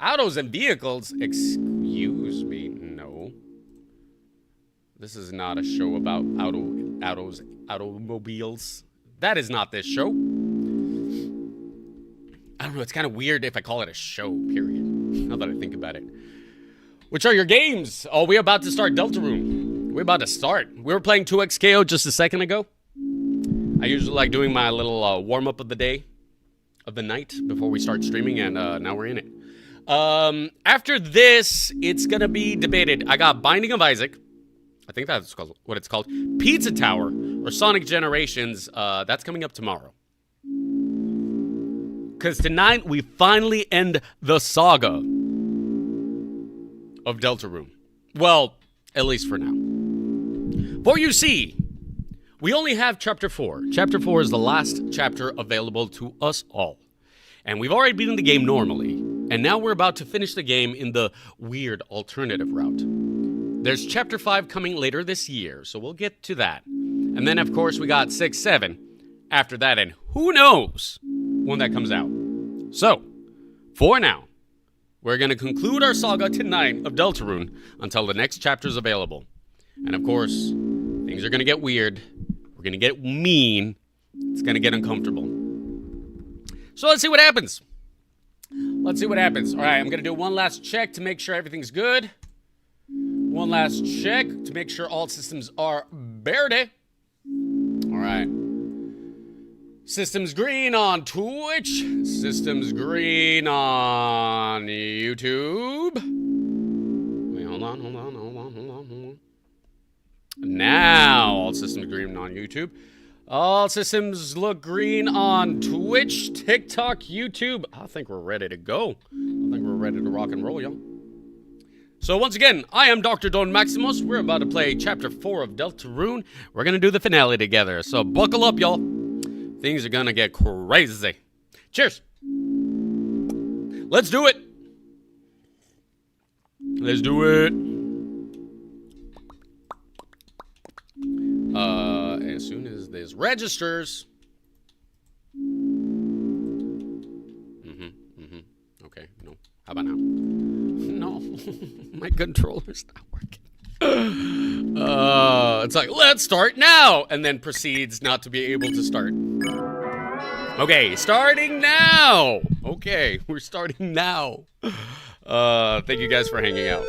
Autos and vehicles? Excuse me, no. This is not a show about automobiles. That is not this show. I don't know, it's kind of weird if I call it a show, period. Now that I think about it. Which are your games? Oh, we're about to start Deltarune. We're about to start. We were playing 2XKO just a second ago. I usually like doing my little warm-up of the day, of the night, before we start streaming, and now we're in it. After this, it's gonna be debated. I got Binding of Isaac. I think that's what it's called. Pizza Tower, or Sonic Generations. That's coming up tomorrow. Because tonight, we finally end the saga of Deltarune. Well, at least for now. For you see, we only have Chapter 4. Chapter 4 is the last chapter available to us all. And we've already beaten the game normally. And now we're about to finish the game in the weird alternative route. There's Chapter 5 coming later this year, so we'll get to that. And then, of course, we got 6, 7 after that, and who knows when that comes out. So, for now, we're going to conclude our saga tonight of Deltarune until the next chapter is available. And, of course, things are going to get weird. We're going to get mean. It's going to get uncomfortable. So let's see what happens. Let's see what happens. All right, I'm going to do one last check to make sure everything's good. One last check to make sure all systems are verde. All right. Systems green on Twitch. Systems green on YouTube. Wait, hold on. Now, all systems green on YouTube. All systems look green on Twitch, TikTok, YouTube. I think we're ready to go. I think we're ready to rock and roll, y'all. So once again, I am DrDonMaximos. We're about to play Chapter 4 of Deltarune. We're going to do the finale together. So buckle up, y'all. Things are going to get crazy. Cheers. Let's do it. Let's do it. As soon as this registers. Okay, no. How about now? No. My controller's not working. It's like, let's start now! And then proceeds not to be able to start. Okay, starting now! Okay, we're starting now. Thank you guys for hanging out.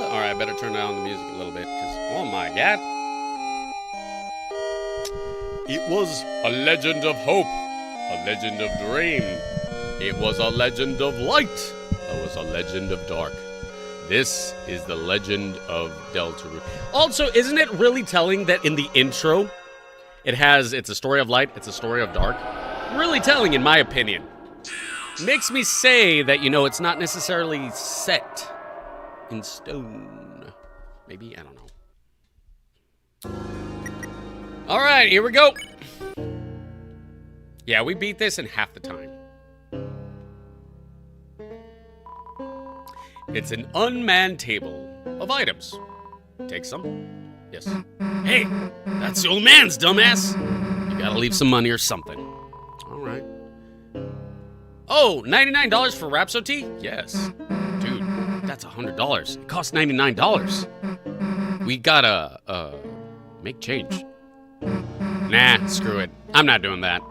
Alright, I better turn down the music a little bit, because, oh my god. It was a legend of hope, a legend of dream. It was a legend of light. It was a legend of dark. This is the legend of Deltarune. Also, isn't it really telling that in the intro, it's a story of light, it's a story of dark? Really telling, in my opinion. Makes me say that, you know, it's not necessarily set in stone. Maybe, I don't know. Alright, here we go. Yeah, we beat this in half the time. It's an unmanned table of items. Take some? Yes. Hey, that's the old man's, dumbass. You gotta leave some money or something. Alright. Oh, $99 for Rhapsody? Yes. Dude, that's $100. It costs $99. We gotta, make change. Nah, screw it. I'm not doing that.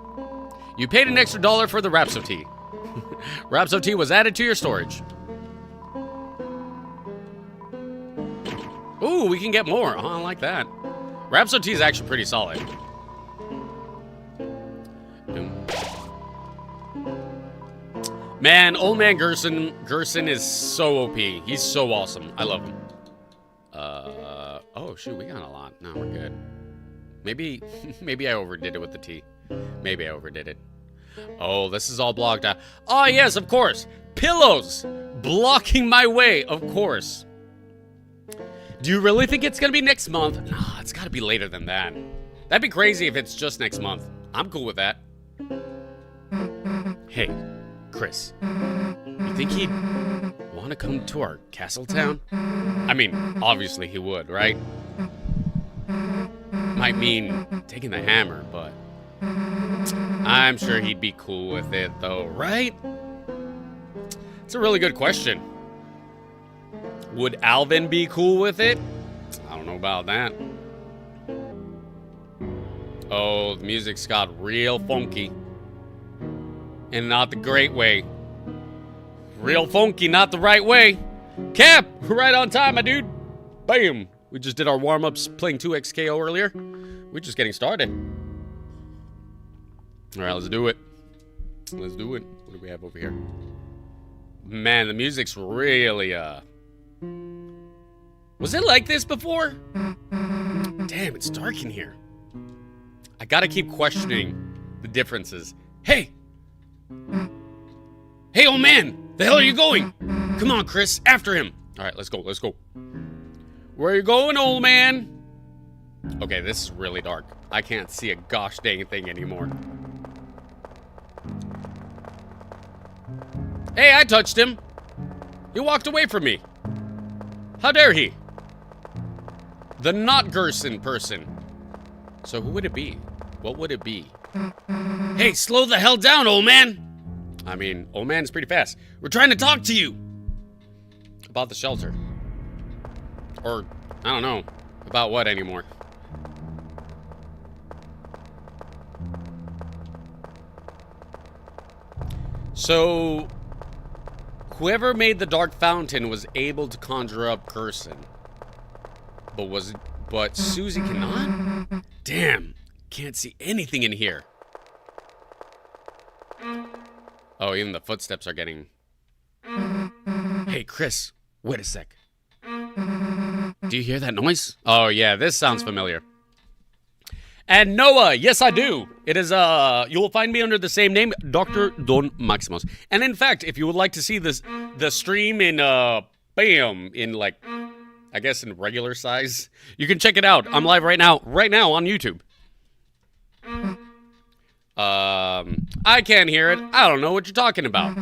You paid an extra $1 for the Rhapsody. Rhapsody was added to your storage. Ooh, we can get more. Oh, I like that. Rhapsody is actually pretty solid. Man, old man Gerson is so OP. He's so awesome. I love him. Oh shoot, we got a lot. No, we're good. Maybe I overdid it with the tea. Maybe I overdid it. Oh, this is all blocked out. Oh yes, of course. Pillows blocking my way, of course. Do you really think it's gonna be next month? Nah, it's gotta be later than that. That'd be crazy if it's just next month. I'm cool with that. Hey, Chris. You think he'd want to come to our castle town? I mean, obviously he would, right? Might mean taking the hammer, but I'm sure he'd be cool with it though, right? It's a really good question. Would Alvin be cool with it? I don't know about that. Oh, the music's got real funky. And not the great way. Real funky, not the right way. Cap, right on time, my dude. Bam. We just did our warm-ups playing 2XKO earlier. We're just getting started. All right, let's do it. Let's do it. What do we have over here? Man, the music's really, Was it like this before? Damn, it's dark in here. I gotta keep questioning the differences. Hey! Hey, old man! The hell are you going? Come on, Chris, after him. All right, let's go, let's go. Where are you going, old man? Okay, this is really dark. I can't see a gosh dang thing anymore. Hey, I touched him. He walked away from me. How dare he? The not Gerson person. So who would it be? What would it be? Hey, slow the hell down, old man. I mean, old man's pretty fast. We're trying to talk to you. About the shelter. Or, I don't know. About what anymore? So, whoever made the dark fountain was able to conjure up Gerson. But Susie cannot? Damn, can't see anything in here. Oh, even the footsteps are getting... Hey, Chris, wait a sec. Do you hear that noise? Oh, yeah, this sounds familiar. And Noah, yes, I do. It is, you will find me under the same name, DrDonMaximos. And in fact, if you would like to see this, the stream in, bam, in like, I guess in regular size, you can check it out. I'm live right now on YouTube. I can't hear it. I don't know what you're talking about.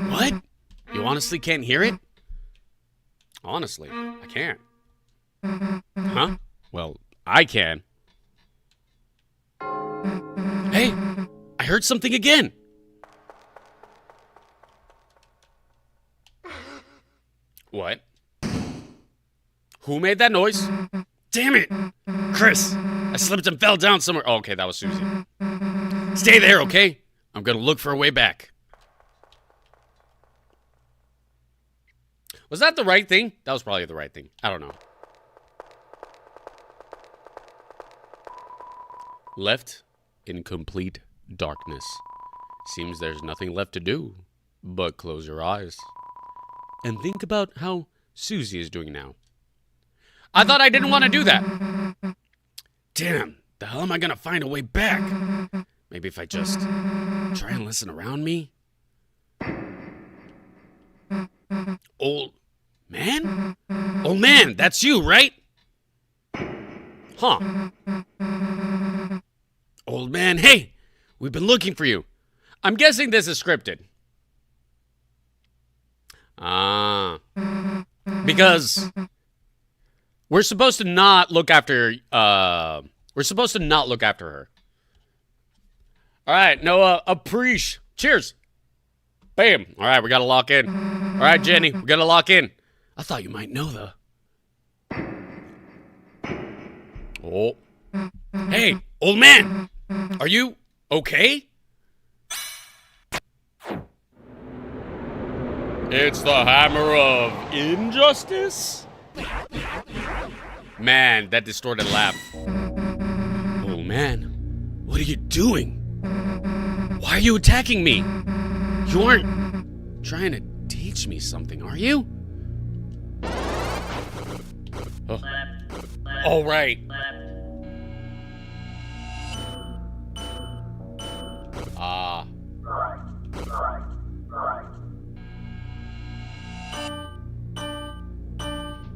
What? You honestly can't hear it? Honestly, I can't. Huh? Well, I can. Hey, I heard something again. What? Who made that noise? Damn it! Chris, I slipped and fell down somewhere. Oh, okay, that was Susie. Stay there, okay? I'm gonna look for a way back. Was that the right thing? That was probably the right thing. I don't know. Left in complete darkness. Seems there's nothing left to do but close your eyes and think about how Susie is doing now. I thought I didn't want to do that. Damn, the hell am I gonna find a way back? Maybe if I just try and listen around me? Old man? Old man, that's you, right? Huh. Old man, hey, we've been looking for you. I'm guessing this is scripted. Because we're supposed to not look after, her. All right, Noah, appreciate. Cheers. Bam. All right, we got to lock in. All right, Jenny, we got to lock in. I thought you might know the... Oh. Hey, old man. Are you okay? It's the hammer of injustice? Man, that distorted laugh. Oh man, what are you doing? Why are you attacking me? You aren't trying to teach me something, are you? Oh. All right.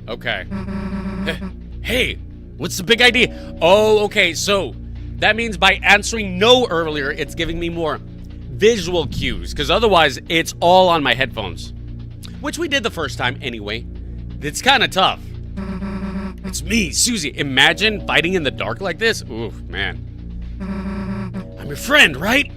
Okay. Hey, what's the big idea? Oh, okay, so that means by answering no earlier, it's giving me more visual cues, because otherwise it's all on my headphones. Which we did the first time anyway. It's kind of tough. It's me, Susie. Imagine fighting in the dark like this. Oof, man. I'm your friend, right?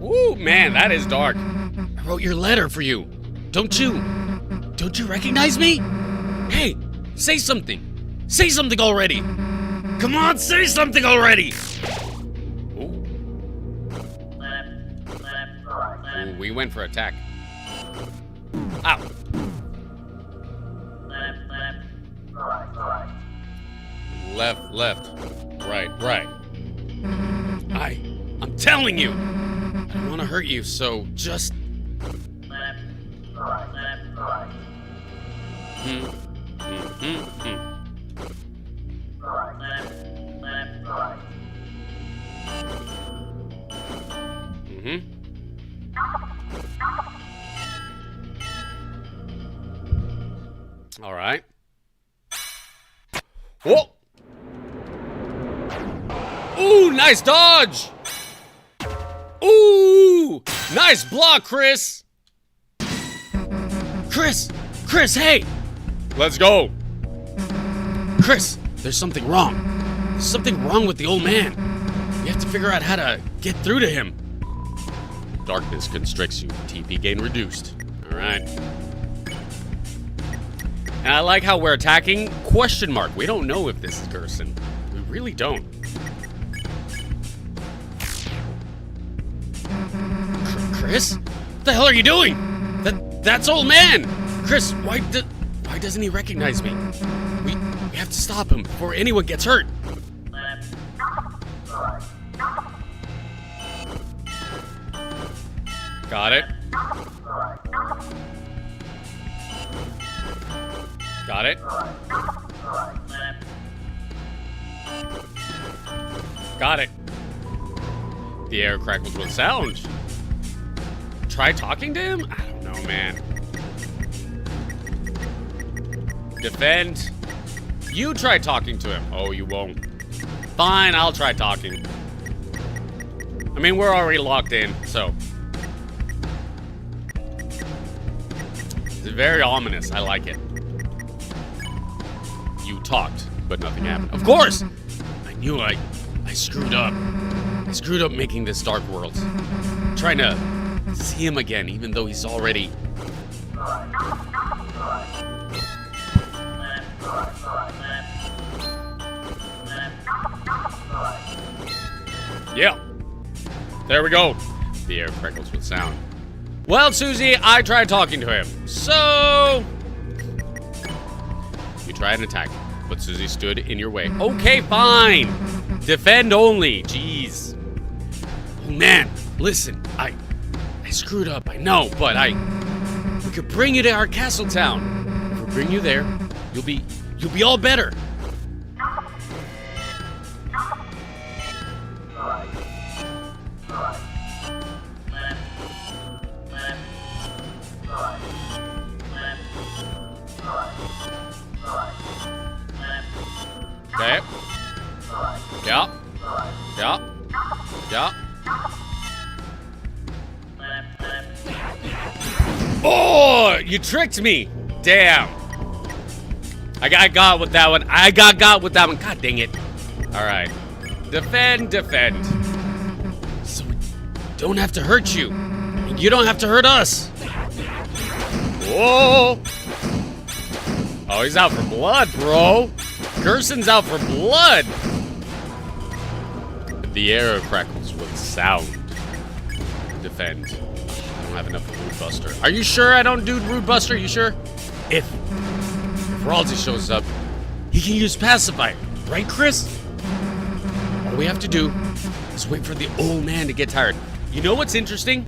Ooh, man, that is dark. I wrote your letter for you. Don't you recognize me? Hey, say something. Say something already. Come on, say something already. Ooh, we went for attack. Ow. Left, right. I'm telling you, I don't want to hurt you, so just... All right. Whoa! Ooh, nice dodge! Ooh! Nice block, Chris! Chris, hey! Let's go! Chris, there's something wrong. There's something wrong with the old man. We have to figure out how to get through to him. Darkness constricts you. TP gain reduced. Alright. And I like how we're attacking question mark. We don't know if this is Gerson. We really don't. Chris? What the hell are you doing? That's old man! Chris, why doesn't he recognize me? We have to stop him before anyone gets hurt. Got it. Got it. Got it. The air crackles with sound. Try talking to him? I don't know, man. Defend. You try talking to him. Oh, you won't. Fine, I'll try talking. I mean, we're already locked in, so. It's very ominous. I like it. You talked, but nothing happened. Of course! I knew I screwed up. I screwed up making this dark world. I'm trying to see him again, even though he's already... Yeah. There we go. The air crackles with sound. Well, Susie, I tried talking to him. So... You tried an attack, but Susie stood in your way. Okay, fine. Defend only. Jeez. Oh, man. Listen, I screwed up, I know, but we could bring you to our castle town. If we bring you there, you'll be all better. Okay. Yeah. Oh, you tricked me. Damn. I got with that one. I got with that one. God dang it. All right. Defend. So we don't have to hurt you. And you don't have to hurt us. Whoa. Oh, he's out for blood, bro. Gerson's out for blood. The air crackles with sound. Defend. I don't have enough Root Buster. Are you sure I don't do Root Buster? You sure? If Ralsei shows up, he can use Pacifier. Right, Chris? All we have to do is wait for the old man to get tired. You know what's interesting?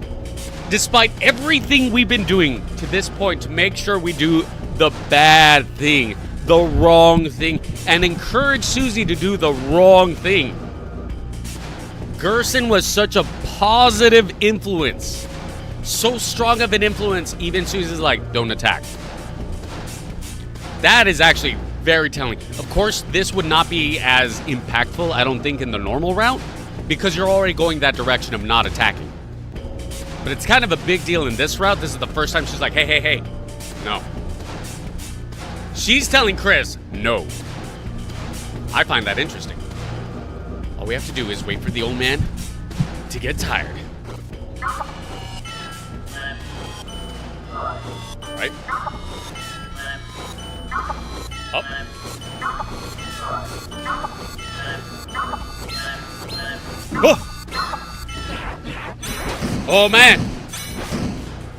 Despite everything we've been doing to this point to make sure we do the bad thing, the wrong thing, and encourage Susie to do the wrong thing, Gerson was such a positive influence. So strong of an influence, even Susie's like, don't attack. That is actually very telling. Of course, this would not be as impactful, I don't think, in the normal route, because you're already going that direction of not attacking. But it's kind of a big deal in this route. This is the first time she's like, hey. No. She's telling Chris, no. I find that interesting. All we have to do is wait for the old man to get tired. Right? Up. Oh! Oh, man!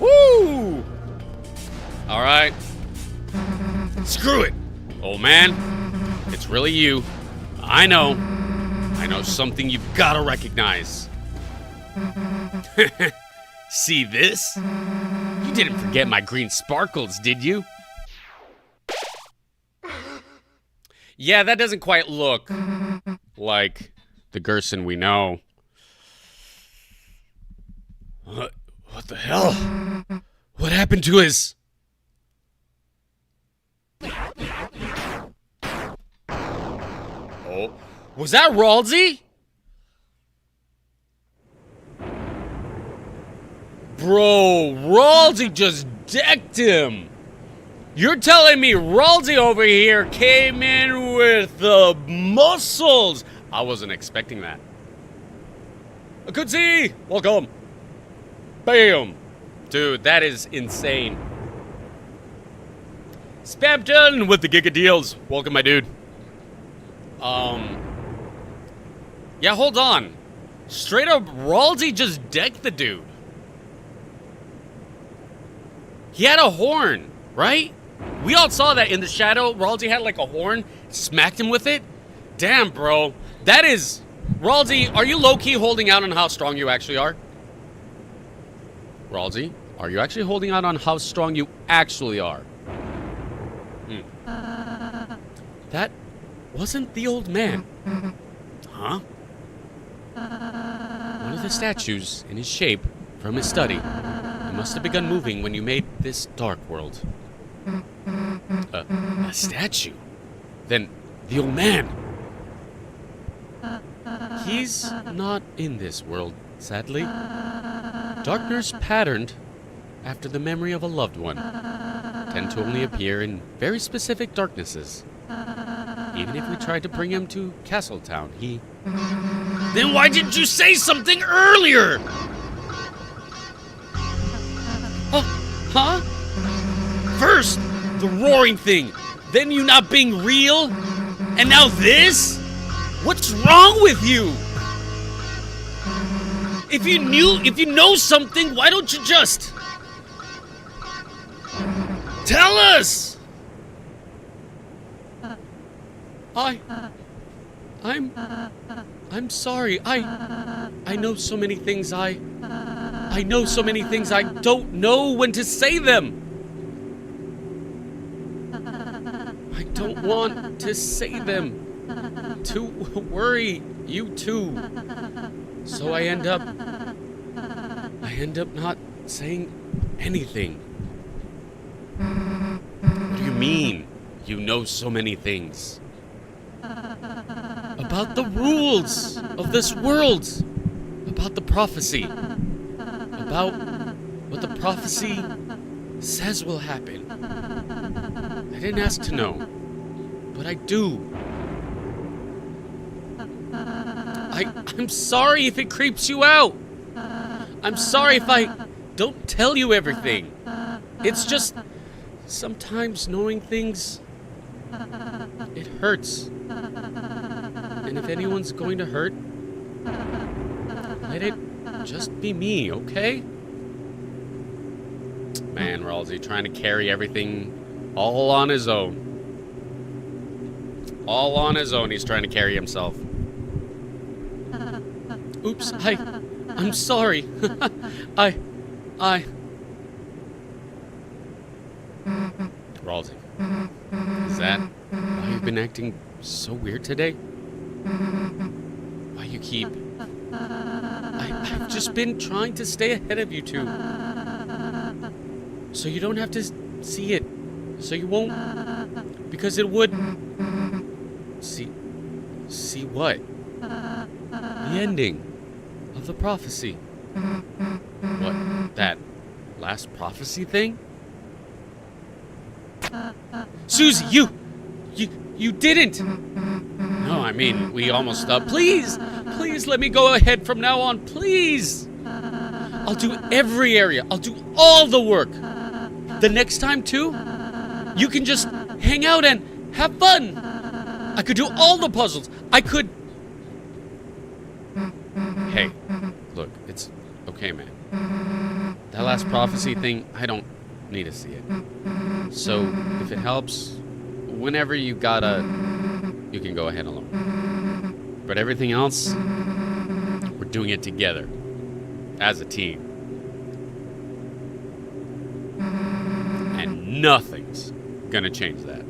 Woo! Alright. Screw it! Old man, it's really you. I know something you've gotta recognize. See this? You didn't forget my green sparkles, did you? Yeah, that doesn't quite look like the Gerson we know. What the hell? What happened to his... Oh, was that Ralsei? Bro, Ralsei just decked him. You're telling me Ralsei over here came in with the muscles? I wasn't expecting that. Akutsi, welcome. Bam. Dude, that is insane. Spamton with the Giga Deals. Welcome, my dude. Yeah, hold on. Straight up, Ralsei just decked the dude. He had a horn, right? We all saw that in the shadow. Ralsei had like a horn, smacked him with it. Damn, bro. That is... Ralsei, are you low-key holding out on how strong you actually are? Ralsei, are you actually holding out on how strong you actually are? That wasn't the old man. Huh? One of the statues in his shape from his study. It must have begun moving when you made this dark world. A statue? Then the old man. He's not in this world, sadly. Darkness patterned after the memory of a loved one tend to only appear in very specific darknesses. Even if we tried to bring him to Castletown, he... Then why didn't you say something earlier? Huh? First, the roaring thing. Then you not being real. And now this? What's wrong with you? If you know something, why don't you just... tell us? I'm sorry. I know so many things I know so many things I don't know when to say them. I don't want to say them to worry you too. So I end up not saying anything. What do you mean? You know so many things. About the rules of this world. About the prophecy. About what the prophecy says will happen. I didn't ask to know, but I do. I'm sorry if it creeps you out. I'm sorry if I don't tell you everything. It's just sometimes knowing things, it hurts. And if anyone's going to hurt, let it just be me, okay? Man, Ralsei trying to carry everything all on his own. All on his own, he's trying to carry himself. Oops, I'm sorry. Ralsei, is that why you've been acting so weird today? Why you keep... I've just been trying to stay ahead of you two. So you don't have to see it. So you won't... Because it would... See what? The ending of the prophecy. What? That last prophecy thing? Susie, you didn't! No, I mean, we almost... Please let me go ahead from now on, please! I'll do every area. I'll do all the work. the next time too, you can just hang out and have fun. I could do all the puzzles. I could... Hey, look, it's okay, man. That last prophecy thing, I don't need to see it. So, if it helps, whenever you gotta, you can go ahead alone. But everything else, we're doing it together, as a team. And nothing's gonna change that.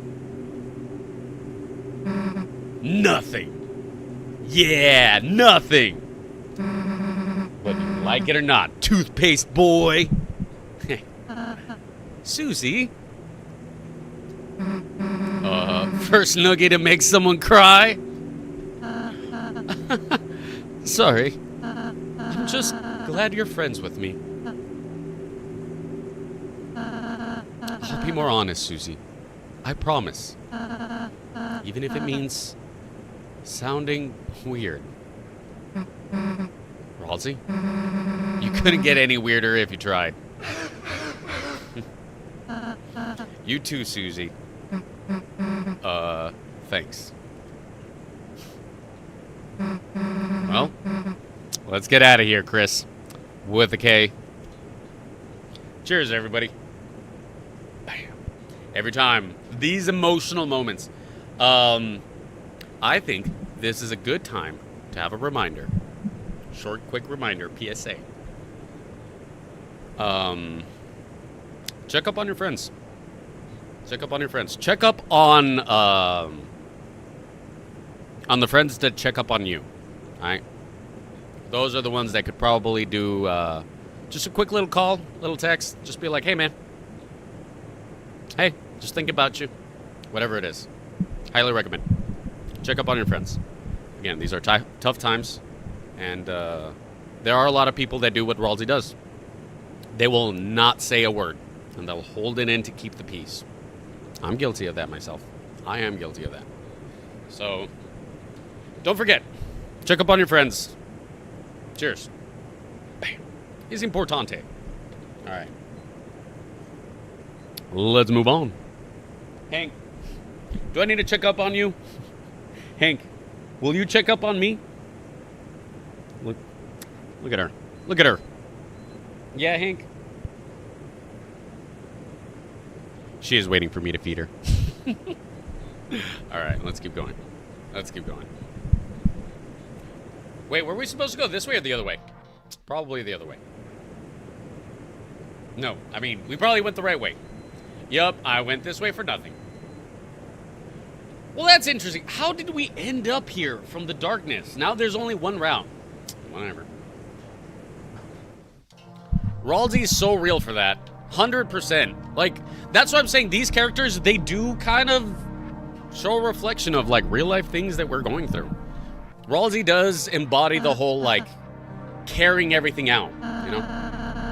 Nothing. Yeah, nothing. Whether you like it or not, toothpaste boy. Susie. First nugget to make someone cry. Sorry. I'm just glad you're friends with me. I'll be more honest, Susie. I promise. Even if it means sounding weird. Ralsei, you couldn't get any weirder if you tried. You too, Susie. Thanks. Well, let's get out of here, Chris. With a K. Cheers, everybody. Bam. Every time. These emotional moments. I think this is a good time to have a reminder. Short, quick reminder, PSA. Check up on your friends. Check up on your friends. Check up on the friends that check up on you. Alright? Those are the ones that could probably do just a quick little call, little text. Just be like, hey, man. Hey, just think about you. Whatever it is. Highly recommend. Check up on your friends. Again, these are tough times. And there are a lot of people that do what Ralsei does. They will not say a word. And they'll hold it in to keep the peace. I'm guilty of that myself. I am guilty of that. So, don't forget. Check up on your friends. Cheers. Bam. It's importante. Alright. Let's move on. Hank, do I need to check up on you? Hank, will you check up on me? Look at her. Look at her. Yeah, Hank? She is waiting for me to feed her. Alright, let's keep going. Let's keep going. Wait, were we supposed to go this way or the other way? Probably the other way. No, I mean, we probably went the right way. Yup, I went this way for nothing. Well, that's interesting. How did we end up here from the darkness? Now there's only one route. Whatever. Ralsei is so real for that. 100%. Like, that's what I'm saying. These characters, they do kind of show a reflection of, like, real-life things that we're going through. Ralsei does embody the whole, like, carrying everything out, you know?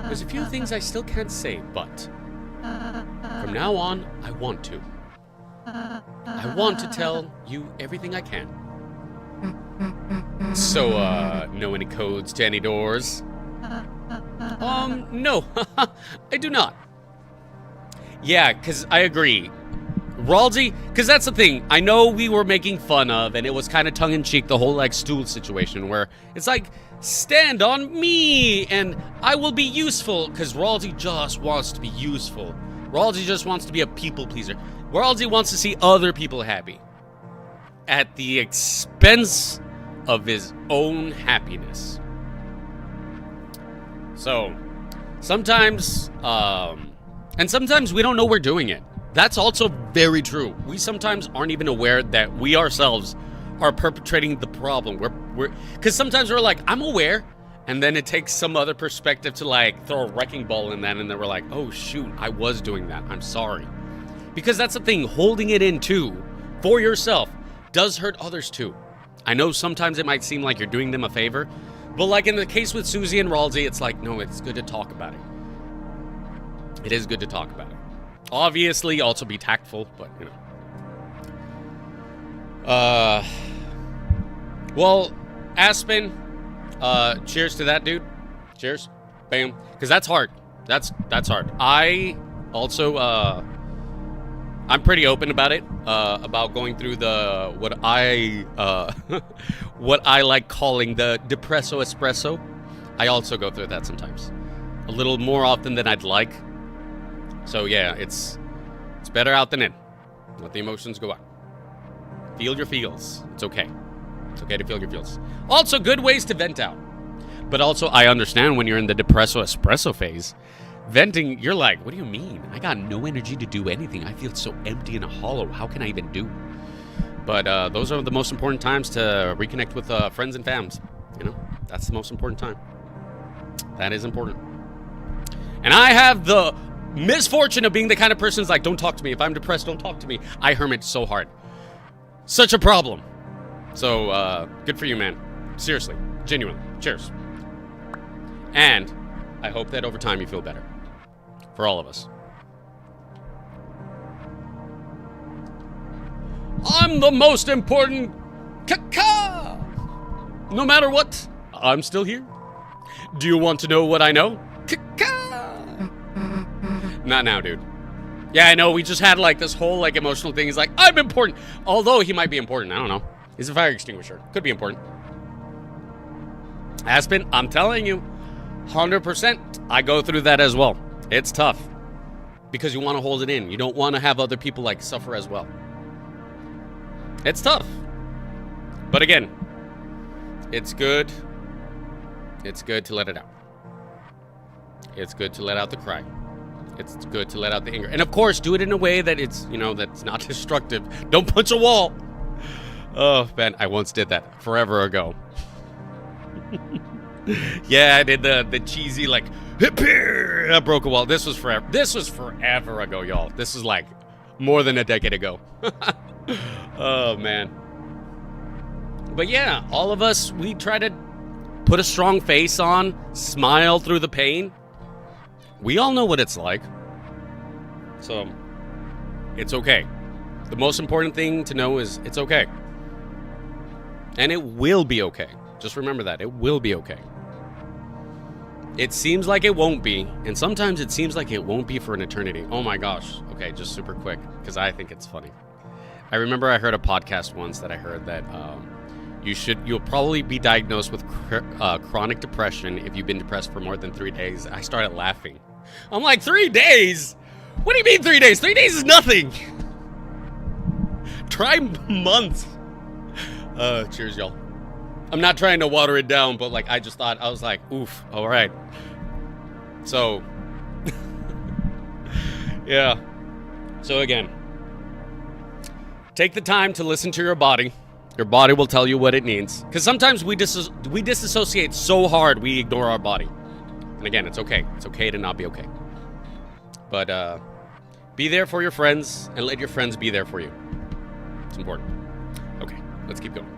There's a few things I still can't say, but from now on, I want to. I want to tell you everything I can. So, know any codes to any doors? No. I do not. Yeah, because I agree. Ralsei, because that's the thing. I know we were making fun of, and it was kind of tongue-in-cheek, the whole, like, stool situation, where it's like, stand on me, and I will be useful, because Ralsei just wants to be useful. Ralsei just wants to be a people pleaser. Ralsei wants to see other people happy. At the expense of his own happiness. So, sometimes, and sometimes we don't know we're doing it. That's also very true. We sometimes aren't even aware that we ourselves are perpetrating the problem. Because sometimes we're like, I'm aware, and then it takes some other perspective to, like, throw a wrecking ball in that, and then we're like, oh shoot, I was doing that. I'm sorry. Because that's the thing, holding it in too, for yourself, does hurt others too. I know sometimes it might seem like you're doing them a favor, but like in the case with Susie and Ralsei, it's like, no, it's good to talk about it. It is good to talk about it. Obviously, also be tactful, but, you know. Well, Aspen, cheers to that, dude. Cheers. Bam. Because that's hard. That's hard. I Also, I'm pretty open about it, about going through the what I like calling the depresso espresso. I also go through that sometimes, a little more often than I'd like. So yeah, it's better out than in. Let the emotions go out. Feel your feels. It's okay. It's okay to feel your feels. Also, good ways to vent out. But also, I understand when you're in the depresso espresso phase, venting, you're like, what do you mean? I got no energy to do anything. I feel so empty and hollow. How can I even do? But those are the most important times to reconnect with friends and fams. You know, that's the most important time. That is important. And I have the misfortune of being the kind of person who's like, don't talk to me. If I'm depressed, don't talk to me. I hermit so hard. Such a problem. So, good for you, man. Seriously. Genuinely. Cheers. And I hope that over time you feel better. For all of us. I'm the most important caca. No matter what, I'm still here. Do you want to know what I know? Caca. Not now, dude. Yeah, I know. We just had like this whole like emotional thing. He's like, I'm important. Although he might be important. I don't know. He's a fire extinguisher. Could be important. Aspen, I'm telling you, 100%. I go through that as well. It's tough. Because you want to hold it in. You don't want to have other people like suffer as well. It's tough. But again, it's good. It's good to let it out. It's good to let out the cry. It's good to let out the anger. And of course, do it in a way that it's, you know, that's not destructive. Don't punch a wall. Oh, man, I once did that forever ago. Yeah, I did the cheesy, like, I broke a wall. This was forever ago, y'all. This is like more than a decade ago. Oh, man. But yeah, all of us, we try to put a strong face on, smile through the pain. We all know what it's like. So, it's okay. The most important thing to know is it's okay. And it will be okay. Just remember that. It will be okay. It seems like it won't be. And sometimes it seems like it won't be for an eternity. Oh my gosh. Okay, just super quick, because I think it's funny. I remember I heard a podcast once that I heard that you'll probably be diagnosed with chronic depression if you've been depressed for more than 3 days. I started laughing. I'm like, 3 days? What do you mean 3 days? 3 days is nothing. Try months. Cheers, y'all. I'm not trying to water it down, but like I just thought, I was like, oof, all right. So, yeah. So again, take the time to listen to your body. Your body will tell you what it needs. Because sometimes we disassociate so hard, we ignore our body. And again, it's okay. It's okay to not be okay. But be there for your friends and let your friends be there for you. It's important. Okay, let's keep going.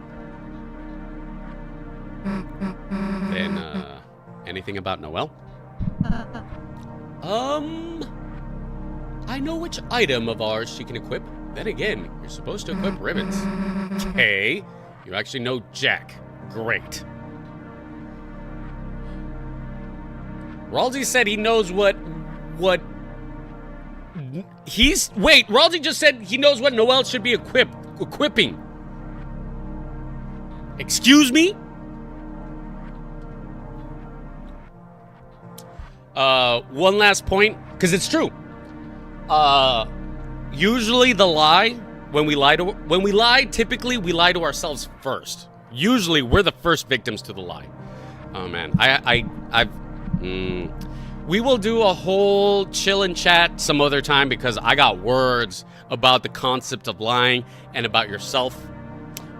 Then, anything about Noelle? I know which item of ours she can equip. Then again, you're supposed to equip ribbons. Okay, you actually know Jack. Great. Ralsei said he knows what he's... Wait, Ralsei just said he knows what Noelle should be equipping. Excuse me? One last point, because it's true. Usually the lie, when we lie, typically we lie to ourselves first. Usually we're the first victims to the lie. Oh man, we will do a whole chill and chat some other time, because I got words about the concept of lying and about yourself.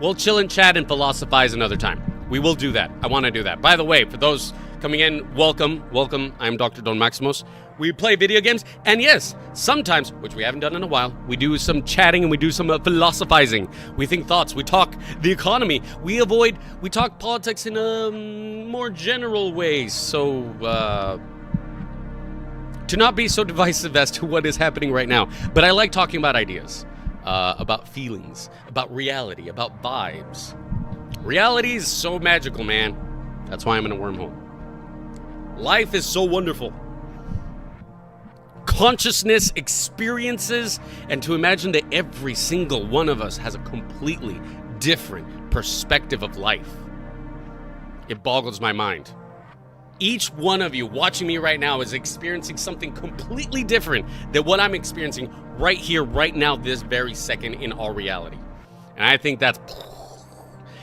We'll chill and chat and philosophize another time. We will do that. I want to do that. By the way, for those coming in, welcome. I'm DrDonMaximos. We play video games, and yes, sometimes, which we haven't done in a while, we do some chatting and we do some philosophizing. We think thoughts. We talk the economy. We talk politics in a more general way. So, to not be so divisive as to what is happening right now. But I like talking about ideas, about feelings, about reality, about vibes. Reality is so magical, man. That's why I'm in a wormhole. Life is so wonderful. consciousness, experiences, and to imagine that every single one of us has a completely different perspective of life. It boggles my mind. Each one of you watching me right now is experiencing something completely different than what I'm experiencing right here, right now, this very second in all reality. And I think that's...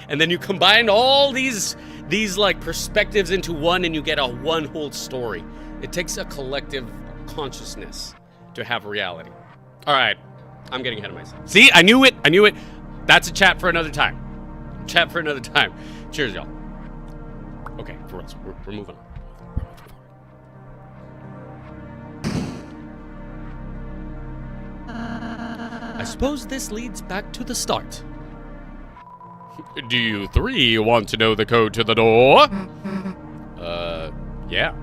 And then you combine all these like perspectives into one and you get a one whole story. It takes a collective consciousness to have reality. All right, I'm getting ahead of myself. See, I knew it. That's a chat for another time. Cheers, y'all. Okay, for us, we're moving on. I suppose this leads back to the start. Do you three want to know the code to the door? Yeah.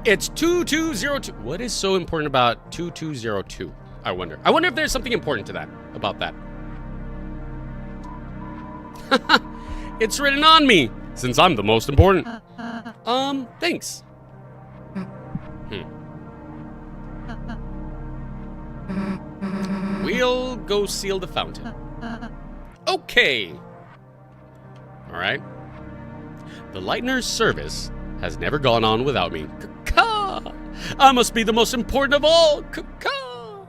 It's 2202. What is so important about 2202? I wonder if there's something important to that, about that. It's written on me, since I'm the most important. Thanks. We'll go seal the fountain. Okay. All right. The Lightner's service has never gone on without me. Caw! I must be the most important of all. Caw!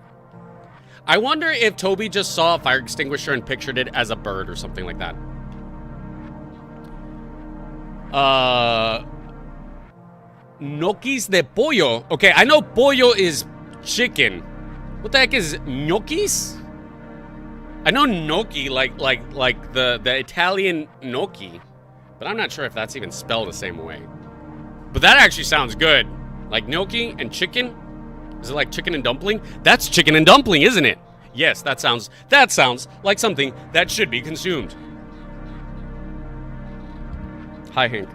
I wonder if Toby just saw a fire extinguisher and pictured it as a bird or something like that. Gnocchis de pollo. Okay, I know pollo is chicken. What the heck is gnocchis? I know gnocchi like the Italian gnocchi, but I'm not sure if that's even spelled the same way. But that actually sounds good. Like gnocchi and chicken? Is it like chicken and dumpling? That's chicken and dumpling, isn't it? Yes, that sounds like something that should be consumed. Hi, Hank.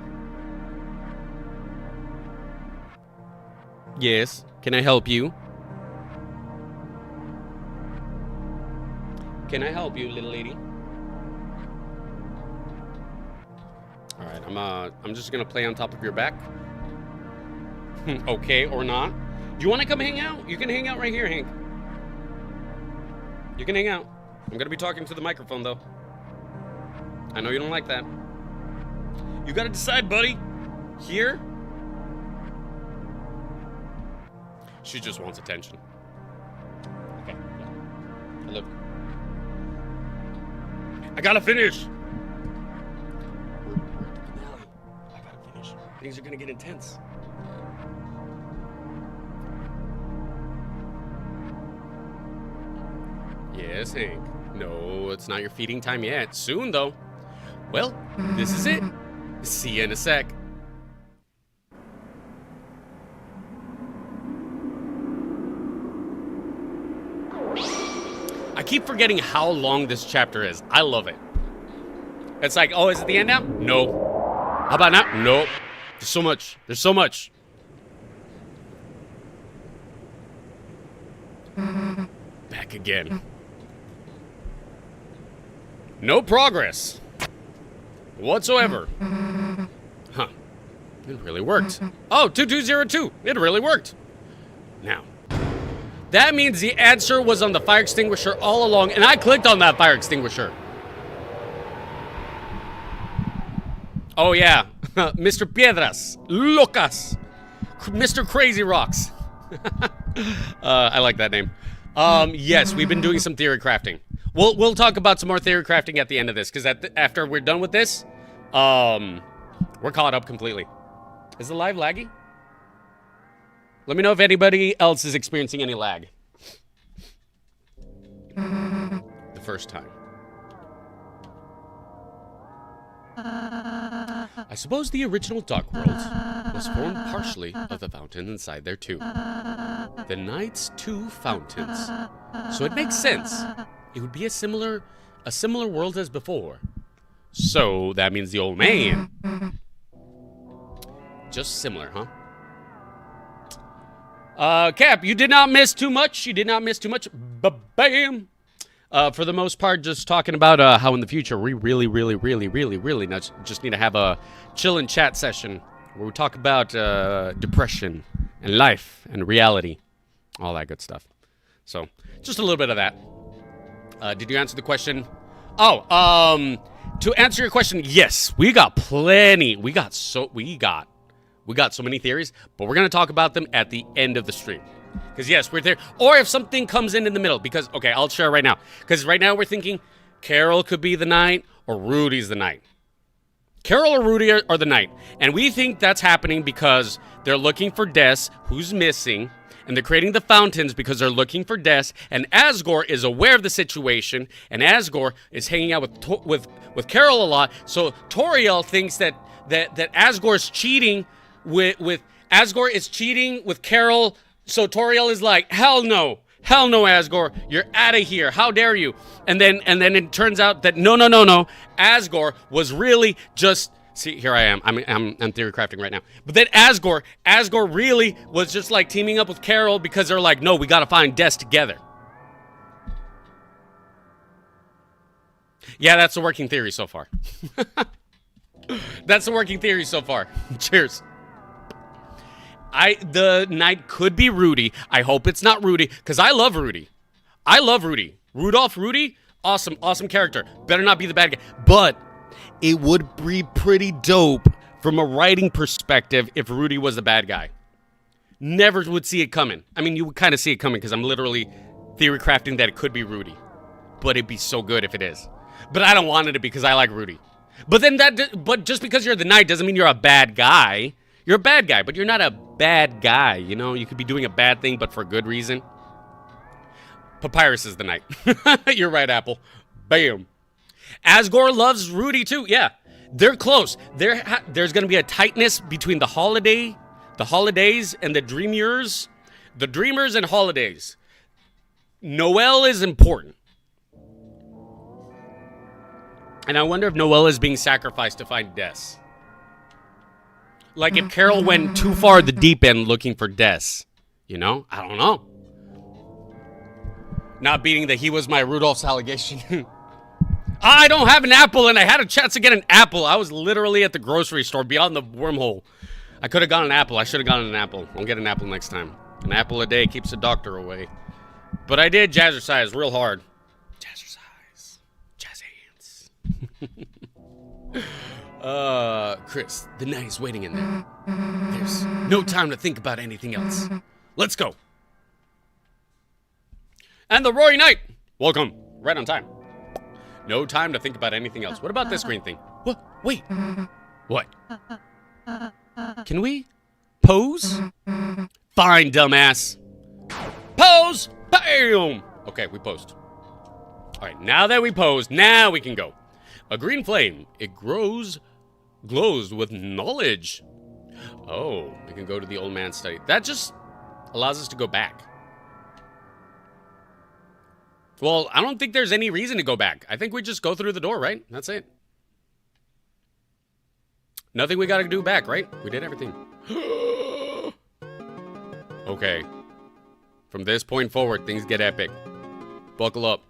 Yes, can I help you? Can I help you, little lady? All right, I'm just gonna play on top of your back. Okay, or not. Do you want to come hang out? You can hang out right here, Hank. You can hang out. I'm gonna be talking to the microphone, though. I know you don't like that. You gotta decide, buddy. Here? She just wants attention. Okay, yeah. Look. I gotta finish. We're at the finale. I gotta finish. Things are gonna get intense. Yes, Hank. No, it's not your feeding time yet. Soon, though. Well, this is it. See you in a sec. I keep forgetting how long this chapter is. I love it. It's like, oh, is it the end now? No. How about now? Nope. There's so much. There's so much. Back again. No progress whatsoever. Huh. It really worked. Oh, 2202. It really worked. Now, that means the answer was on the fire extinguisher all along, and I clicked on that fire extinguisher. Oh, yeah. Mr. Piedras. Locas. Mr. Crazy Rocks. I like that name. Yes, we've been doing some theory crafting. We'll talk about some more theory crafting at the end of this, because after we're done with this, we're caught up completely. Is the live laggy? Let me know if anybody else is experiencing any lag. The first time. I suppose the original Dark World was formed partially of the fountain inside there too. The Knight's two fountains. So it makes sense. It would be a similar world as before. So that means the old man. Just similar, huh? Cap, you did not miss too much. You did not miss too much. Ba-bam! For the most part, just talking about how in the future we really just need to have a chill and chat session where we talk about depression and life and reality, all that good stuff. So, just a little bit of that. Did you answer the question? Oh, to answer your question, yes, we got plenty. We got so many theories, but we're gonna talk about them at the end of the stream. Because yes, we're there. Or if something comes in the middle, because okay, I'll share right now. Because right now we're thinking Carol could be the knight or Rudy's the knight. Carol or Rudy are the knight, and we think that's happening because they're looking for Des, who's missing. And they're creating the fountains because they're looking for Des. And Asgore is aware of the situation. And Asgore is hanging out with Carol a lot. So Toriel thinks that Asgore is cheating with Asgore is cheating with Carol. So Toriel is like, hell no, Asgore, you're out of here. How dare you? And then it turns out that no. Asgore was really just. See, here I am. I'm theory crafting right now. But then Asgore really was just like teaming up with Carol because they're like, no, we gotta find Des together. Yeah, that's the working theory so far. That's the working theory so far. Cheers. The knight could be Rudy. I hope it's not Rudy, because I love Rudy. Rudolph Rudy, awesome character. Better not be the bad guy. But it would be pretty dope from a writing perspective if Rudy was the bad guy. Never would see it coming. I mean, you would kind of see it coming because I'm literally theory crafting that it could be Rudy. But it'd be so good if it is. But I don't want it to be because I like Rudy. But just because you're the knight doesn't mean you're a bad guy. You're a bad guy, but you're not a bad guy, you know? You could be doing a bad thing, but for a good reason. Papyrus is the knight. You're right, Apple. Bam. Asgore loves Rudy too. Yeah, they're close. There's going to be a tightness between the holidays and the dreamers. The dreamers and holidays. Noel is important. And I wonder if Noel is being sacrificed to find Des. Like if Carol went too far the deep end looking for Des. You know? I don't know. Not beating that he was my Rudolph's allegation. I don't have an apple, and I had a chance to get an apple. I was literally at the grocery store beyond the wormhole. I could have gotten an apple. I should have gotten an apple. I'll get an apple next time. An apple a day keeps the doctor away. But I did jazzercise real hard. Jazzercise. Jazz hands. Chris, the night is waiting in there. There's no time to think about anything else. Let's go. And the Rory Knight. Welcome. Right on time. No time to think about anything else. What about this green thing? What? Wait. What? Can we pose? Fine, dumbass. Pose! Bam! Okay, we posed. All right, now that we posed, now we can go. A green flame. It glows with knowledge. Oh, we can go to the old man study. That just allows us to go back. Well, I don't think there's any reason to go back. I think we just go through the door, right? That's it. Nothing we gotta do back, right? We did everything. Okay. From this point forward, things get epic. Buckle up.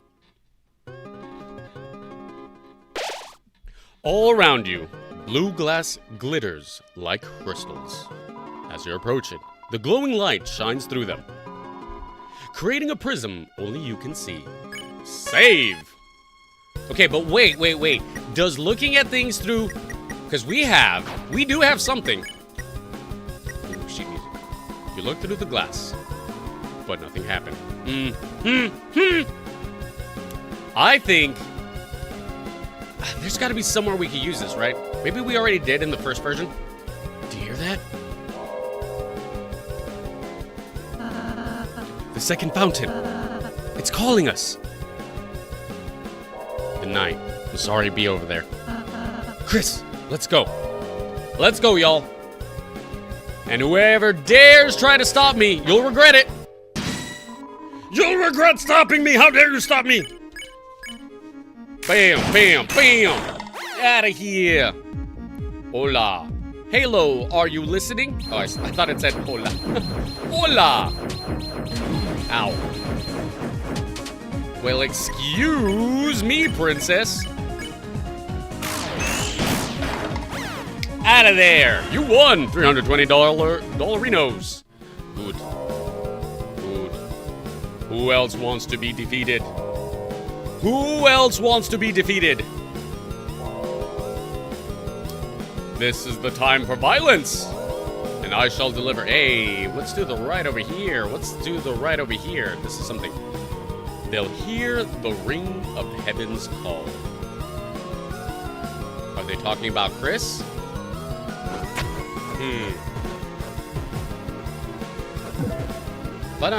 All around you, blue glass glitters like crystals. As you approach it, the glowing light shines through them, creating a prism only you can see. Save! Okay, but wait. Does looking at things through... Because we do have something. Ooh, sheet music. You look through the glass, but nothing happened. I think... There's got to be somewhere we could use this, right? Maybe we already did in the first version. Do you hear that? The second fountain. It's calling us. The knight must already be over there. Chris, let's go. Let's go, y'all. And whoever dares try to stop me, you'll regret it. You'll regret stopping me. How dare you stop me? Bam, bam, bam. Out of here. Hola. Halo, are you listening? Oh, I thought it said hola. Hola. Ow. Well, excuse me, princess. Out of there. You won $320 dollarinos. Good. Good. Who else wants to be defeated? Who else wants to be defeated? This is the time for violence. And I shall deliver. Hey, let's do the right over here. Let's do the right over here. This is something. They'll hear the ring of heaven's call. Are they talking about Chris? But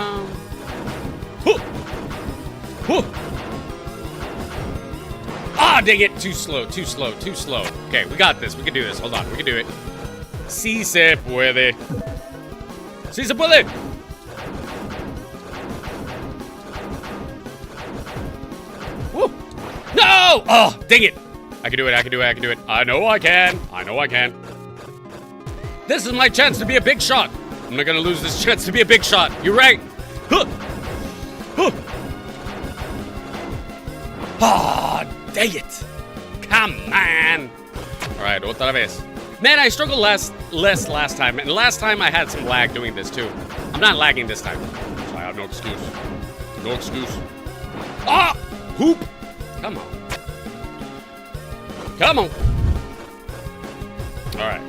ah, dang it! Too slow, too slow, too slow. Okay, we got this. We can do this. Hold on, we can do it. Sí se puede. Sí se puede. Woo! No! Oh, dang it! I can do it. I can do it. I can do it. I know I can. I know I can. This is my chance to be a big shot. I'm not gonna lose this chance to be a big shot. You're right. Huh. Huh. Ah, dang it. Come on. All right, otra vez. Man, I struggled less last time. And last time I had some lag doing this too. I'm not lagging this time. So I have no excuse. No excuse. Ah! Hoop! Come on. Come on. All right.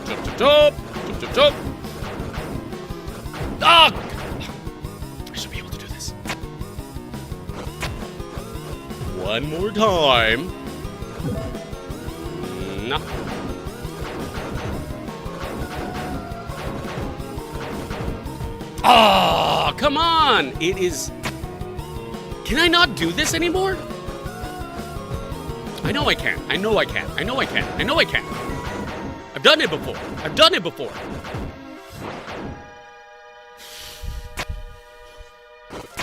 Jump, jump, jump. Jump, jump, jump. Ah! I should be able to do this. One more time. No. Ah, come on. It is... Can I not do this anymore? I know I can. I know I can. I know I can. I know I can. I've done it before. I've done it before.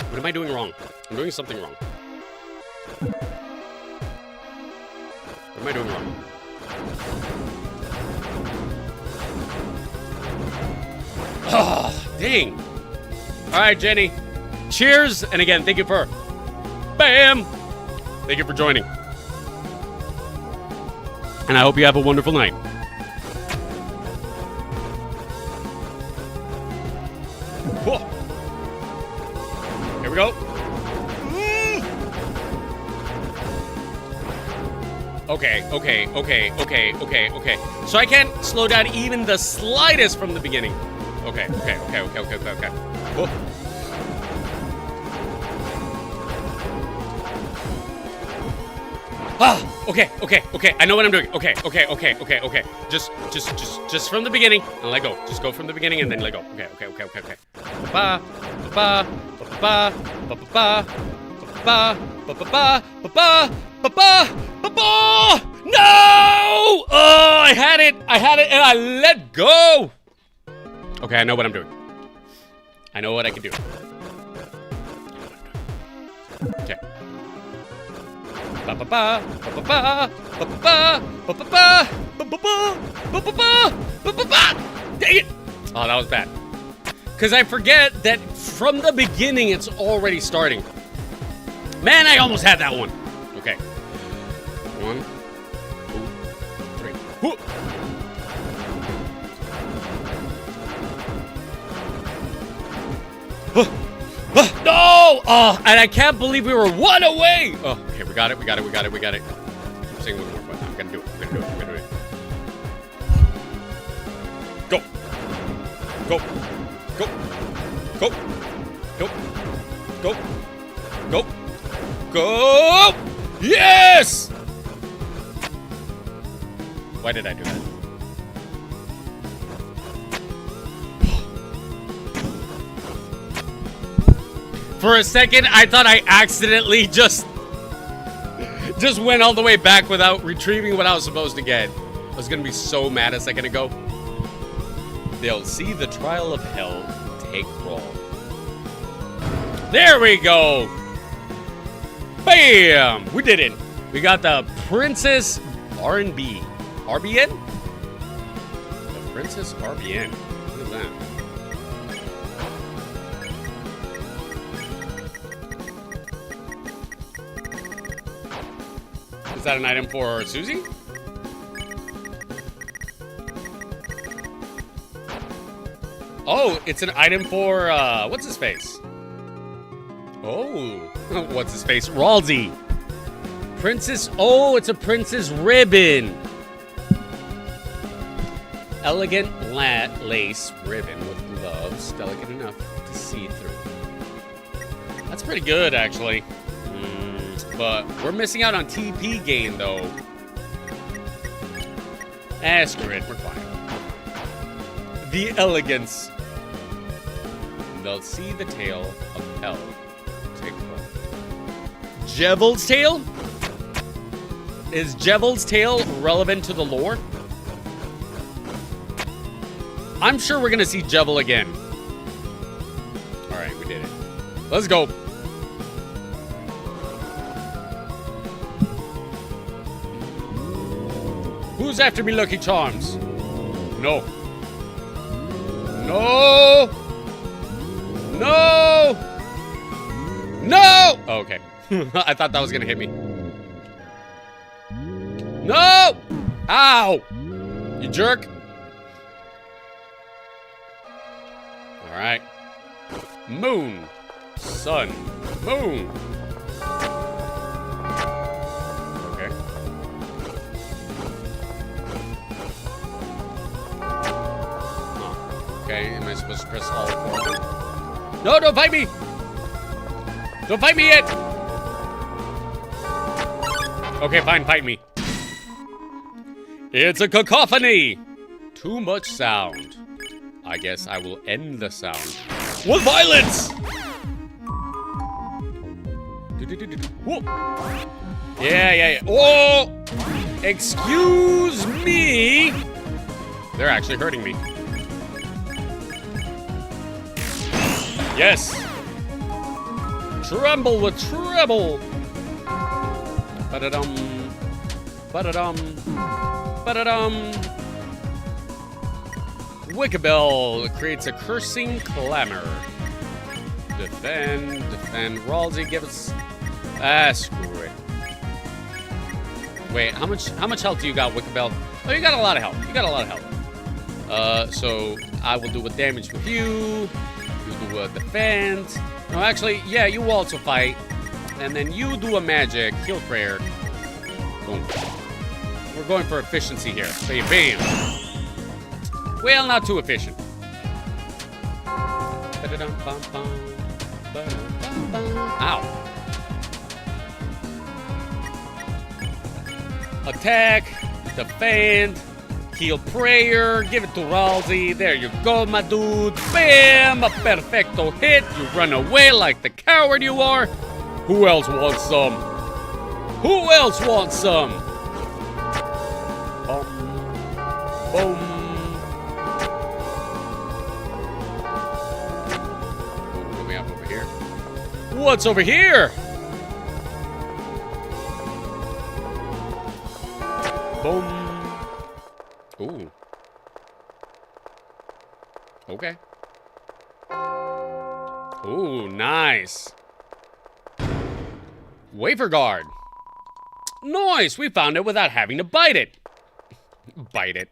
What am I doing wrong? I'm doing something wrong. What am I doing wrong? Oh, dang. All right, Jenny. Cheers. And again, thank you for... Bam! Thank you for joining. And I hope you have a wonderful night. Whoa. Here we go. Okay. So I can't slow down even the slightest from the beginning. Okay. Whoa. Ah, okay. I know what I'm doing. Okay. Just from the beginning and let go. Just go from the beginning and then let go. Okay. Ba ba ba ba ba ba ba ba ba ba ba. No! Oh, I had it and I let go. Okay, I know what I'm doing. I know what I can do. Okay. Ba ba ba ba ba ba ba ba ba ba ba ba ba. Dang it! Oh, that was bad. Because I forget that from the beginning it's already starting. Man, I almost had that one. Okay. 1, 2, 3. Whoop. No! Oh, and I can't believe we were one away! Oh, okay, we got it. Keep saying one more, but I'm gonna do it. Go! Yes! Why did I do that? For a second, I thought I accidentally just went all the way back without retrieving what I was supposed to get. I was gonna be so mad a second ago. They'll see the trial of hell take roll. There we go! Bam! We did it! We got the Princess R&B. RBN? The Princess RBN. What is that? Is that an item for Susie? Oh, it's an item for, what's his face? Oh, what's his face? Ralsei. Princess, oh, it's a princess ribbon. Elegant lace ribbon with gloves, delicate enough to see through. That's pretty good, actually. But we're missing out on TP gain, though. Screw it, we're fine. The elegance. They'll see the tale of hell. Take hold. Jevel's tail? Is Jevel's tail relevant to the lore? I'm sure we're gonna see Jevel again. Alright, we did it. Let's go. Who's after me, Lucky Charms? No. No! No! No! Oh, okay. I thought that was gonna hit me. No! Ow! You jerk. Alright. Moon. Sun. Moon. Okay. Oh. Okay, am I supposed to press all four? No, don't fight me! Don't fight me yet! Okay, fine, fight me. It's a cacophony! Too much sound. I guess I will end the sound with violence! Whoa. Yeah. Oh! Excuse me! They're actually hurting me. Yes! Tremble with treble! Ba-da-dum. Ba-da-dum. Ba-da-dum. Wickabell creates a cursing clamor. Defend. Ralsei, give us... screw it. Wait, how much health do you got, Wickabell? Oh, you got a lot of health. So I will do a damage with you. You do a defend. No, actually, yeah, you also fight. And then you do a magic. Heal prayer. Boom. We're going for efficiency here. Bam, bam. Well, not too efficient. Ow. Attack, defend, heal prayer, give it to Ralsei. There you go, my dude. Bam! A perfecto hit. You run away like the coward you are. Who else wants some? Who else wants some? Boom. What's over here? Boom. Ooh. Okay. Ooh, nice. Wafer guard. Nice, we found it without having to bite it. Bite it.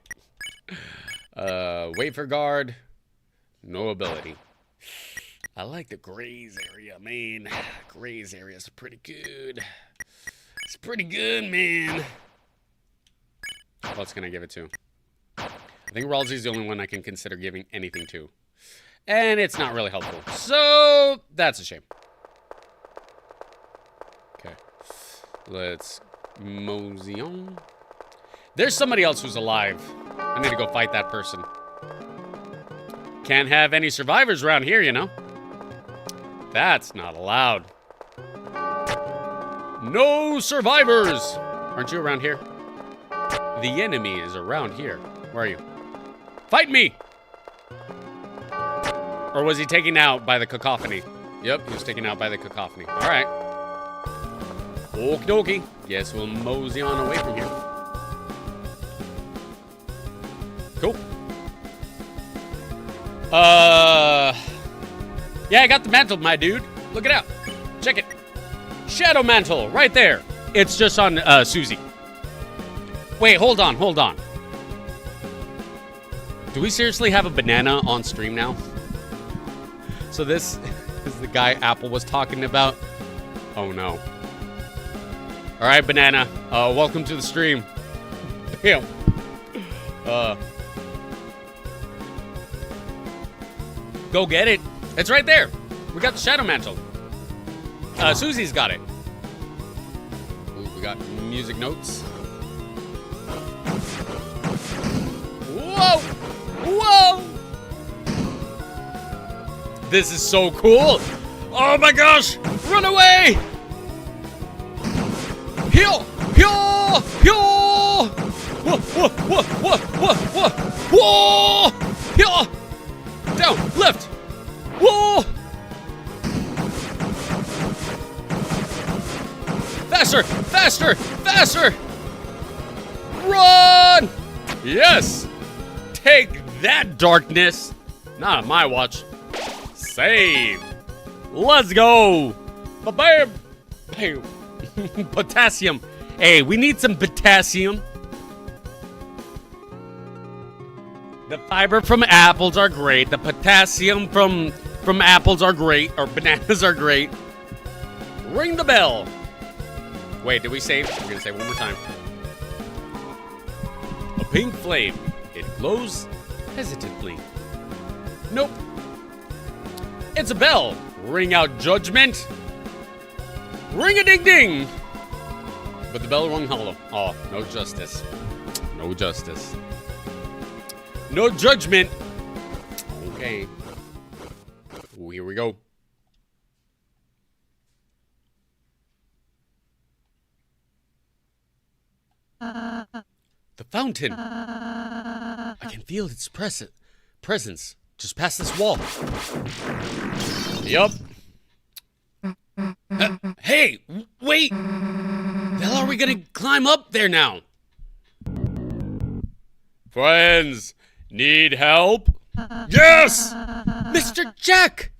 Wafer guard. No ability. I like the graze area, man. Graze area is pretty good. It's pretty good, man. What else can I give it to? I think Ralsei's the only one I can consider giving anything to. And it's not really helpful. So, that's a shame. Okay. Let's mosey on. There's somebody else who's alive. I need to go fight that person. Can't have any survivors around here, you know? That's not allowed. No survivors! Aren't you around here? The enemy is around here. Where are you? Fight me! Or was he taken out by the cacophony? Yep, he was taken out by the cacophony. Alright. Okie dokie. Guess we'll mosey on away from here. Cool. Yeah, I got the mantle, my dude. Look it out. Check it. Shadow mantle, right there. It's just on Susie. Wait, hold on. Do we seriously have a banana on stream now? So this is the guy Apple was talking about. Oh no. All right, banana. Welcome to the stream. Bam. Go get it. It's right there. We got the shadow mantle. Susie's got it. Ooh, we got music notes. Whoa! Whoa! This is so cool! Oh my gosh! Run away! Heal! Heal! Heal! Whoa! Whoa! Whoa! Whoa! Whoa! Whoa! Whoa! Heal! Down! Left! Whoa! Faster! Faster! Faster! Run! Yes! Take that, darkness! Not on my watch. Save! Let's go! Ba-bam! Bam! Potassium. Hey, we need some potassium. The fiber from apples are great. The potassium from apples are great. Or bananas are great. Ring the bell. Wait, did we save? We're gonna save one more time. A pink flame. It glows hesitantly. Nope. It's a bell. Ring out judgment. Ring-a-ding-ding. But the bell rung hollow. Oh, no justice. No justice. No judgment. Okay. Ooh, here we go. The fountain. I can feel its presence just past this wall. Yup. Hey, wait. The hell are we gonna climb up there now? Friends, need help? Yes! Mr. Jack!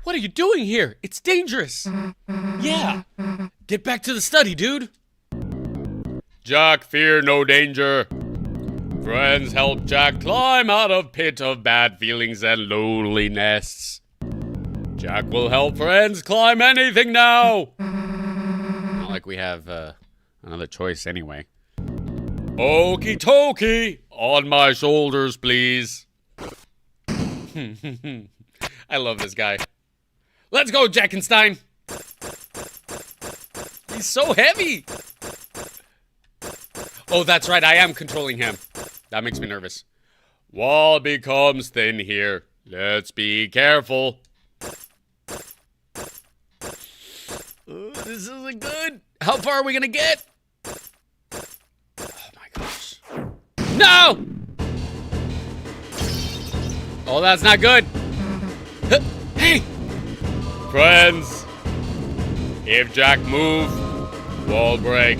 What are you doing here? It's dangerous. Yeah. Get back to the study, dude. Jack, fear no danger. Friends, help Jack climb out of pit of bad feelings and loneliness. Jack will help friends climb anything now. Not like we have another choice anyway. Okie dokie, on my shoulders, please. I love this guy. Let's go, Jackenstein. He's so heavy. Oh, that's right, I am controlling him. That makes me nervous. Wall becomes thin here. Let's be careful. This isn't good. How far are we gonna get? Oh my gosh. No! Oh, that's not good. Hey! Friends, if Jack moves, wall break.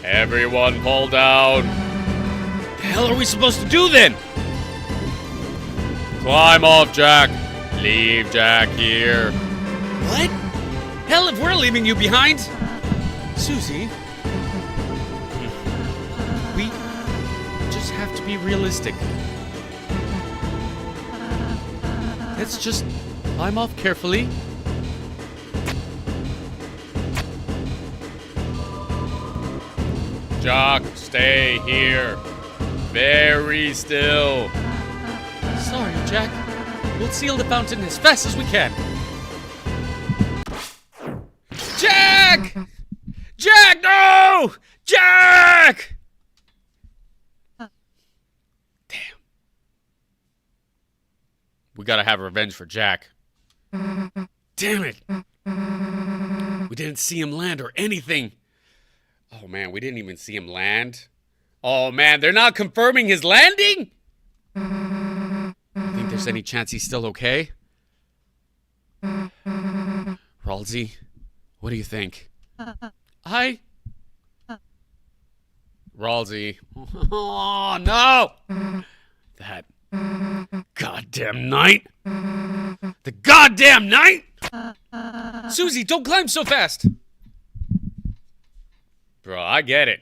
Everyone fall down. The hell are we supposed to do then? Climb off, Jack. Leave Jack here. What? Hell if we're leaving you behind. Susie. We just have to be realistic. Let's just climb off carefully. Jack, stay here. Very still. Sorry, Jack. We'll seal the fountain as fast as we can. Jack! Jack, no! Jack! Damn. We gotta have revenge for Jack. Damn it. We didn't see him land or anything. Oh man, we didn't even see him land. Oh man, they're not confirming his landing? Think there's any chance he's still okay? Ralsei, what do you think? Hi? Ralsei. Oh no! That goddamn knight! The goddamn knight! Susie, don't climb so fast! Bro, I get it.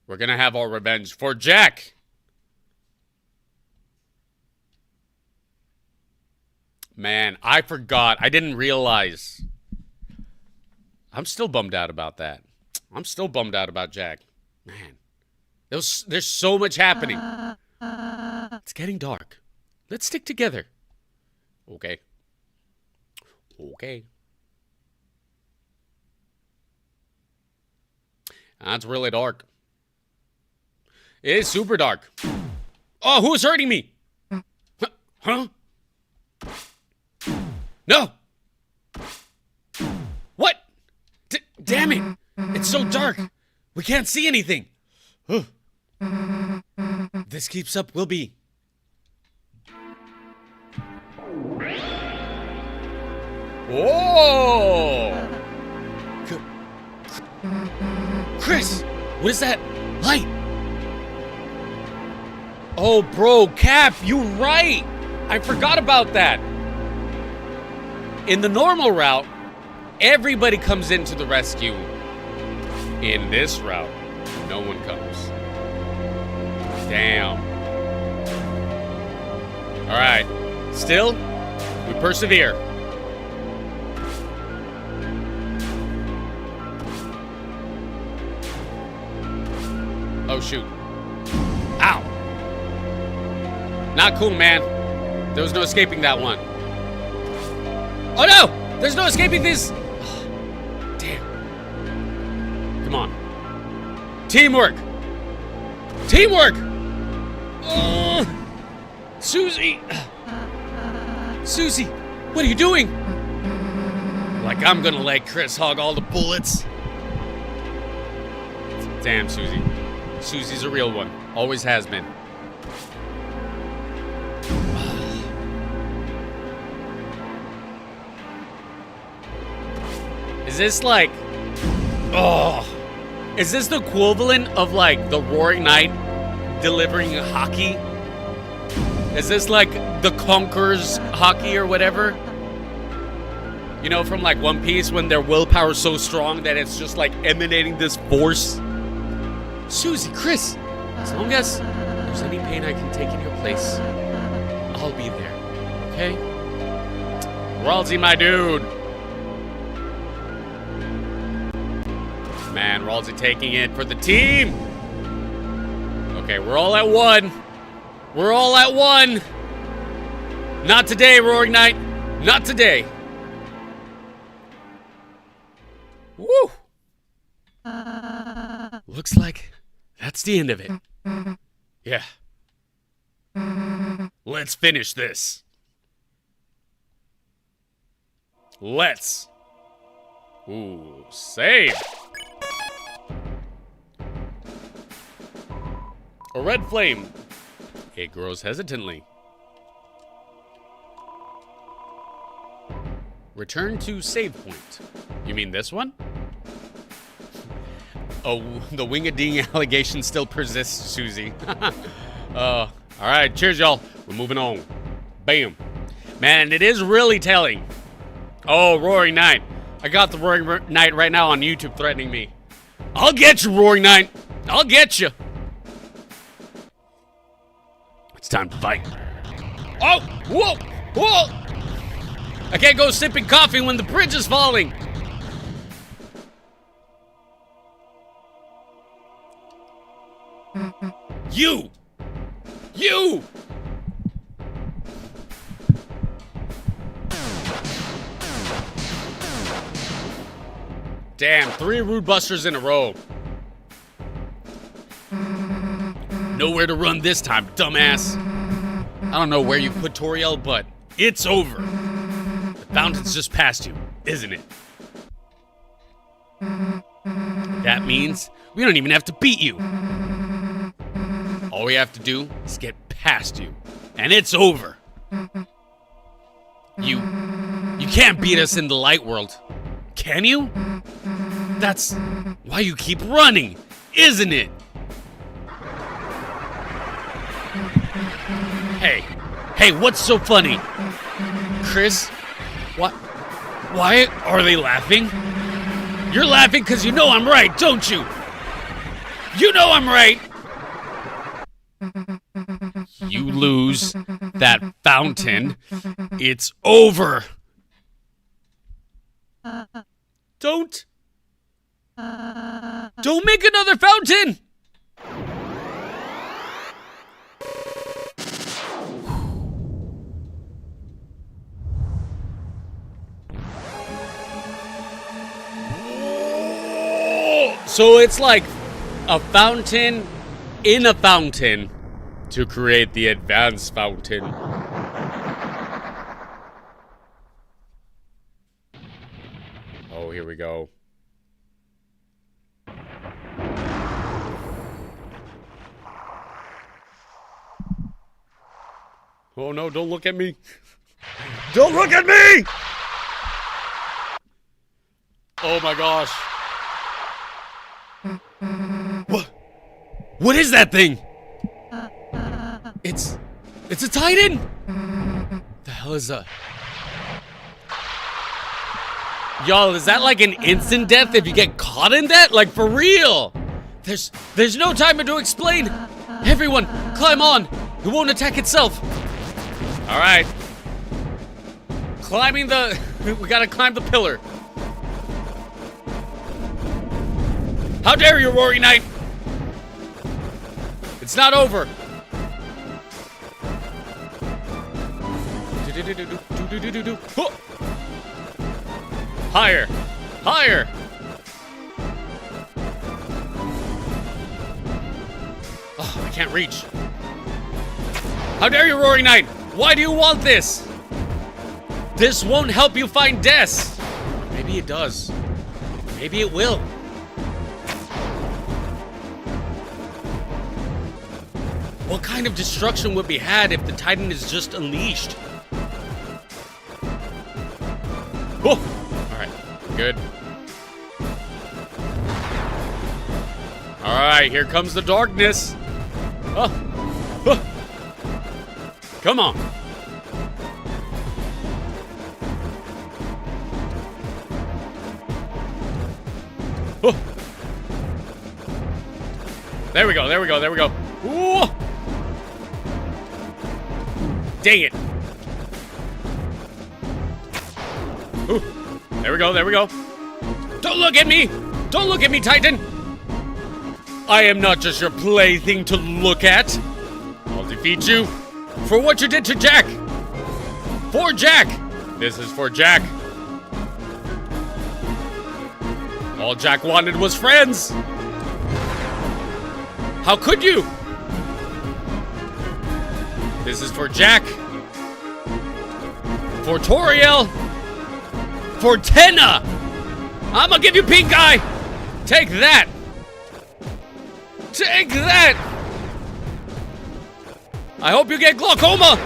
We're gonna have our revenge for Jack. Man, I forgot. I didn't realize. I'm still bummed out about that. I'm still bummed out about Jack. Man, there's so much happening. It's getting dark. Let's stick together. Okay. Okay. That's really dark. It is super dark. Oh, who's hurting me? Huh? No! What? Damn it! It's so dark. We can't see anything. This keeps up, we'll be. Whoa! Chris, what is that light? Oh, bro, Cap, you're right. I forgot about that. In the normal route, everybody comes into the rescue. In this route, no one comes. Damn. All right. Still, we persevere. Oh, shoot. Ow. Not cool, man. There was no escaping that one. Oh, no! There's no escaping this! Oh, damn. Come on. Teamwork! Teamwork! Susie! Susie, what are you doing? Like I'm gonna let Chris hog all the bullets. Damn, Susie. Susie's a real one. Always has been. Is this like... Oh... Is this the equivalent of like the Roaring Knight delivering hockey? Is this like the Conqueror's hockey or whatever? You know, from like One Piece when their willpower is so strong that it's just like emanating this force? Susie, Chris, as long as there's any pain I can take in your place, I'll be there, okay? Ralsei, my dude. Man, Ralsei taking it for the team. Okay, we're all at one. We're all at one. Not today, Roaring Knight. Not today. Woo! Looks like that's the end of it. Yeah. Let's finish this. Let's. Ooh, save. A red flame. It grows hesitantly. Return to save point. You mean this one? Oh, the wing-a-ding allegation still persists, Susie. All right, cheers, y'all. We're moving on. Bam. Man, it is really telling. Oh, Roaring Knight. I got the Roaring Knight right now on YouTube threatening me. I'll get you, Roaring Knight. I'll get you. It's time to fight. Oh, whoa, whoa. I can't go sipping coffee when the bridge is falling. You! Damn, 3 Rude Busters in a row. Nowhere to run this time, dumbass. I don't know where you put Toriel, but it's over. The fountain's just past you, isn't it? That means we don't even have to beat you. All we have to do is get past you, and it's over. You can't beat us in the light world, can you? That's why you keep running, isn't it? Hey, what's so funny? Chris, why are they laughing? You're laughing because you know I'm right, don't you? You know I'm right! You lose that fountain. It's over. Don't make another fountain! So it's like a fountain in a fountain to create the advanced fountain. Oh, here we go. Oh no, don't look at me. Don't look at me! Oh my gosh. What is that thing? It's a Titan! The hell is that? Y'all, is that like an instant death if you get caught in that? Like, for real! There's no time to explain! Everyone, climb on! It won't attack itself! Alright. Climbing the... we gotta climb the pillar. How dare you, Roaring Knight! It's not over! Higher! Higher! Oh, I can't reach. How dare you, Roaring Knight! Why do you want this? This won't help you find Des. Maybe it does. Maybe it will. What kind of destruction would be had if the Titan is just unleashed? Oh! Alright, good. Alright, here comes the darkness. Oh. Oh. Come on. Oh. There we go, there we go, there we go. Ooh. Dang it. Ooh. There we go, there we go. Don't look at me! Don't look at me, Titan! I am not just your plaything to look at. I'll defeat you for what you did to Jack. For Jack! This is for Jack. All Jack wanted was friends. How could you? This is for Jack. For Toriel. For Tenna. I'm gonna give you pink eye. Take that. Take that. I hope you get glaucoma.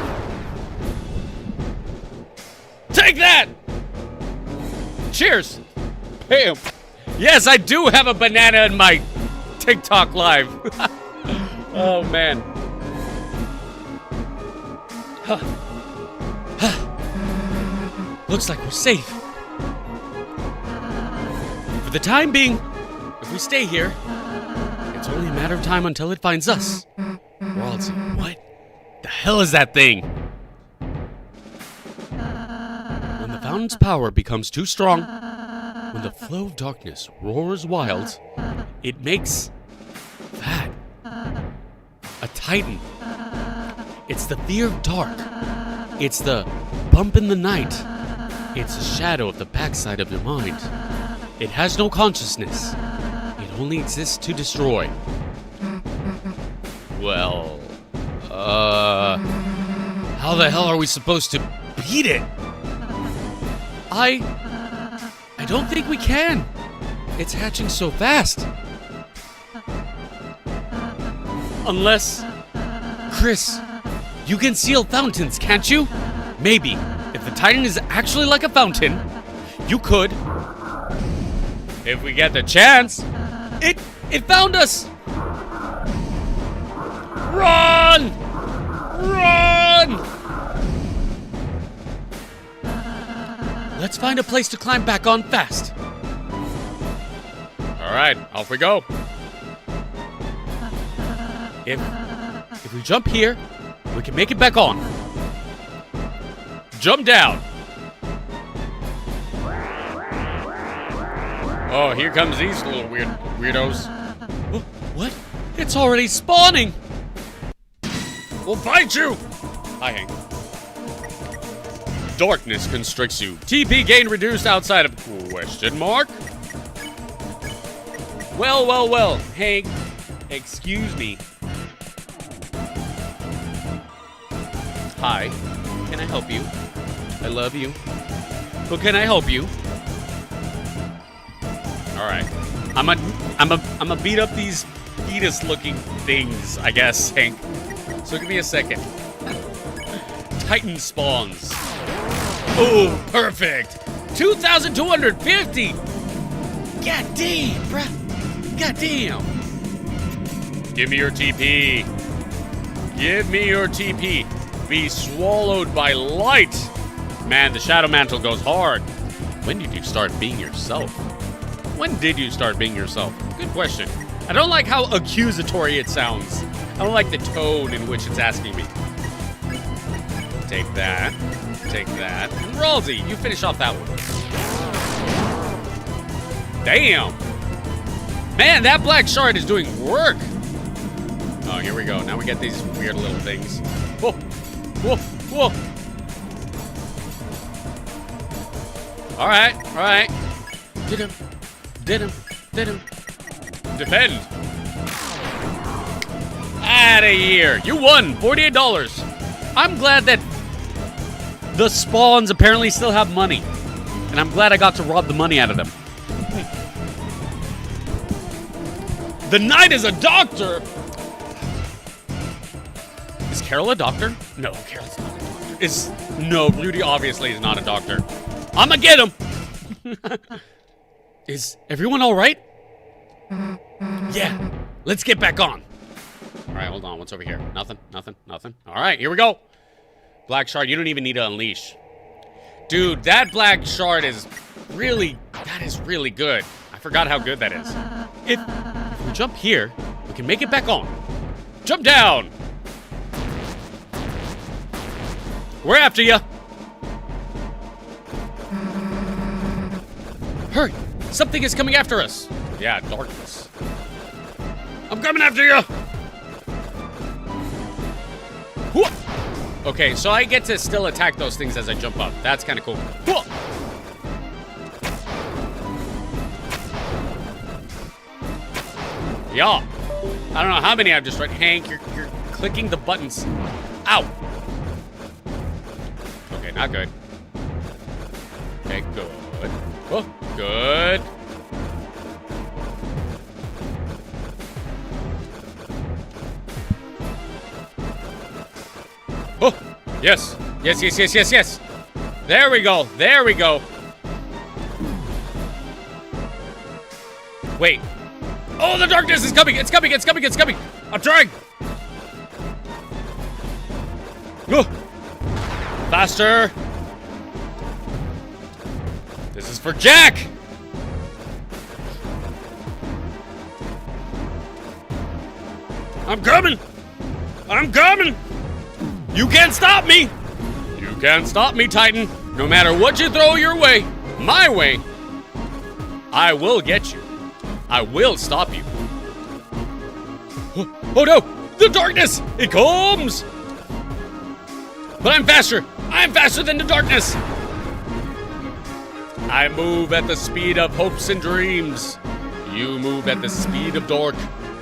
Take that. Cheers. Bam. Yes, I do have a banana in my TikTok live. Oh, man. Looks like we're safe. For the time being, if we stay here, it's only a matter of time until it finds us. Or else, what the hell is that thing? When the fountain's power becomes too strong, when the flow of darkness roars wild, it makes that a Titan. It's the fear of dark. It's the bump in the night. It's a shadow of the backside of your mind. It has no consciousness. It only exists to destroy. Well, how the hell are we supposed to beat it? I don't think we can. It's hatching so fast. Unless... Chris, you can seal fountains, can't you? Maybe. If the Titan is actually like a fountain, you could. If we get the chance. It found us! Run! Run! Let's find a place to climb back on fast. Alright, off we go. If we jump here, we can make it back on. Jump down. Oh, here comes these little weirdos. Oh, what? It's already spawning. We'll fight you. Hi, Hank. Darkness constricts you. TP gain reduced outside of question mark? Well, Hank, excuse me. Hi, can I help you? I love you. But can I help you? All right, I'm a beat up these fetus-looking things, I guess, Hank. So give me a second. Titan spawns. Oh, perfect. 2,250. God damn, bruh. God damn. Give me your TP. Give me your TP. Be swallowed by light. Man, the Shadow Mantle goes hard. When did you start being yourself? When did you start being yourself? Good question. I don't like how accusatory it sounds. I don't like the tone in which it's asking me. Take that. Take that. And Ralsei, you finish off that one. Damn. Man, that black shard is doing work. Oh, here we go. Now we get these weird little things. Whoa. Whoa. Whoa. All right. All right. Did him. Did him. Did him. Defend. Outta here. You won. $48. I'm glad that the spawns apparently still have money. And I'm glad I got to rob the money out of them. The knight is a doctor! Is Carol a doctor? No, Carol's not a doctor. No, Rudy obviously is not a doctor. I'ma get him! Is everyone alright? Yeah, let's get back on. Alright, hold on, what's over here? Nothing. Alright, here we go. Black shard, you don't even need to unleash. Dude, that black shard is really good. I forgot how good that is. If we jump here, we can make it back on. Jump down! We're after you! Hurry! Something is coming after us! Yeah, darkness. I'm coming after you! Whoa! Okay, so I get to still attack those things as I jump up. That's kind of cool. Whoa! Yeah. I don't know how many I've destroyed. Hank, you're clicking the buttons. Ow! Okay, not good. Okay, good. Oh, good. Oh, yes. Yes. There we go. Wait. Oh, the darkness is coming. It's coming. I'm trying. Oh. Faster. This is for Jack. I'm coming. You can't stop me! You can't stop me, Titan. No matter what you throw your way, my way, I will get you. I will stop you. Oh no! The darkness! It comes! But I'm faster! I'm faster than the darkness! I move at the speed of hopes and dreams. You move at the speed of dark.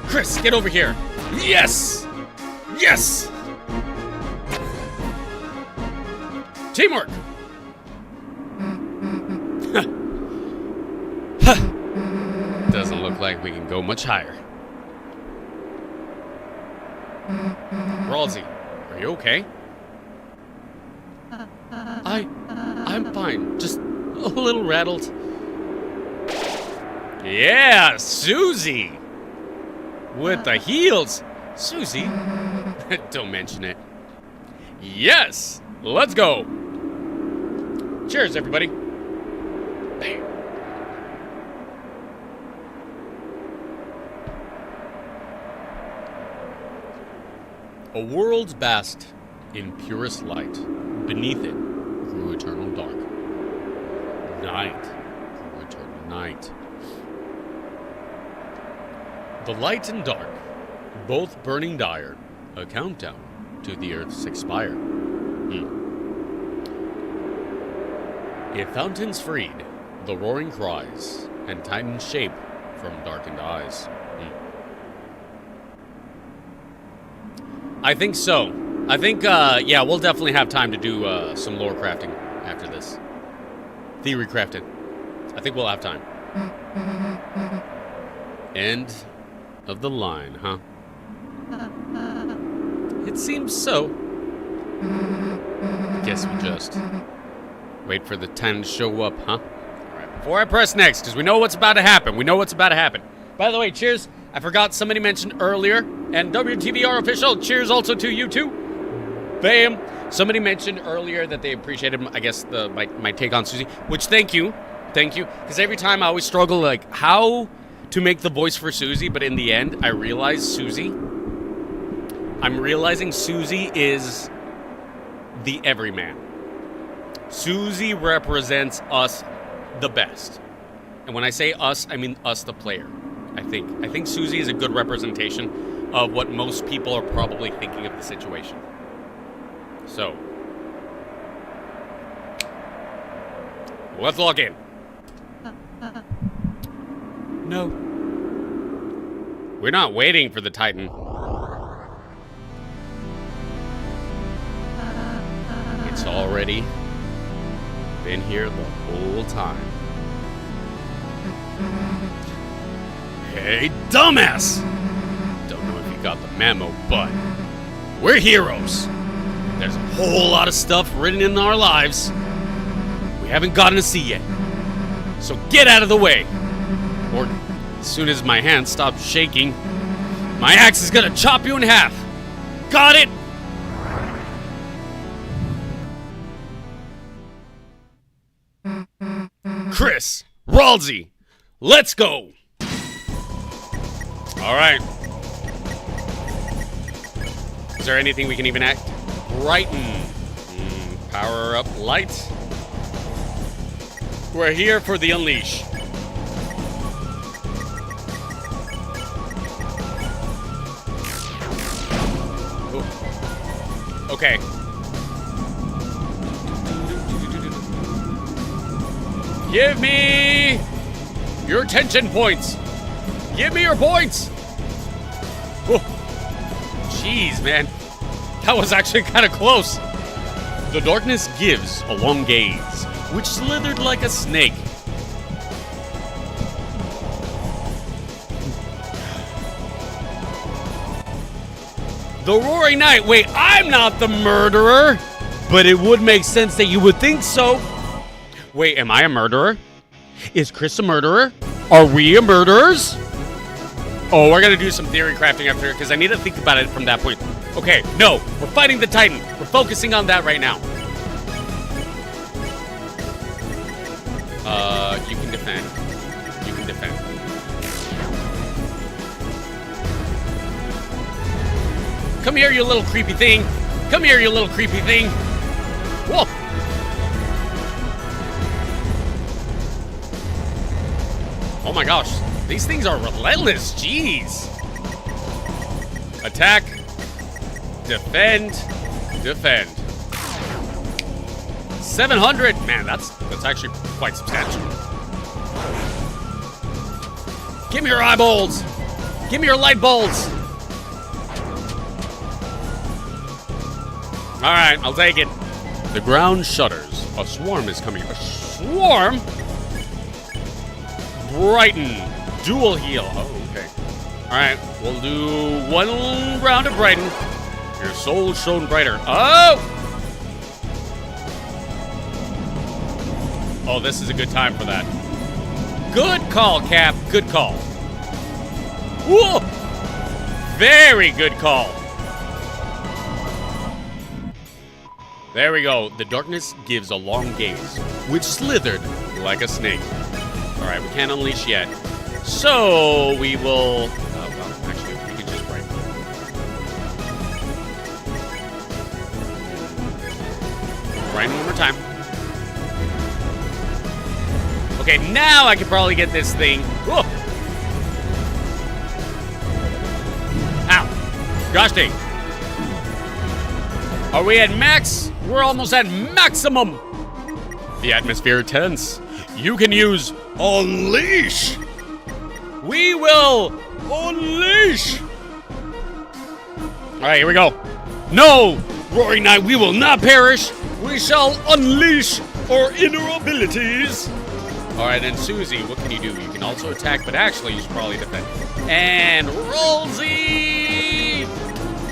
Chris, get over here! Yes! Yes! Teamwork! Doesn't look like we can go much higher. Ralsei, are you okay? I'm fine. Just a little rattled. Yeah, Susie! With the heels! Susie? Don't mention it. Yes! Let's go! Cheers, everybody. Bam. A world's basked in purest light. Beneath it grew eternal dark. Night grew eternal night. The light and dark, both burning dire, a countdown to the earth's expire. If fountains freed, the roaring cries, and Titan's shape from darkened eyes. I think so. I think, yeah, we'll definitely have time to do some lore crafting after this. Theory crafting. I think we'll have time. End of the line, huh? It seems so. Guess we just wait for the 10 to show up, huh? Alright, before I press next, because we know what's about to happen. We know what's about to happen. By the way, cheers. I forgot somebody mentioned earlier, and WTVR official, cheers also to you too. Bam. Somebody mentioned earlier that they appreciated, I guess, my take on Susie, which thank you. Thank you. Because every time I always struggle, like, how to make the voice for Susie, but in the end, I realize I'm realizing Susie is the everyman. Susie represents us the best. And when I say us, I mean us, the player. I think Susie is a good representation of what most people are probably thinking of the situation. So, let's log in. No. We're not waiting for the Titan. It's already been here the whole time. Hey, dumbass! Don't know if you got the memo, but we're heroes. There's a whole lot of stuff written in our lives we haven't gotten to see yet. So get out of the way. Or as soon as my hand stops shaking, my axe is gonna chop you in half. Got it? Chris, Ralsei, let's go. All right. Is there anything we can even act? Brighten. Power up light. We're here for the unleash. Ooh. Okay. Give me your tension points. Give me your points. Whoa. Jeez, man. That was actually kind of close. The darkness gives a long gaze, which slithered like a snake. The roaring night. Wait, I'm not the murderer. But it would make sense that you would think so. Wait, am I a murderer? Is Chris a murderer? Are we murderers? Oh, we're gonna do some theory crafting after, because I need to think about it from that point. Okay, no, we're fighting the Titan. We're focusing on that right now. You can defend. You can defend. Come here, you little creepy thing. Come here, you little creepy thing. Whoa. Oh my gosh, these things are relentless, jeez. Attack, defend, defend. 700, man, that's actually quite substantial. Give me your eyeballs. Give me your light bulbs. All right, I'll take it. The ground shudders. A swarm is coming. A swarm? Brighten. Dual heal. Oh, okay. All right, we'll do one round of Brighten. Your soul shone brighter. Oh! Oh, this is a good time for that. Good call, Cap. Good call. Whoa! Very good call. There we go. The darkness gives a long gaze, which slithered like a snake. All right, we can't unleash yet. So we will... well, actually, we could just write. Brighten one more time. Okay, now I can probably get this thing. Whoa. Ow. Gosh dang. Are we at max? We're almost at maximum. The atmosphere tense. You can use unleash. We will unleash. All right, here we go. No, Roaring Knight, we will not perish. We shall unleash our inner abilities. All right, and Susie, what can you do? You can also attack, but actually you should probably defend. And Rollsy!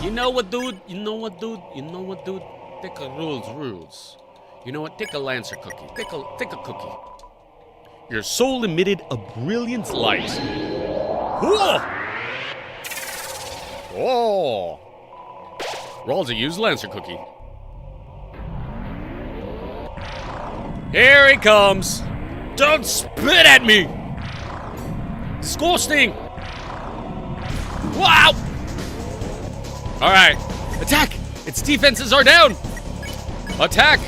You know what, dude? You know what, dude? You know what, dude? Take a rules. You know what? Take a Lancer cookie. Take a cookie. Your soul emitted a brilliant light. Whoa! Oh! Rollsy, use Lancer cookie. Here he comes. Don't spit at me! Disgusting! Wow! Alright. Attack! Its defenses are down! Attack!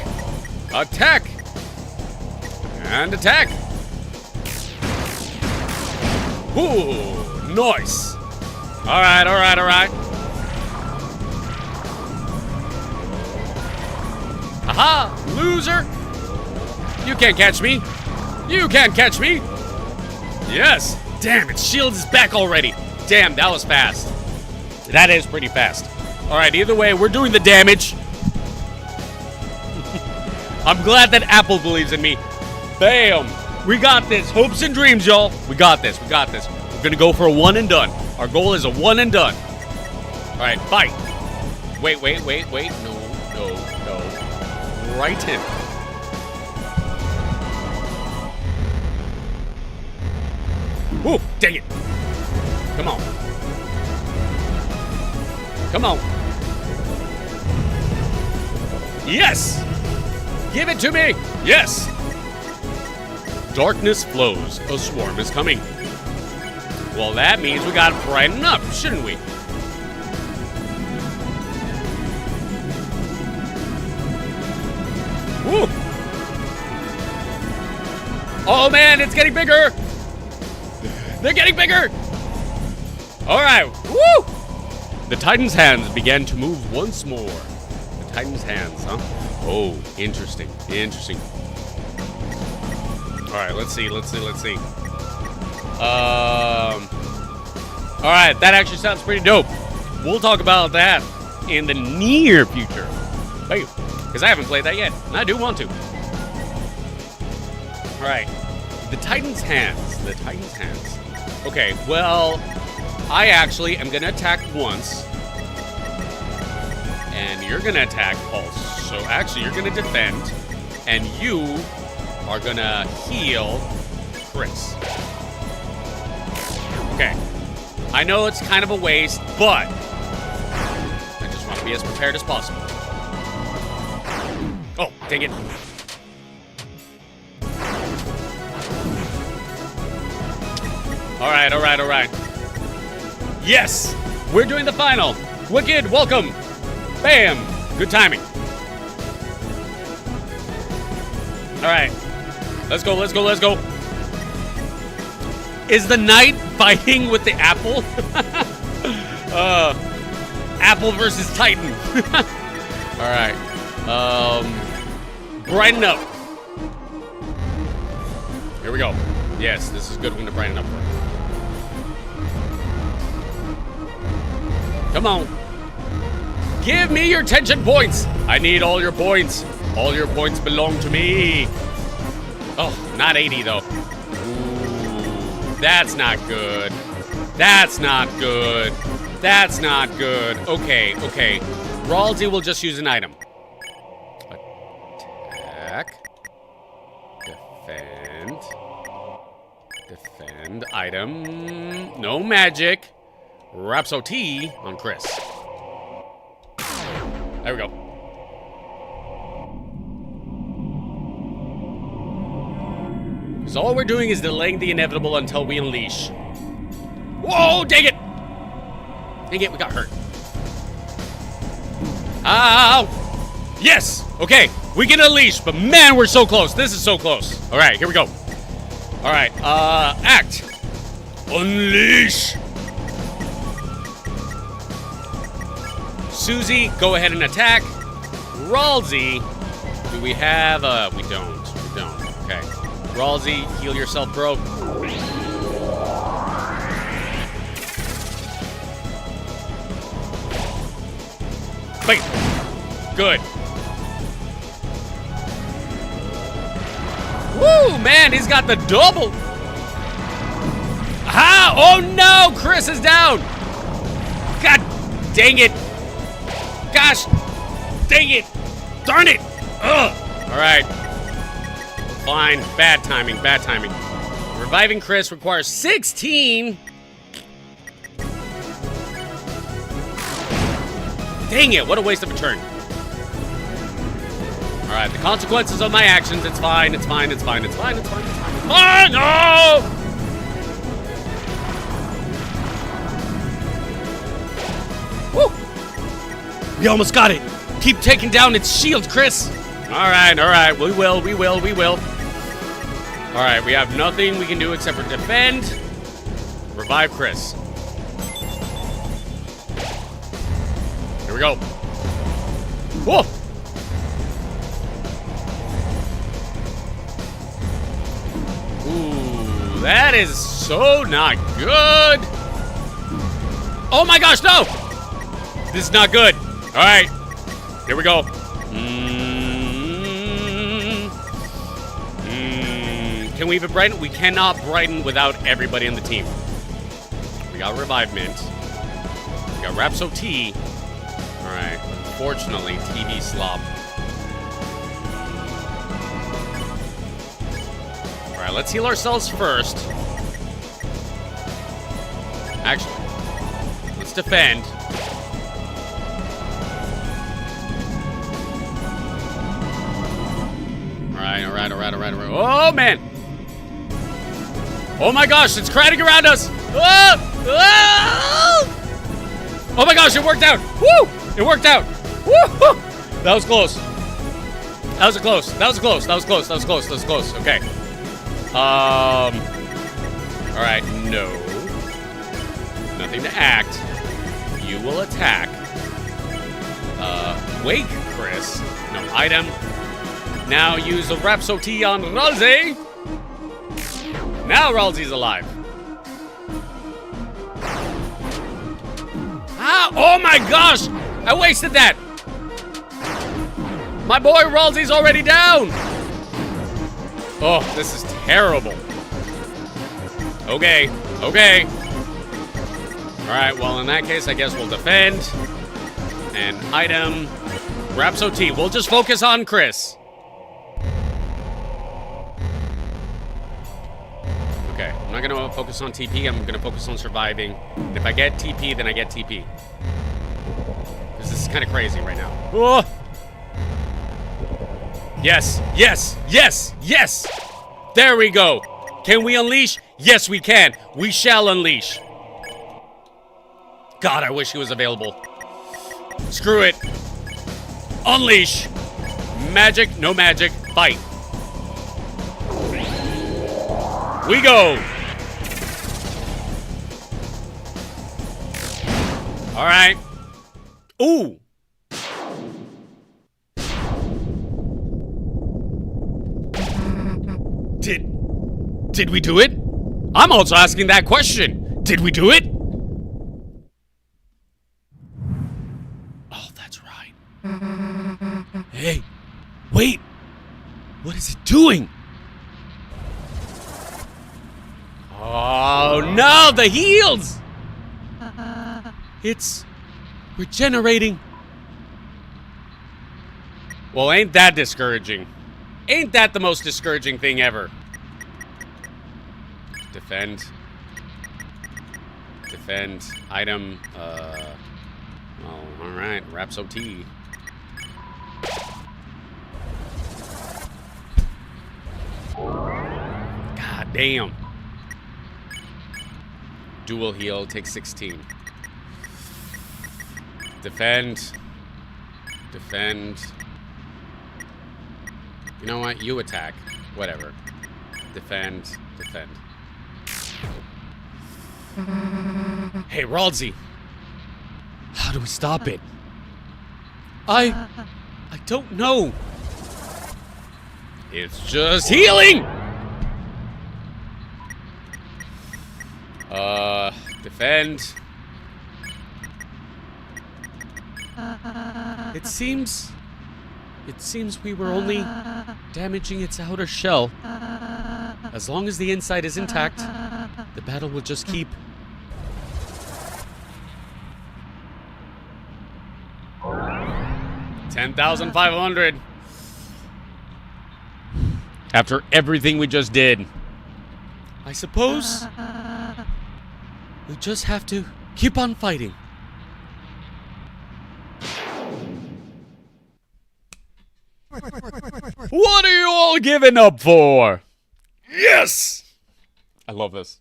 Attack! And attack! Ooh! Nice! Alright, alright, alright. Aha! Loser! You can't catch me! You can't catch me! Yes! Damn, its shield is back already! Damn, that was fast. That is pretty fast. Alright, either way, we're doing the damage. I'm glad that Apple believes in me. Bam! We got this. Hopes and dreams, y'all. We got this. We got this. We're gonna go for a one and done. Our goal is a one and done. Alright, fight. Wait. No. Right in. Ooh, dang it. Come on. Come on. Yes! Give it to me! Yes! Darkness flows. A swarm is coming. Well, that means we gotta brighten up, shouldn't we? Woo! Oh man, it's getting bigger! They're getting bigger! Alright, woo! The Titan's hands began to move once more. The Titan's hands, huh? Oh, interesting. Interesting. Alright, let's see. Alright, that actually sounds pretty dope. We'll talk about that in the near future. Hey, because I haven't played that yet, and I do want to. Alright. The Titan's hands. The Titan's hands. Okay, well, I actually am gonna attack once. And you're gonna attack also. So actually, you're gonna defend. And you are gonna heal Chris. Okay. I know it's kind of a waste, but I just want to be as prepared as possible. Oh, dang it. Alright. Yes! We're doing the final. Wicked, welcome. Bam! Good timing. Alright. Let's go. Is the knight fighting with the apple? Apple versus Titan. Alright. Brighten up. Here we go. Yes, this is a good one to brighten up for. Come on. Give me your tension points. I need all your points. All your points belong to me. Oh, not 80 though. Ooh, that's not good. That's not good. Okay. Ralsei will just use an item. Attack. Defend. Item. No magic. Rhapsody on Chris. There we go. So all we're doing is delaying the inevitable until we unleash. Whoa, dang it! Dang it, we got hurt. Ow! Yes! Okay, We can unleash, but man, we're so close. This is so close. All right, here we go. All right, act. Unleash. Susie, go ahead and attack. Ralsei, do we have, we don't. Okay. Ralsei, heal yourself, bro. Wait. Good. Woo, man, he's got the double. How? Oh no, Chris is down. God dang it. Gosh, dang it. Darn it. Ugh. All right. Fine. Bad timing, bad timing. Reviving Chris requires 16. Dang it, what a waste of a turn. All right, the consequences of my actions, it's fine, it's fine, it's fine, it's fine, it's fine, it's fine, it's fine. No! Woo! We almost got it. Keep taking down its shield, Chris. All right, we will. All right, we have nothing we can do except for defend. Revive Chris. Here we go. Whoa! Ooh, that is so not good. Oh my gosh, no! This is not good. All right, here we go. Can we even brighten? We cannot brighten without everybody on the team. We got Revive Mint. We got Rapso T. All right, unfortunately, TV slop. All right, let's heal ourselves first. Actually, let's defend. All right. Oh, man. Oh, my gosh, it's crowding around us. Oh, my gosh, it worked out. Woo! It worked out. Woo! That was close. That was close. Okay. All right, no. Nothing to act. You will attack. Wake Chris. No item. Now use the Rapso T on Ralsei. Now Ralsei's alive. Ah, oh my gosh! I wasted that. My boy Ralsei's already down. Oh, this is terrible. Okay. All right, well, in that case, I guess we'll defend. And item. Rapso T. We'll just focus on Chris. Okay, I'm not gonna focus on TP, I'm gonna focus on surviving. And if I get TP, then I get TP. This is kind of crazy right now. Oh! Yes! There we go! Can we unleash? Yes, we can! We shall unleash! God, I wish he was available. Screw it! Unleash! Magic, no magic, fight! We go! All right. Ooh! Did we do it? I'm also asking that question. Did we do it? Oh, that's right. Hey, wait! What is it doing? Oh no, the heals! It's regenerating. Well, ain't that discouraging? Ain't that the most discouraging thing ever? Defend. Item. Oh, alright. Rapso T. God damn. Dual heal, takes 16. Defend. You know what? You attack. Whatever. Defend. Defend. Hey, Ralsei. How do we stop it? I don't know. It's just healing! Defend. It seems we were only damaging its outer shell. As long as the inside is intact, the battle will just keep. $10,500. After everything we just did. I suppose we just have to keep on fighting. What are you all giving up for? Yes! I love this.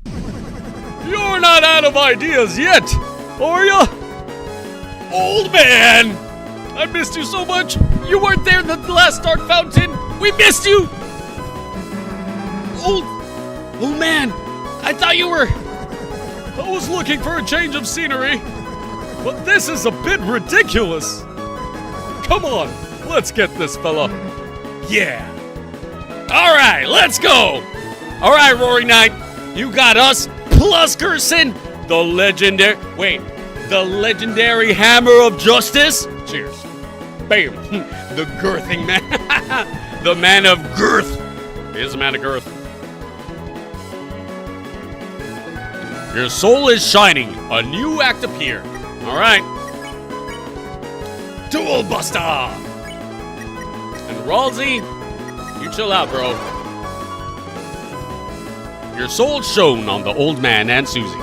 You're not out of ideas yet, are ya? Old man! I missed you so much! You weren't there in the last Dark Fountain! We missed you! Old man! I thought you were... I was looking for a change of scenery, but this is a bit ridiculous! Come on, let's get this fella. Yeah! Alright, let's go! Alright, Roaring Knight, you got us, plus Gerson, the legendary... Wait, the legendary Hammer of Justice? Cheers. Bam! The girthing man. The man of girth. He is a man of girth. Your soul is shining. A new act appeared. Alright. Duel Buster! And Ralsei, you chill out, bro. Your soul shone on the old man and Susie.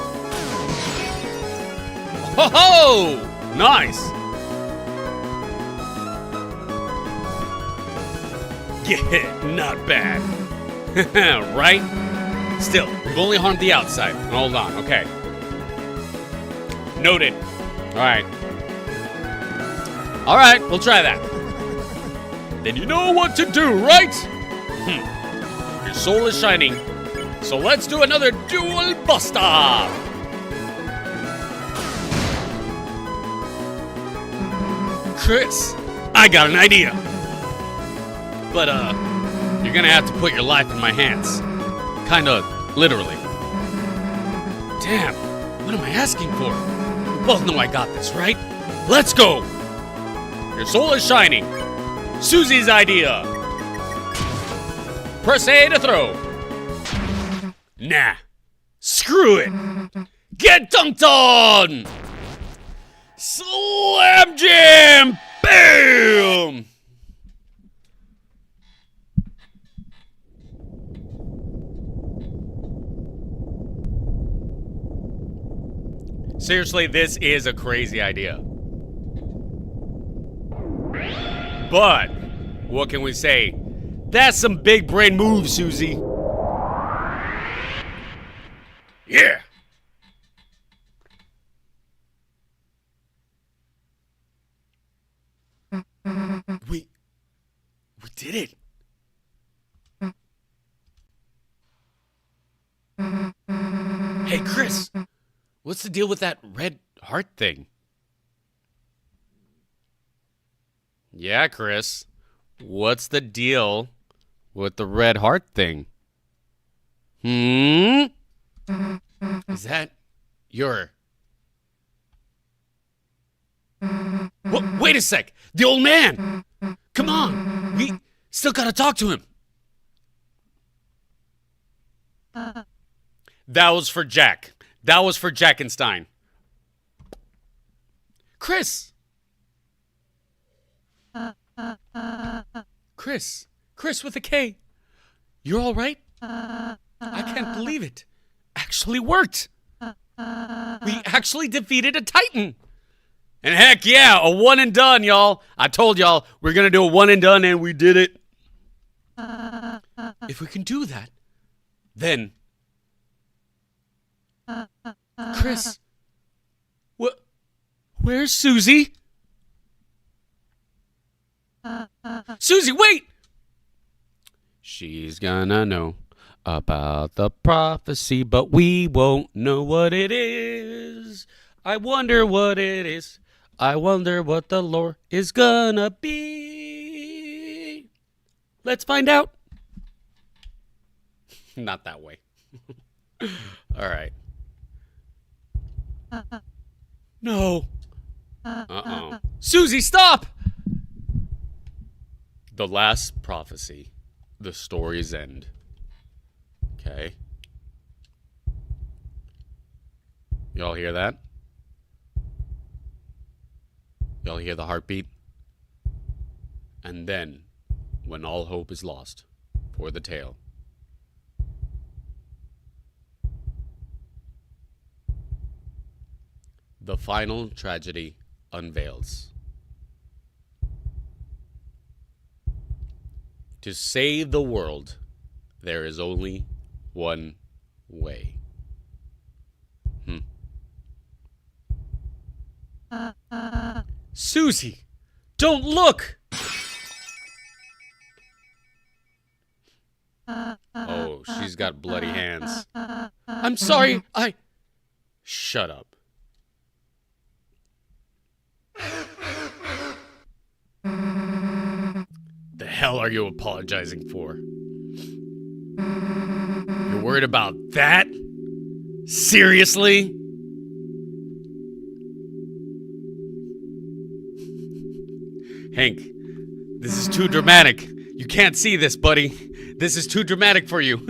Ho ho! Nice! Yeah, not bad. Right? Still, we've only harmed the outside. Hold on, okay. Noted. Alright. Alright, we'll try that. Then you know what to do, right? Your soul is shining. So let's do another Duel Buster! Chris, I got an idea. But, you're gonna have to put your life in my hands. Kinda, literally. Damn, what am I asking for? You both know I got this, right? Let's go! Your soul is shining. Susie's idea. Press A to throw. Nah. Screw it. Get dunked on! Slam Jam! Bam! Seriously, this is a crazy idea. But, what can we say? That's some big brain moves, Susie. Yeah! We did it. Hey, Chris. What's the deal with that red heart thing? Yeah, Chris. What's the deal with the red heart thing? Is that your... Wait a sec! The old man! Come on! We still gotta talk to him. That was for Jack. That was for Jackenstein. Chris! Chris with a K. You're all right? I can't believe it. Actually worked. We actually defeated a Titan. And heck yeah, a one and done, y'all. I told y'all we're going to do a one and done, and we did it. If we can do that, then... Chris, where's Susie? Susie, wait! She's gonna know about the prophecy, but we won't know what it is. I wonder what it is. I wonder what the lore is gonna be. Let's find out. Not that way. All right. No. Uh-oh. Susie, stop! The last prophecy. The story's end. Okay. Y'all hear that? Y'all hear the heartbeat? And then, when all hope is lost, for the tale. The final tragedy unveils. To save the world, there is only one way. Susie, don't look! Oh, she's got bloody hands. I'm sorry, Shut up. The hell are you apologizing for? You're worried about that? Seriously? Hank, this is too dramatic. You can't see this, buddy. This is too dramatic for you.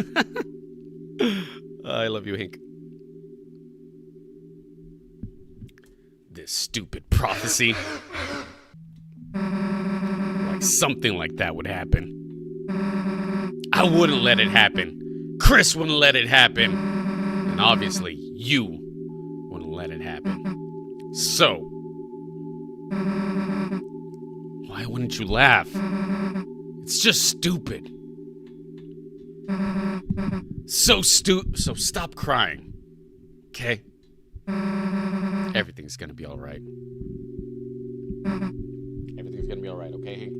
I love you, Hank. This stupid prophecy. Like something like that would happen. I wouldn't let it happen. Chris wouldn't let it happen. And obviously, you wouldn't let it happen. So, why wouldn't you laugh? It's just stupid. So stop crying. Okay? Everything's gonna be alright. Everything's gonna be alright, okay, Hank?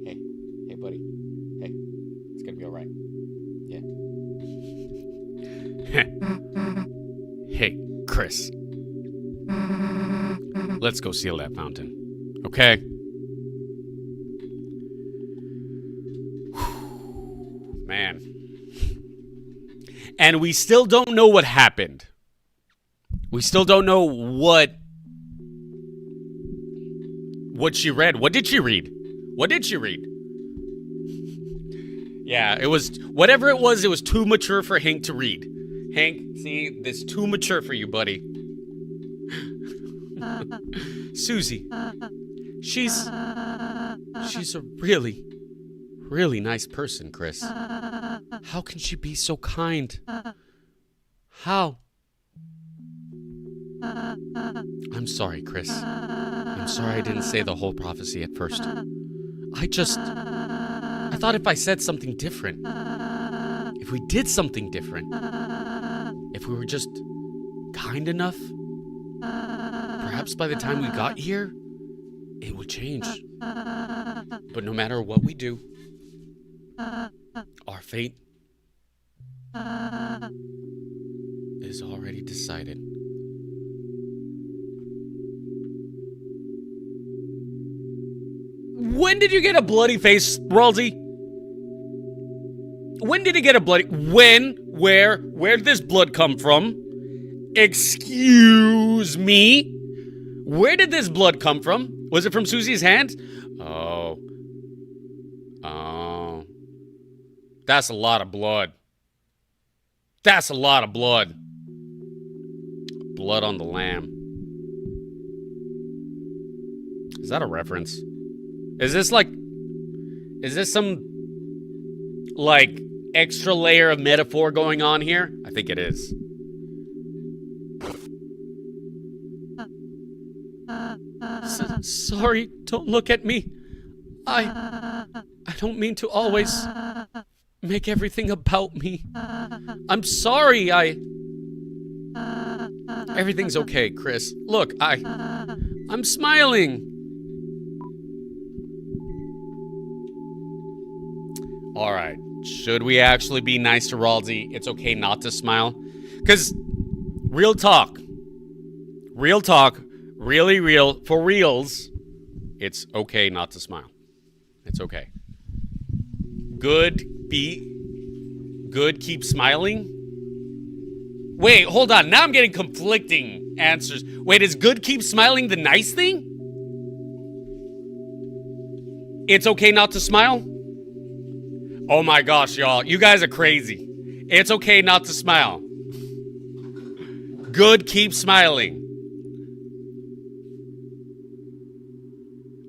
Hey, buddy. Hey, it's gonna be alright. Yeah. Hey, Chris. Let's go seal that fountain, okay? Man. And we still don't know what happened. We still don't know what she read. What did she read? What did she read? Yeah, it was, whatever it was too mature for Hank to read. Hank, see, this is too mature for you, buddy. Susie, she's a really, really nice person, Chris. How can she be so kind? How? I'm sorry, Chris. I'm sorry I didn't say the whole prophecy at first. I thought if I said something different, if we did something different, if we were just kind enough, perhaps by the time we got here, it would change. But no matter what we do, our fate is already decided. When did you get a bloody face, Ralsei? When did he get a bloody... When? Where did this blood come from? Excuse me? Where did this blood come from? Was it from Susie's hand? Oh. That's a lot of blood. That's a lot of blood. Blood on the lamb. Is that a reference? Is this some, like, extra layer of metaphor going on here? I think it is. Sorry, don't look at me. I don't mean to always make everything about me. I'm sorry, Everything's okay, Chris. Look, I'm smiling. All right. Should we actually be nice to Ralsei? It's okay not to smile? Because real talk, really real, for reals, it's okay not to smile. It's okay. Good, keep smiling? Wait, hold on. Now I'm getting conflicting answers. Wait, is good keep smiling the nice thing? It's okay not to smile? Oh my gosh, y'all. You guys are crazy. It's okay not to smile. Good keep smiling.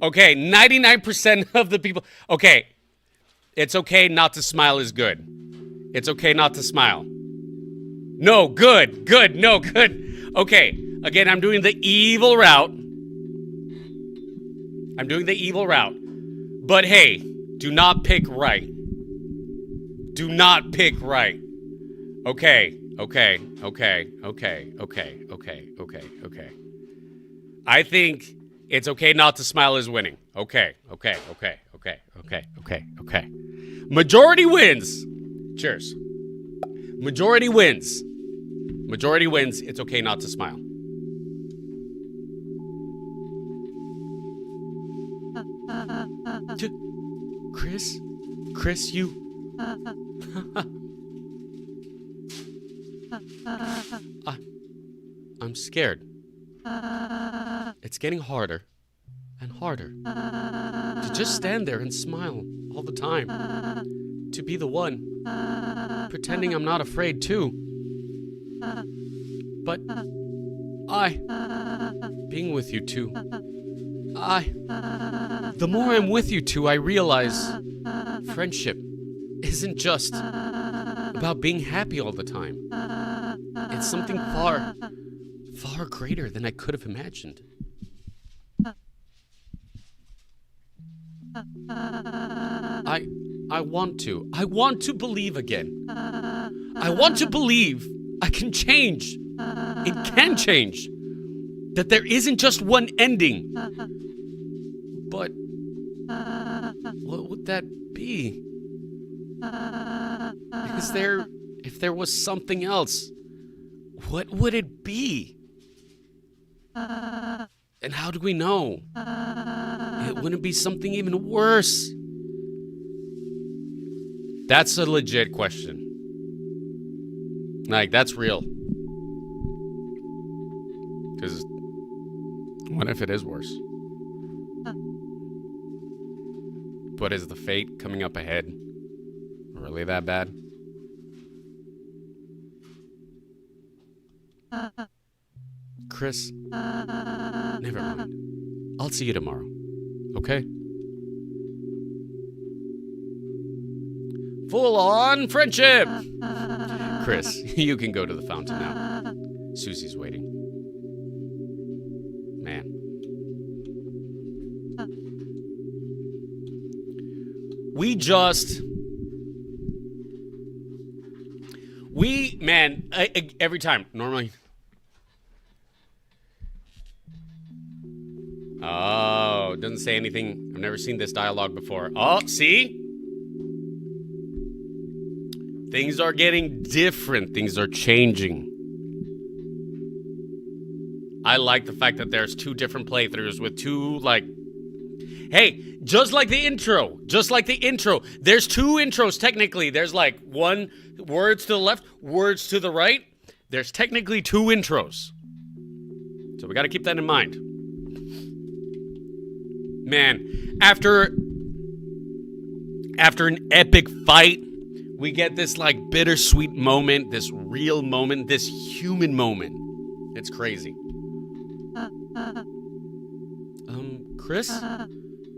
Okay, 99% of the people. Okay, it's okay not to smile is good. It's okay not to smile. No, good, no, good. Okay, again, I'm doing the evil route. But hey, do not pick right. Do not pick right. Okay. I think it's okay not to smile is winning. Okay. Majority wins. Cheers. Majority wins. It's okay not to smile. Chris, you... I'm scared. It's getting harder and harder to just stand there and smile all the time. To be the one, pretending I'm not afraid too. But being with you two, the more I'm with you two, I realize friendship isn't just about being happy all the time. It's something far greater than I could have imagined. I want to believe again. I want to believe I can change. It can change. That there isn't just one ending. But what would that be? If there was something else, what would it be? And how do we know? It wouldn't be something even worse. That's a legit question. Like, that's real. Because what if it is worse? But is the fate coming up ahead really that bad? Chris, never mind. I'll see you tomorrow, okay? Full-on friendship! Chris, you can go to the fountain now. Susie's waiting. Man. Every time, normally... Oh, it doesn't say anything. I've never seen this dialogue before. Oh, see? Things are getting different. Things are changing. I like the fact that there's two different playthroughs with two, like... Hey, just like the intro. There's two intros, technically. There's, like, one words to the left, words to the right. There's technically two intros. So we got to keep that in mind. Man, after an epic fight, we get this, like, bittersweet moment, this real moment, this human moment. It's crazy. Chris?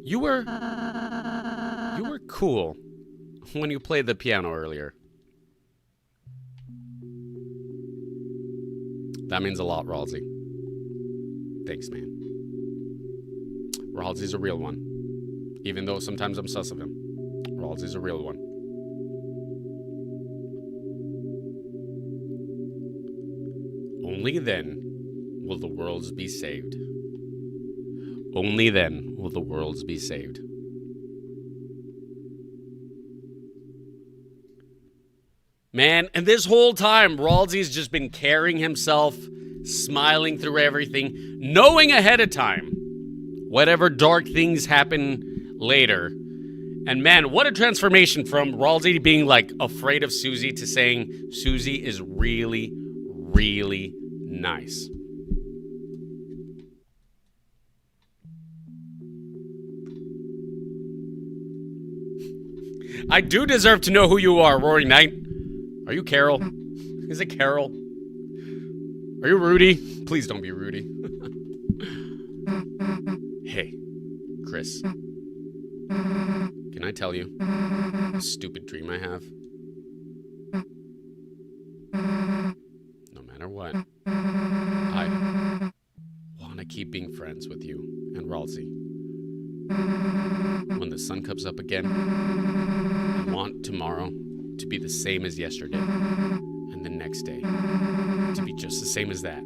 You were cool when you played the piano earlier. That means a lot, Ralsei. Thanks, man. Ralsei's a real one. Even though sometimes I'm sus of him. Ralsei's a real one. Only then will the worlds be saved. Only then will the worlds be saved. Man, and this whole time, Ralsei's just been carrying himself, smiling through everything, knowing ahead of time whatever dark things happen later. And man, what a transformation from Ralsei being like afraid of Susie to saying Susie is really, really nice. I do deserve to know who you are, Roaring Knight. Are you Carol? Is it Carol? Are you Rudy? Please don't be Rudy. Hey, Chris. Can I tell you a stupid dream I have? No matter what, I want to keep being friends with you and Ralsei. When the sun comes up again, I want tomorrow to be the same as yesterday, and the next day to be just the same as that.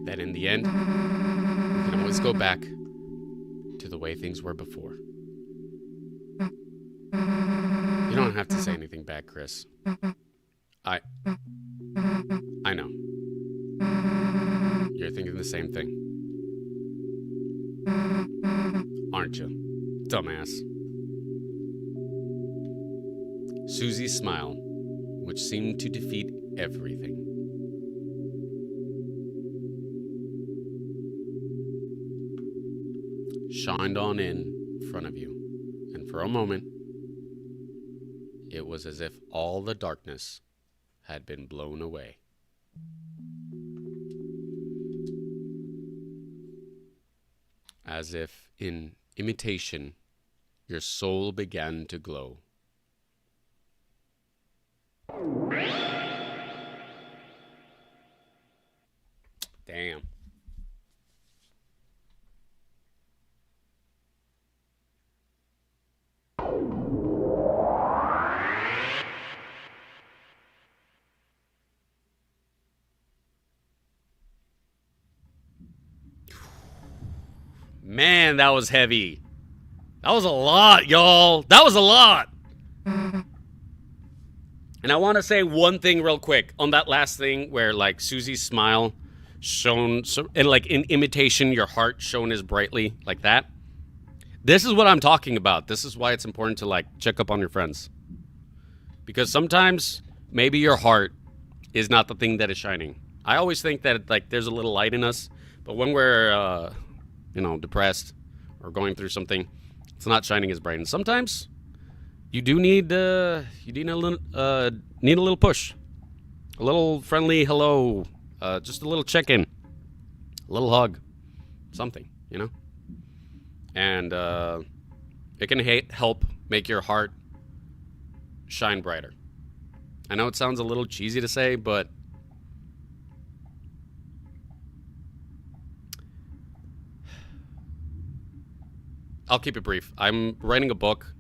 That in the end, we can always go back to the way things were before. You don't have to say anything back, Chris. I know. You're thinking the same thing. Aren't you, dumbass? Susie's smile, which seemed to defeat everything. Shined on in front of you, and for a moment, it was as if all the darkness had been blown away. As if in imitation, your soul began to glow. Damn. Man, that was heavy. That was a lot, y'all. That was a lot. And I want to say one thing real quick on that last thing where, like, Susie's smile shone, and, like, in imitation, your heart shone as brightly, like that. This is what I'm talking about. This is why it's important to, like, check up on your friends. Because sometimes, maybe your heart is not the thing that is shining. I always think that, like, there's a little light in us, but when we're, depressed or going through something, it's not shining as bright. And sometimes you do need a little push, a little friendly hello, just a little check-in, a little hug, something, and it can help make your heart shine brighter. I know it sounds a little cheesy to say, but I'll keep it brief. I'm writing a book,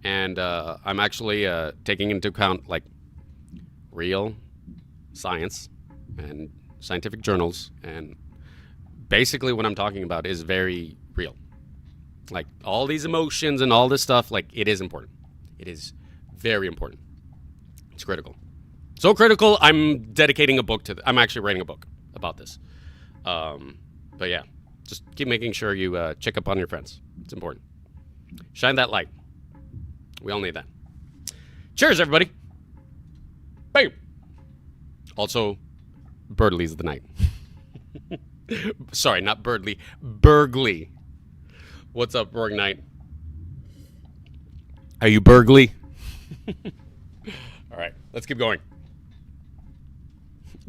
and I'm actually taking into account, like, real science and scientific journals, and basically what I'm talking about is very real. Like, all these emotions and all this stuff, like, it is important. It is very important. It's critical. So critical, I'm dedicating a book to I'm actually writing a book about this. But yeah, just keep making sure you check up on your friends. It's important. Shine that light. We all need that. Cheers, everybody. Bam. Also, Birdley's the night. Sorry, not Birdley. Burgley. What's up, Roaring Knight? Are you Burgley? All right, let's keep going.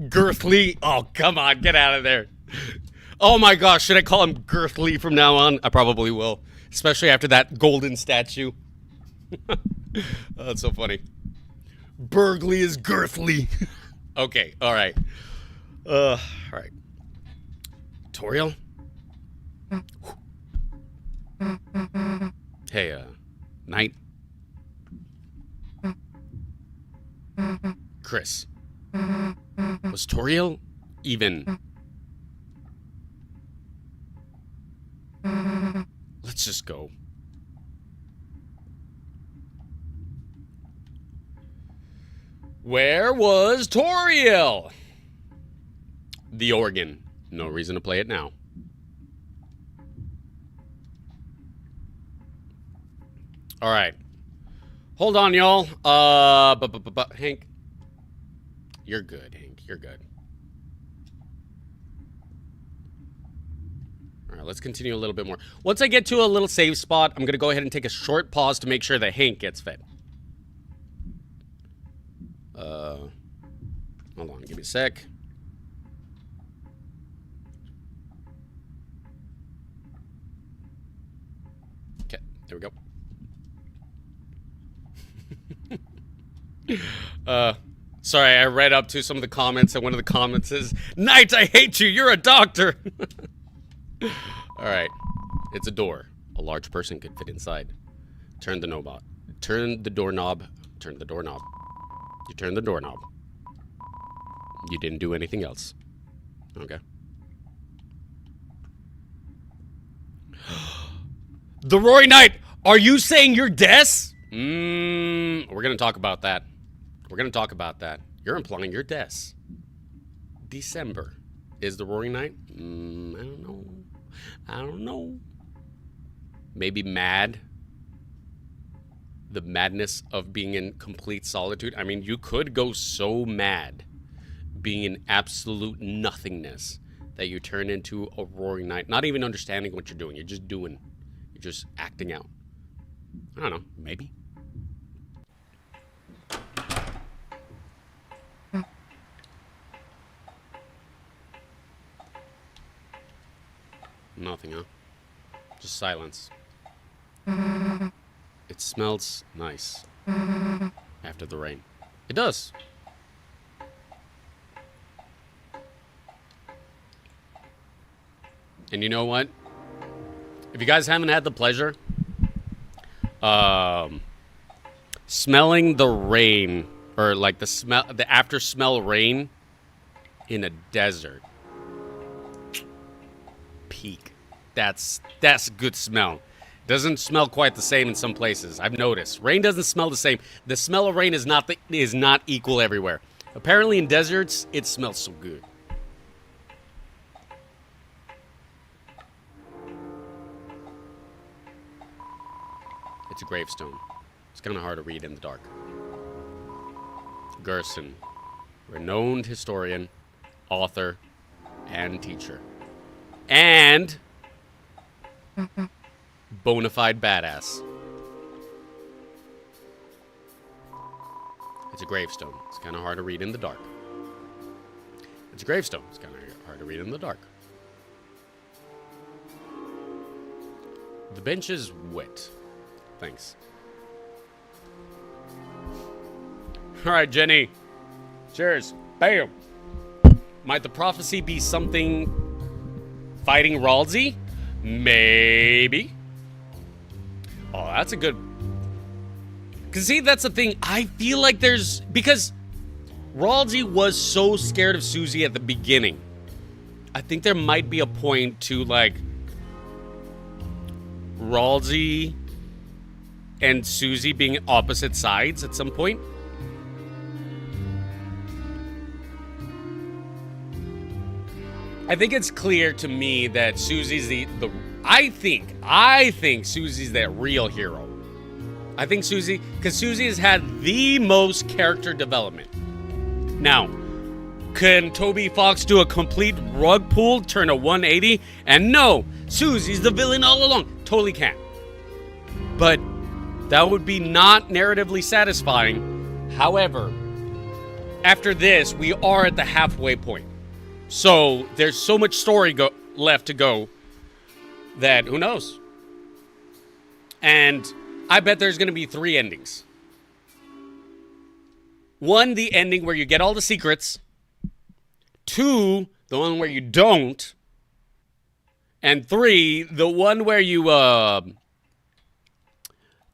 Girthly. Oh, come on. Get out of there. Oh, my gosh. Should I call him Girthly from now on? I probably will. Especially after that golden statue. Oh, that's so funny. Burgley is Girthly. Okay, all right. All right. Toriel? Hey, Knight? Chris? Was Toriel even... Let's just go. Where was Toriel? The organ. No reason to play it now. All right. Hold on, y'all. Hank. You're good, Hank. You're good. All right, let's continue a little bit more. Once I get to a little save spot, I'm going to go ahead and take a short pause to make sure that Hank gets fed. Hold on. Give me a sec. Okay, there we go. Sorry, I read up to some of the comments, and one of the comments is, Knight, I hate you, you're a doctor! Alright, it's a door. A large person could fit inside. Turn the doorknob. Turn the doorknob. Turn the doorknob. You turn the doorknob. You didn't do anything else. Okay. The Roaring Knight! Are you saying you're Des? We're gonna talk about that. We're gonna talk about that. You're implying you're Des. December. Is the Roaring Knight? I don't know. I don't know. Maybe mad. The madness of being in complete solitude. I mean, you could go so mad being in absolute nothingness that you turn into a Roaring Knight. Not even understanding what you're doing. You're just doing. You're just acting out. I don't know. Maybe. Nothing, huh? Just silence. It smells nice after the rain. It does. And you know what? If you guys haven't had the pleasure smelling the rain, or like the after smell rain in a desert, peak. That's a good smell. Doesn't smell quite the same in some places. I've noticed. Rain doesn't smell the same. The smell of rain is not equal everywhere. Apparently in deserts, it smells so good. It's a gravestone. It's kind of hard to read in the dark. Gerson, renowned historian, author, and teacher. And bona fide badass. It's a gravestone. It's kind of hard to read in the dark. It's a gravestone. It's kind of hard to read in the dark. The bench is wet. Thanks. All right, Jenny. Cheers. Bam. Might the prophecy be something fighting Ralsei? Maybe. Oh, that's a good... Because, see, that's the thing. I feel like there's... Because Ralsei was so scared of Susie at the beginning. I think there might be a point to, like, Ralsei and Susie being opposite sides at some point. I think it's clear to me that Susie's I think Susie's that real hero. I think Susie, because Susie has had the most character development. Now, can Toby Fox do a complete rug pull, turn a 180? And no, Susie's the villain all along. Totally can. But that would be not narratively satisfying. However, after this, we are at the halfway point. So there's so much story left to go that who knows? And I bet there's going to be 3 endings. 1, the ending where you get all the secrets. 2, the one where you don't. And 3, the one where you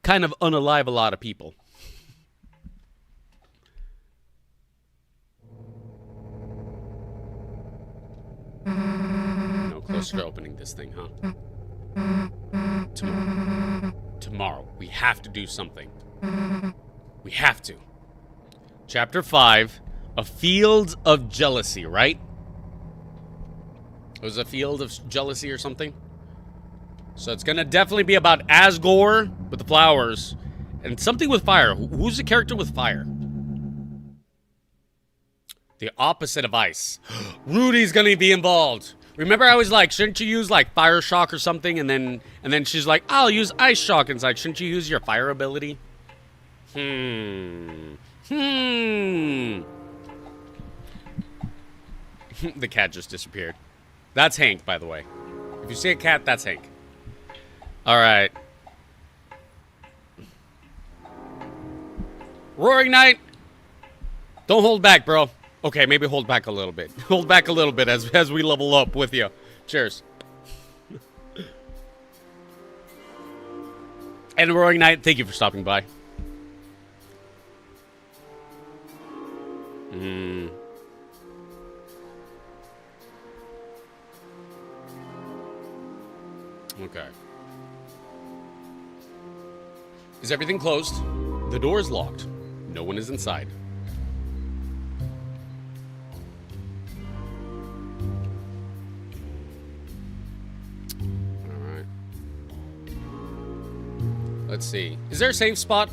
kind of unalive a lot of people. No closer to opening this thing, huh? Tomorrow. We have to do something. We have to. Chapter 5, A Field of Jealousy, right? It was a field of jealousy or something. So it's gonna definitely be about Asgore with the flowers. And something with fire. Who's the character with fire? The opposite of ice. Rudy's gonna be involved. Remember I was like, shouldn't you use like fire shock or something? And then she's like, I'll use ice shock inside. Shouldn't you use your fire ability? The cat just disappeared. That's Hank, by the way. If you see a cat, that's Hank. Alright. Roaring Knight. Don't hold back, bro. Okay, maybe hold back a little bit. Hold back a little bit as we level up with you. Cheers. And Roaring Knight, thank you for stopping by. Okay. Is everything closed? The door is locked. No one is inside. Alright. Let's see. Is there a safe spot?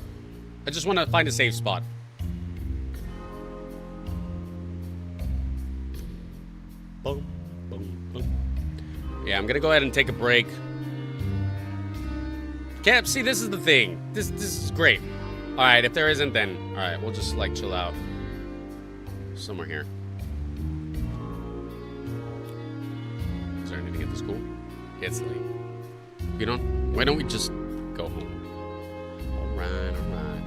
I just want to find a safe spot. Boom, boom, boom. Yeah, I'm gonna go ahead and take a break. Cap, see, this is the thing. This is great. Alright, if there isn't, then... Alright, we'll just, like, chill out. Somewhere here. Is there anything at the school? It's late. You don't... Why don't we just go home? Alright, alright.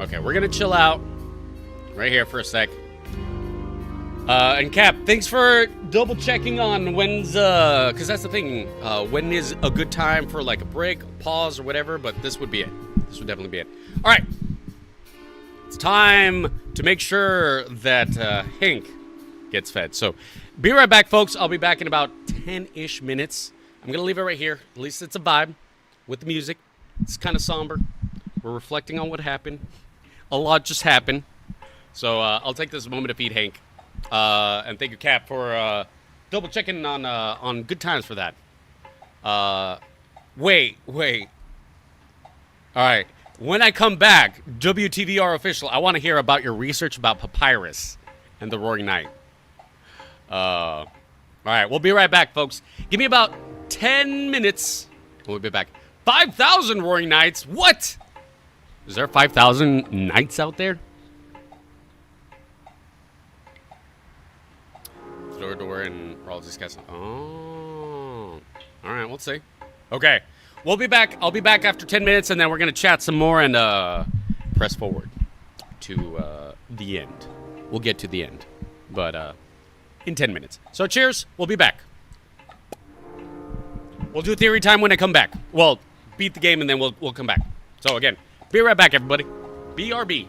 Okay, we're gonna chill out. Right here for a sec. And Cap, thanks for double checking on when's, cause that's the thing, when is a good time for like a break, pause, or whatever, but this would be it. This would definitely be it. Alright. It's time to make sure that, Hank gets fed. So, be right back, folks. I'll be back in about 10-ish minutes. I'm gonna leave it right here. At least it's a vibe with the music. It's kind of somber. We're reflecting on what happened. A lot just happened. So, I'll take this moment to feed Hank. And thank you, Cap, for double checking on good times for that. Wait. All right. When I come back, WTVR official, I want to hear about your research about Papyrus and the Roaring Knight. All right. We'll be right back, folks. Give me about 10 minutes. We'll be back. 5,000 Roaring Knights. What? Is there 5,000 knights out there? Door and Rawls' Castle. Oh. Alright, we'll see. Okay. We'll be back. I'll be back after 10 minutes, and then we're going to chat some more and press forward to the end. We'll get to the end. But in 10 minutes. So cheers. We'll be back. We'll do theory time when I come back. Well, beat the game, and then we'll come back. So again, be right back, everybody. BRB.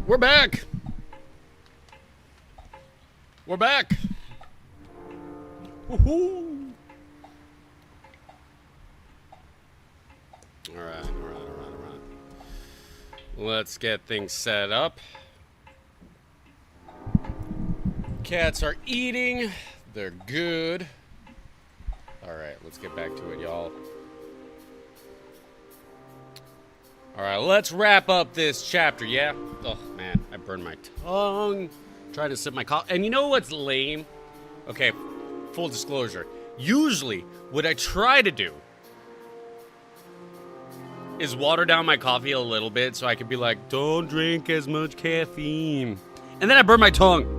We're back. We're back. Woohoo. All right. Let's get things set up. Cats are eating. They're good. All right, let's get back to it, y'all. All right, let's wrap up this chapter, yeah? Oh, man, I burned my tongue trying to sip my coffee. And you know what's lame? Okay, full disclosure. Usually, what I try to do is water down my coffee a little bit so I can be like, don't drink as much caffeine. And then I burn my tongue.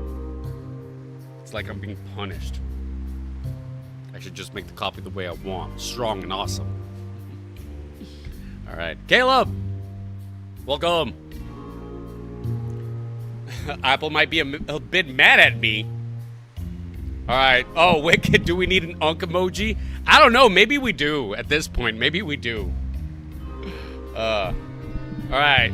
It's like I'm being punished. I should just make the coffee the way I want. Strong and awesome. All right. Caleb! Welcome. Apple might be a bit mad at me. All right. Oh, Wicked, do we need an unk emoji? I don't know. Maybe we do at this point. Maybe we do. All right.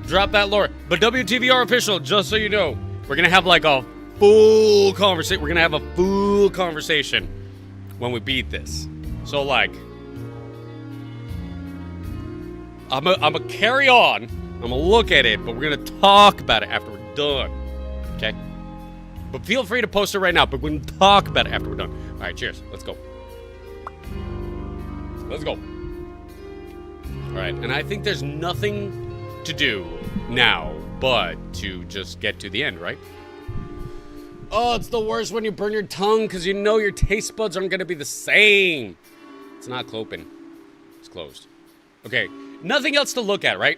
Drop that lore. But WTVR official, just so you know, we're going to have like a full conversation. We're going to have a full conversation when we beat this. So, like, I'm gonna carry on. I'm gonna look at it, but we're gonna talk about it after we're done. Okay? But feel free to post it right now, but we're gonna talk about it after we're done. All right, cheers. Let's go. Let's go. All right, and I think there's nothing to do now but to just get to the end, right? Oh, it's the worst when you burn your tongue because you know your taste buds aren't going to be the same. It's not open. It's closed. Okay, nothing else to look at, right?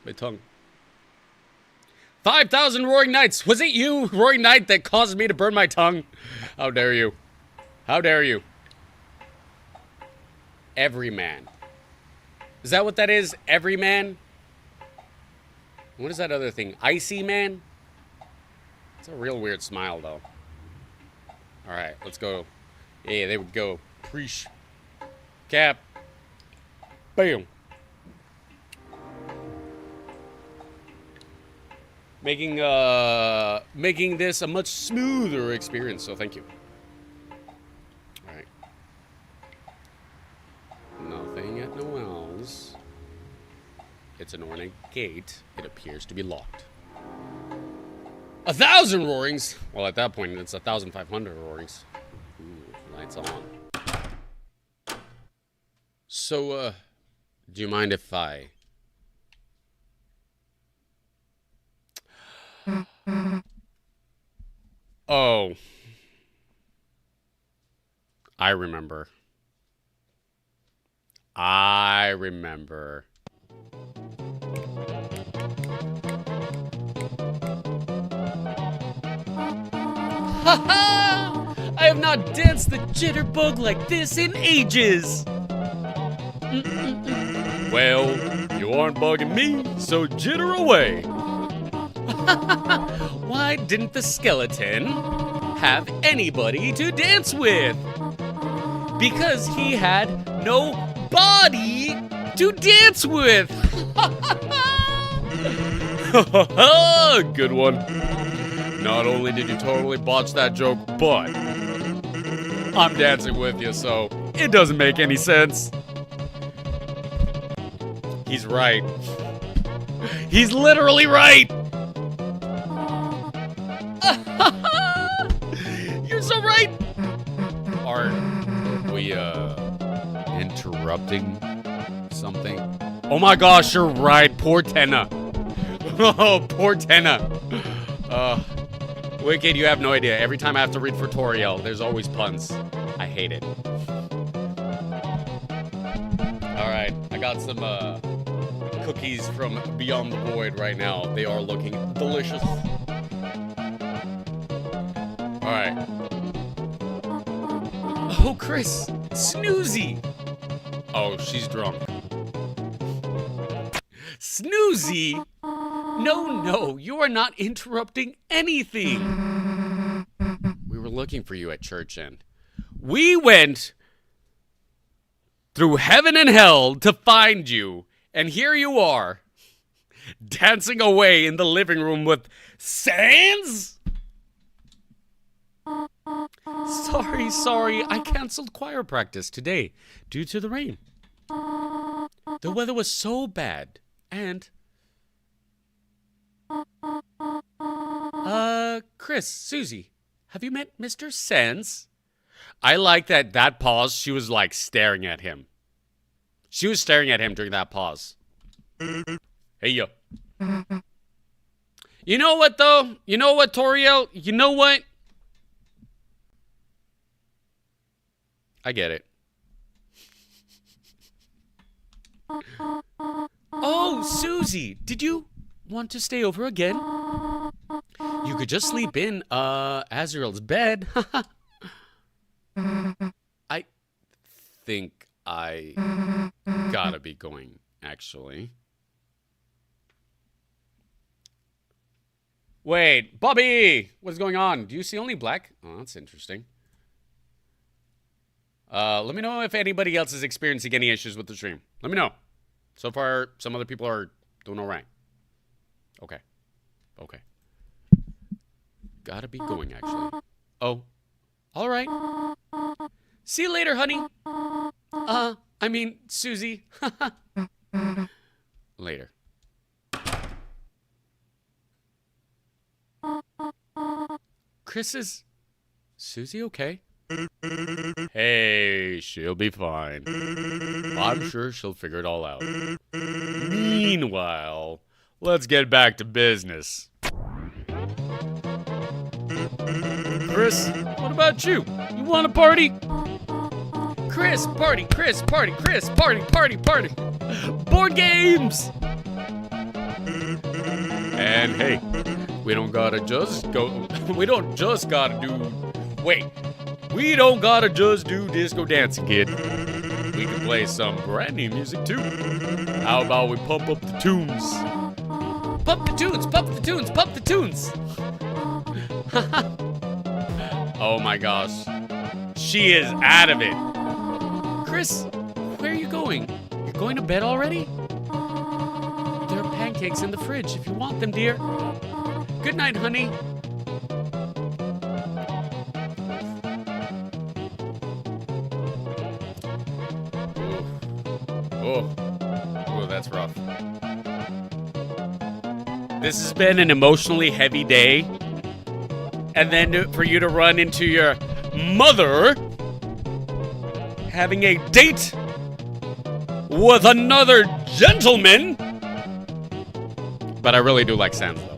My tongue. 5,000 Roaring Nights. Was it you, Roaring Knight, that caused me to burn my tongue? How dare you? How dare you? Every man. Is that what that is? Every man? What is that other thing? Icy man? It's a real weird smile, though. All right, let's go. Yeah, there we go. Preach. Cap. Bam. Making this a much smoother experience, so thank you. All right. Nothing at Noel's. It's an ornate gate. It appears to be locked. 1,000 roarings. Well, at that point, it's 1,500 roarings. Ooh, lights on. So, do you mind if I... Oh. I remember. I remember. Ha-ha! I have not danced the jitterbug like this in ages. Well, you aren't bugging me, so jitter away. Why didn't the skeleton have anybody to dance with? Because he had no body to dance with. Good one. Not only did you totally botch that joke, but I'm dancing with you, so it doesn't make any sense. He's right. He's literally right. You're so right. Are we interrupting something? Oh my gosh, you're right. Poor Tenna. Oh, poor Tenna. Wicked, you have no idea. Every time I have to read for Toriel, there's always puns. I hate it. Alright, I got some cookies from Beyond the Void right now. They are looking delicious. Alright. Oh, Chris! Snoozy! Oh, she's drunk. Snoozy? No, you are not interrupting anything. We were looking for you at church, and we went through heaven and hell to find you, and here you are. dancing away in the living room with Sans? Sorry, I canceled choir practice today due to the rain. The weather was so bad, and... Chris, Susie, have you met Mr. Sans? I like that pause, she was like staring at him. She was staring at him during that pause. Hey, yo. You know what, though? You know what, Toriel? You know what? I get it. Oh, Susie, did you want to stay over again? You could just sleep in, Azrael's bed. I think I gotta be going, actually. Wait, Bobby! What's going on? Do you see only black? Oh, that's interesting. Let me know if anybody else is experiencing any issues with the stream. Let me know. So far, some other people are doing all right. Okay. Okay. Gotta be going, actually. Oh. All right. See you later, honey. I mean, Susie. Later. Chris, is Susie okay? Hey, she'll be fine. I'm sure she'll figure it all out. Meanwhile, let's get back to business. Chris, what about you? You want a party? Chris, party, Chris, party, Chris, party, party, party. Board games! And hey, we don't gotta just do disco dancing, kid. We can play some brand new music too. How about we pump up the tunes? Pump the tunes, pump the tunes, pump the tunes. Oh my gosh. She is out of it. Chris, where are you going? You're going to bed already? There are pancakes in the fridge if you want them, dear. Good night, honey. Oh, that's rough. This has been an emotionally heavy day. And then for you to run into your mother having a date with another gentleman. But I really do like Sans, though.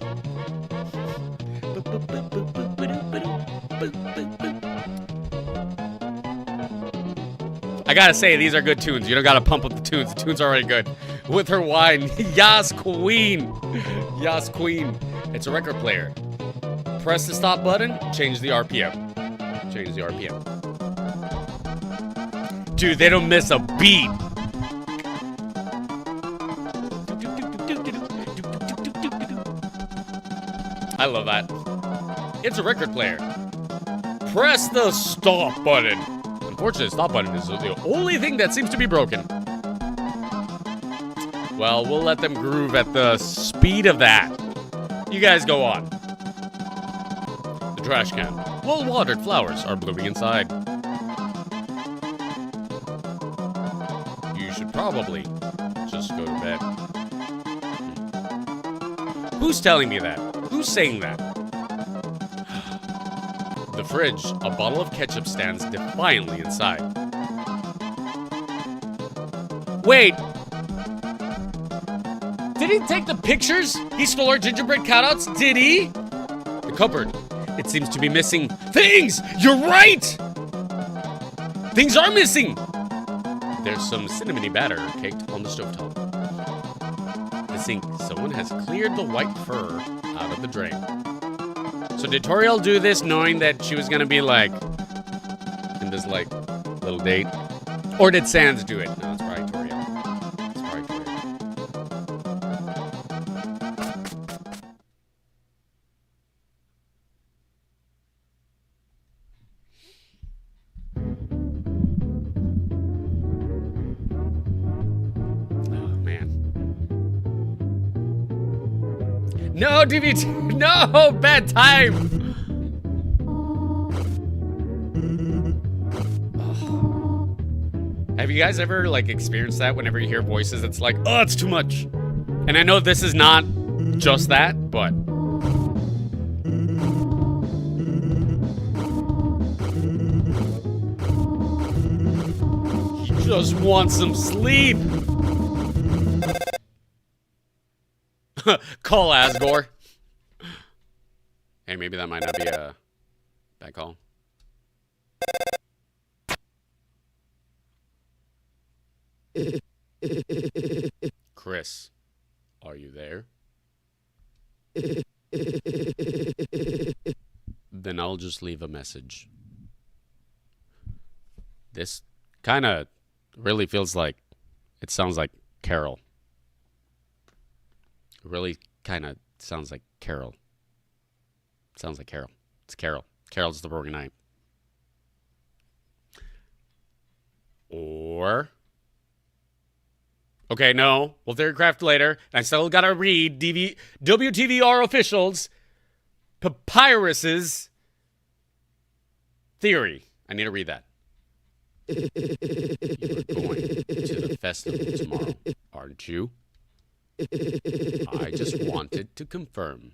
I gotta say, these are good tunes. You don't gotta pump up the tunes. The tunes are already good. With her wine. Yas, queen. Yas, queen. It's a record player. Press the stop button, change the RPM. Change the RPM. Dude, they don't miss a beat. I love that. It's a record player. Press the stop button. Unfortunately, the stop button is the only thing that seems to be broken. Well, we'll let them groove at the speed of that. You guys go on. The trash can. Well-watered flowers are blooming inside. You should probably just go to bed. Who's telling me that? Who's saying that? The fridge, a bottle of ketchup stands defiantly inside. Wait! Did he take the pictures? He stole our gingerbread cutouts? Did he? The cupboard. It seems to be missing things! You're right! Things are missing! There's some cinnamony batter caked on the stovetop. The sink. Someone has cleared the white fur out of the drain. So did Toriel do this knowing that she was gonna be like in this like little date? Or did Sans do it? No, it's probably Toriel. It's probably Toriel. Oh man. No, DVT. No, bad time. Have you guys ever like experienced that whenever you hear voices? It's like, oh, it's too much. And I know this is not just that, but he just wants some sleep. Call Asgore. Hey, maybe that might not be a bad call. Chris, are you there? Then I'll just leave a message. This kind of really feels like, it sounds like Carol. It really kind of sounds like Carol. It sounds like Carol. It's Carol. Carol's the Organite. Or... okay, no. We'll theorycraft later. I still gotta read WTVR officials Papyrus's theory. I need to read that. You're going to the festival tomorrow, aren't you? I just wanted to confirm.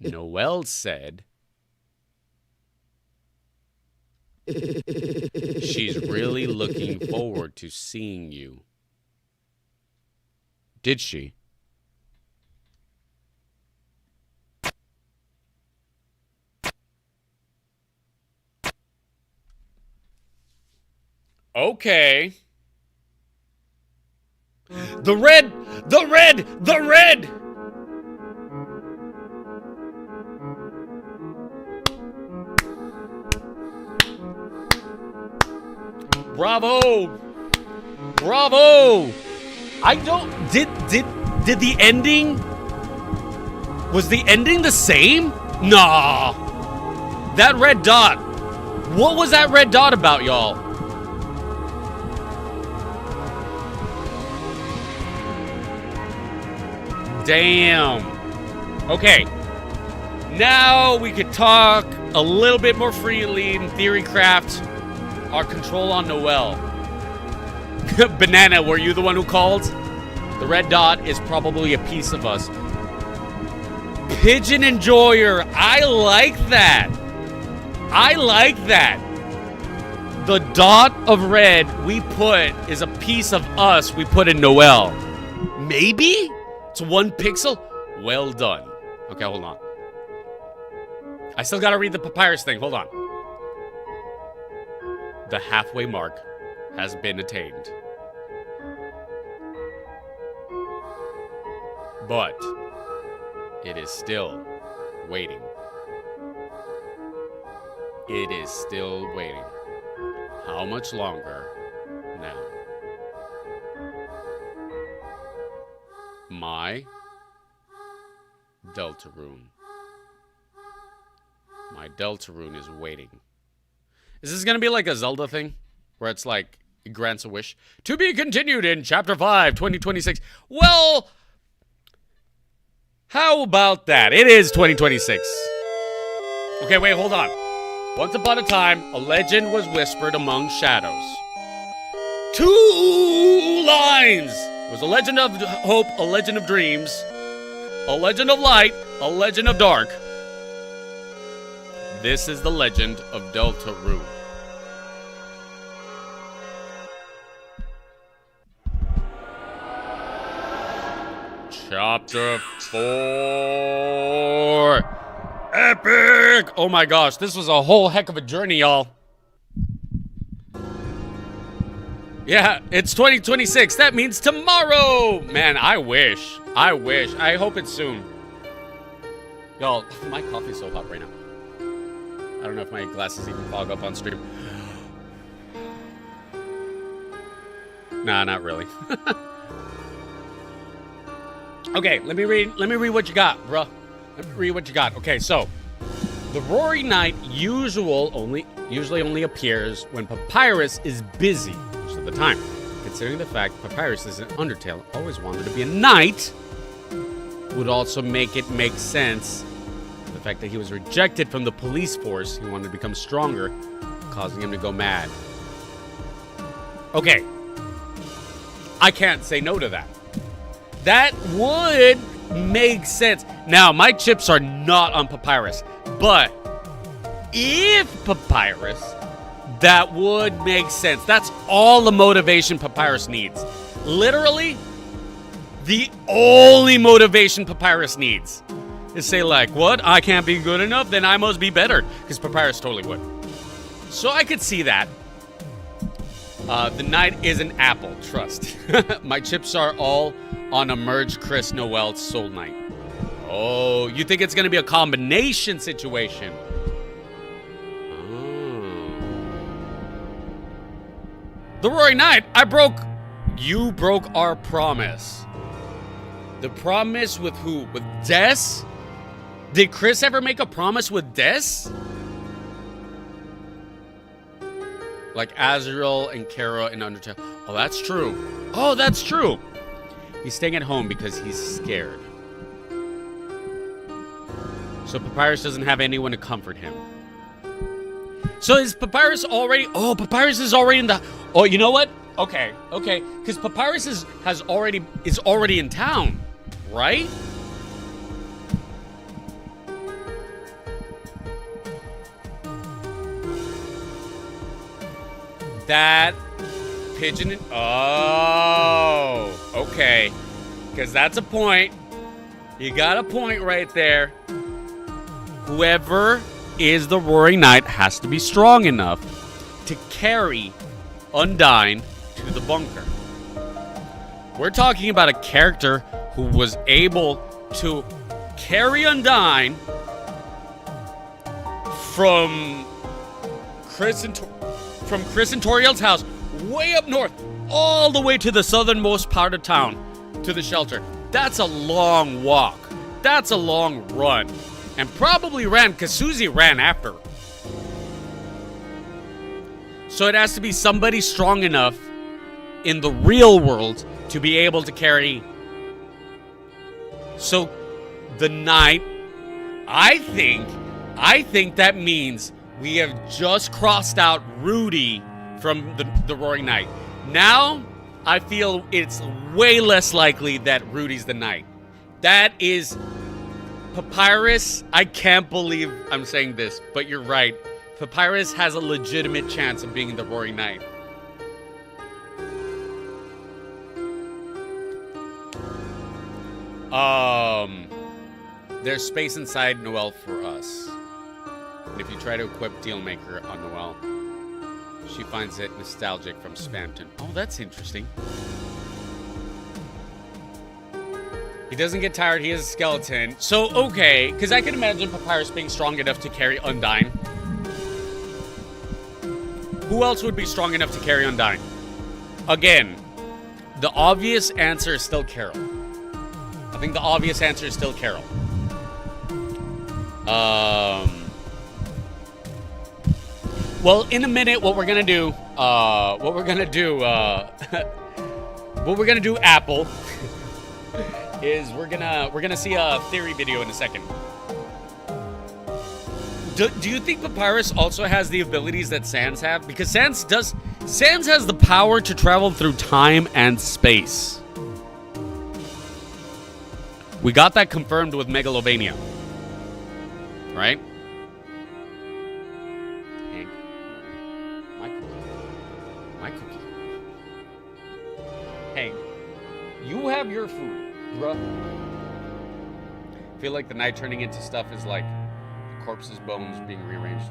Noelle said she's really looking forward to seeing you. Did she? Okay. The red! The red! The red! Bravo! Bravo! I don't... Did the ending... Was the ending the same? Nah. That red dot. What was that red dot about, y'all? Damn. Okay. Now we could talk a little bit more freely and theorycraft our control on Noelle. Banana, were you the one who called? The red dot is probably a piece of us. Pigeon Enjoyer. I like that. I like that. The dot of red we put is a piece of us we put in Noelle. Maybe? It's 1 pixel? Well done. Okay, hold on. I still gotta read the papyrus thing. Hold on. The halfway mark has been attained. But it is still waiting. It is still waiting. How much longer now? My Deltarune. My Deltarune is waiting. Is this gonna be like a Zelda thing? Where it's like, it grants a wish? To be continued in Chapter 5, 2026. Well, how about that? It is 2026. Okay, wait, hold on. Once upon a time, a legend was whispered among shadows. 2 lines! It was a legend of hope, a legend of dreams, a legend of light, a legend of dark. This is the legend of Deltarune. Chapter 4. Epic! Oh my gosh, this was a whole heck of a journey, y'all. Yeah, it's 2026. That means tomorrow. Man, I wish. I hope it's soon. Y'all, my coffee's so hot right now. I don't know if my glasses even fog up on stream. Nah, not really. Okay, let me read what you got, bruh. Let me read what you got. Okay, so the Roaring Night usually only appears when Papyrus is busy most of the time. Considering the fact Papyrus is an Undertale, always wanted to be a knight, would also make it make sense. The fact that he was rejected from the police force, he wanted to become stronger, causing him to go mad. Okay. I can't say no to that. That would make sense. Now, my chips are not on Papyrus, but if Papyrus, that would make sense. That's all the motivation Papyrus needs. Literally, the only motivation Papyrus needs is say like, what? I can't be good enough? Then I must be better. Because Papyrus totally would. So I could see that. The knight is an apple, trust. My chips are all on a merge Chris Noel Soul Knight. Oh, you think it's going to be a combination situation? The Roaring Knight, you broke our promise. The promise with who? With Des? Did Chris ever make a promise with Des? Like Azrael and Kara and Undertale. Oh, that's true. Oh, that's true. He's staying at home because he's scared. So Papyrus doesn't have anyone to comfort him. So is Papyrus already... Oh, Papyrus is already in the... Oh, you know what? Okay. Because Papyrus is already in town, right? That pigeon... Oh, okay. Because that's a point. You got a point right there. Whoever is the Roaring Knight has to be strong enough to carry Undyne to the bunker. We're talking about a character who was able to carry Undyne from Chris and Toriel's house way up north, all the way to the southernmost part of town, to the shelter. That's a long walk. That's a long run. And probably ran, because Susie ran after her. So it has to be somebody strong enough in the real world to be able to carry. So the knight, I think that means we have just crossed out Rudy from the Roaring Knight. Now, I feel it's way less likely that Rudy's the knight. That is Papyrus. I can't believe I'm saying this, but you're right. Papyrus has a legitimate chance of being the Roaring Knight. There's space inside Noelle for us. And if you try to equip Dealmaker on Noelle, she finds it nostalgic from Spamton. Oh, that's interesting. He doesn't get tired. He is a skeleton. So, okay. Because I can imagine Papyrus being strong enough to carry Undyne. Who else would be strong enough to carry Undyne? Again, the obvious answer is still Carol. I think the obvious answer is still Carol. Well, in a minute, what we're gonna do, Apple, is we're gonna see a theory video in a second. Do you think Papyrus also has the abilities that Sans have? Because Sans has the power to travel through time and space. We got that confirmed with Megalovania. Right? Hank. My cookie. Hank, you have your food, bruh. I feel like the night turning into stuff is like the corpse's bones being rearranged.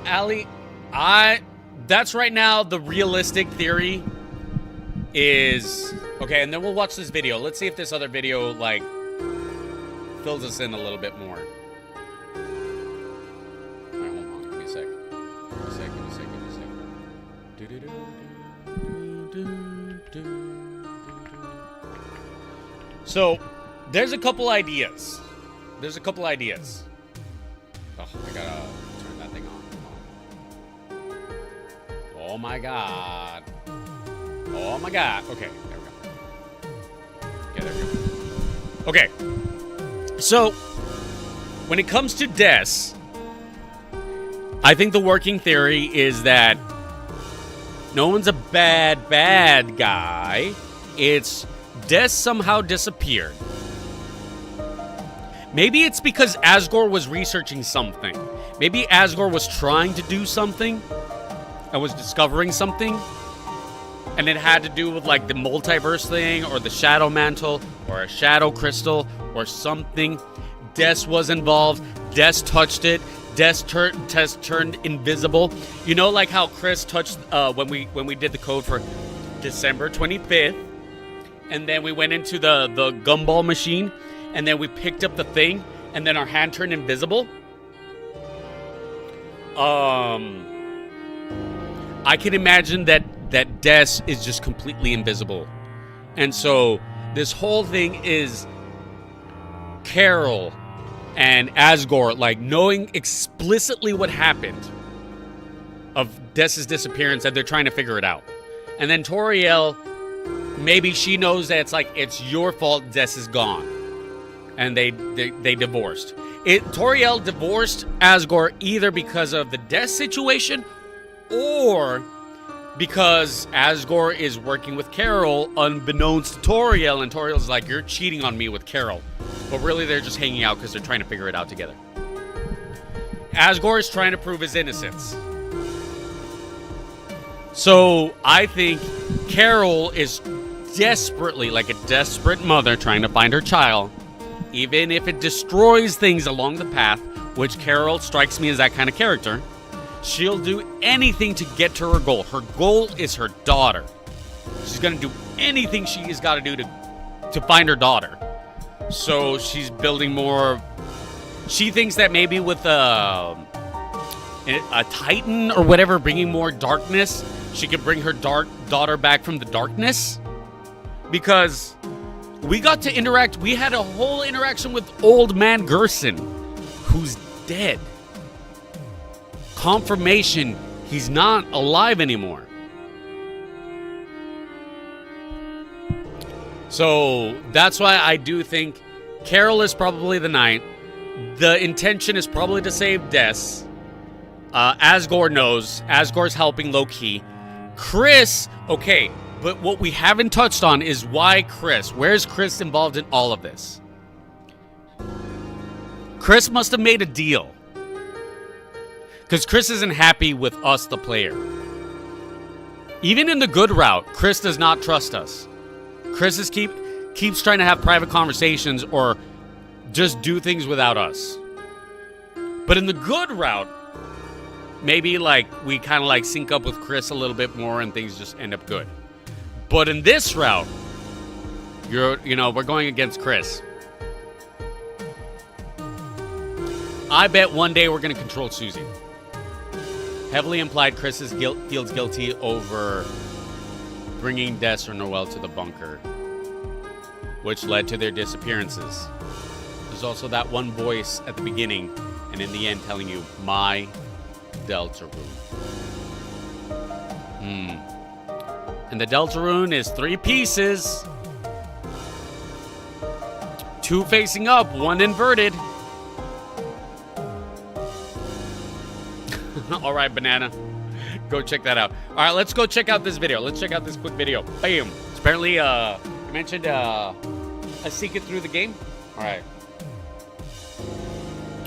Allie, that's right now the realistic theory is... Okay, and then we'll watch this video. Let's see if this other video, like, fills us in a little bit more. Alright, hold on. Give me a sec. So, there's a couple ideas. Oh, I gotta turn that thing on. Oh my god. Okay, there we go. Okay, there we go. Okay. So, when it comes to Des, I think the working theory is that no one's a bad guy. It's Des somehow disappeared. Maybe it's because Asgore was researching something. Maybe Asgore was trying to do something and was discovering something. And it had to do with like the multiverse thing or the shadow mantle or a shadow crystal or something. Des was involved. Des touched it. Des turned invisible. You know, like how Chris touched when we did the code for December 25th, and then we went into the gumball machine, and then we picked up the thing, and then our hand turned invisible. I can imagine that Des is just completely invisible, and so this whole thing is Carol and Asgore, like, knowing explicitly what happened of Des's disappearance, and they're trying to figure it out. And then Toriel, maybe she knows that it's like, it's your fault Des is gone. And they divorced. Toriel divorced Asgore either because of the Des situation or because Asgore is working with Carol unbeknownst to Toriel, and Toriel's like, you're cheating on me with Carol. But really, they're just hanging out because they're trying to figure it out together. Asgore is trying to prove his innocence. So I think Carol is desperately, like a desperate mother, trying to find her child, even if it destroys things along the path, which Carol strikes me as that kind of character. She'll do anything to get to her goal. Her goal is her daughter. She's going to do anything she's got to do to find her daughter. So she's building more. She thinks that maybe with a Titan or whatever, bringing more darkness, she could bring her daughter back from the darkness. Because we got to interact. We had a whole interaction with old man Gerson, who's dead. Confirmation he's not alive anymore. So that's why I do think Carol is probably the knight. The intention is probably to save Des. Asgore knows. Asgore's helping low-key. Chris, okay, but what we haven't touched on is why Chris. Where's Chris involved in all of this? Chris must have made a deal. Because Chris isn't happy with us, the player. Even in the good route, Chris does not trust us. Chris keeps trying to have private conversations or just do things without us. But in the good route, maybe like we kind of like sync up with Chris a little bit more and things just end up good. But in this route, we're going against Chris. I bet one day we're going to control Susie. Heavily implied Chris feels guilty over bringing Des or Noelle to the bunker, which led to their disappearances. There's also that one voice at the beginning and in the end telling you, my Deltarune. And the Deltarune is 3 pieces. 2 facing up, 1 inverted. All right, Banana. Go check that out. All right, let's go check out this video. Let's check out this quick video. Bam. Apparently, you mentioned a secret through the game. All right.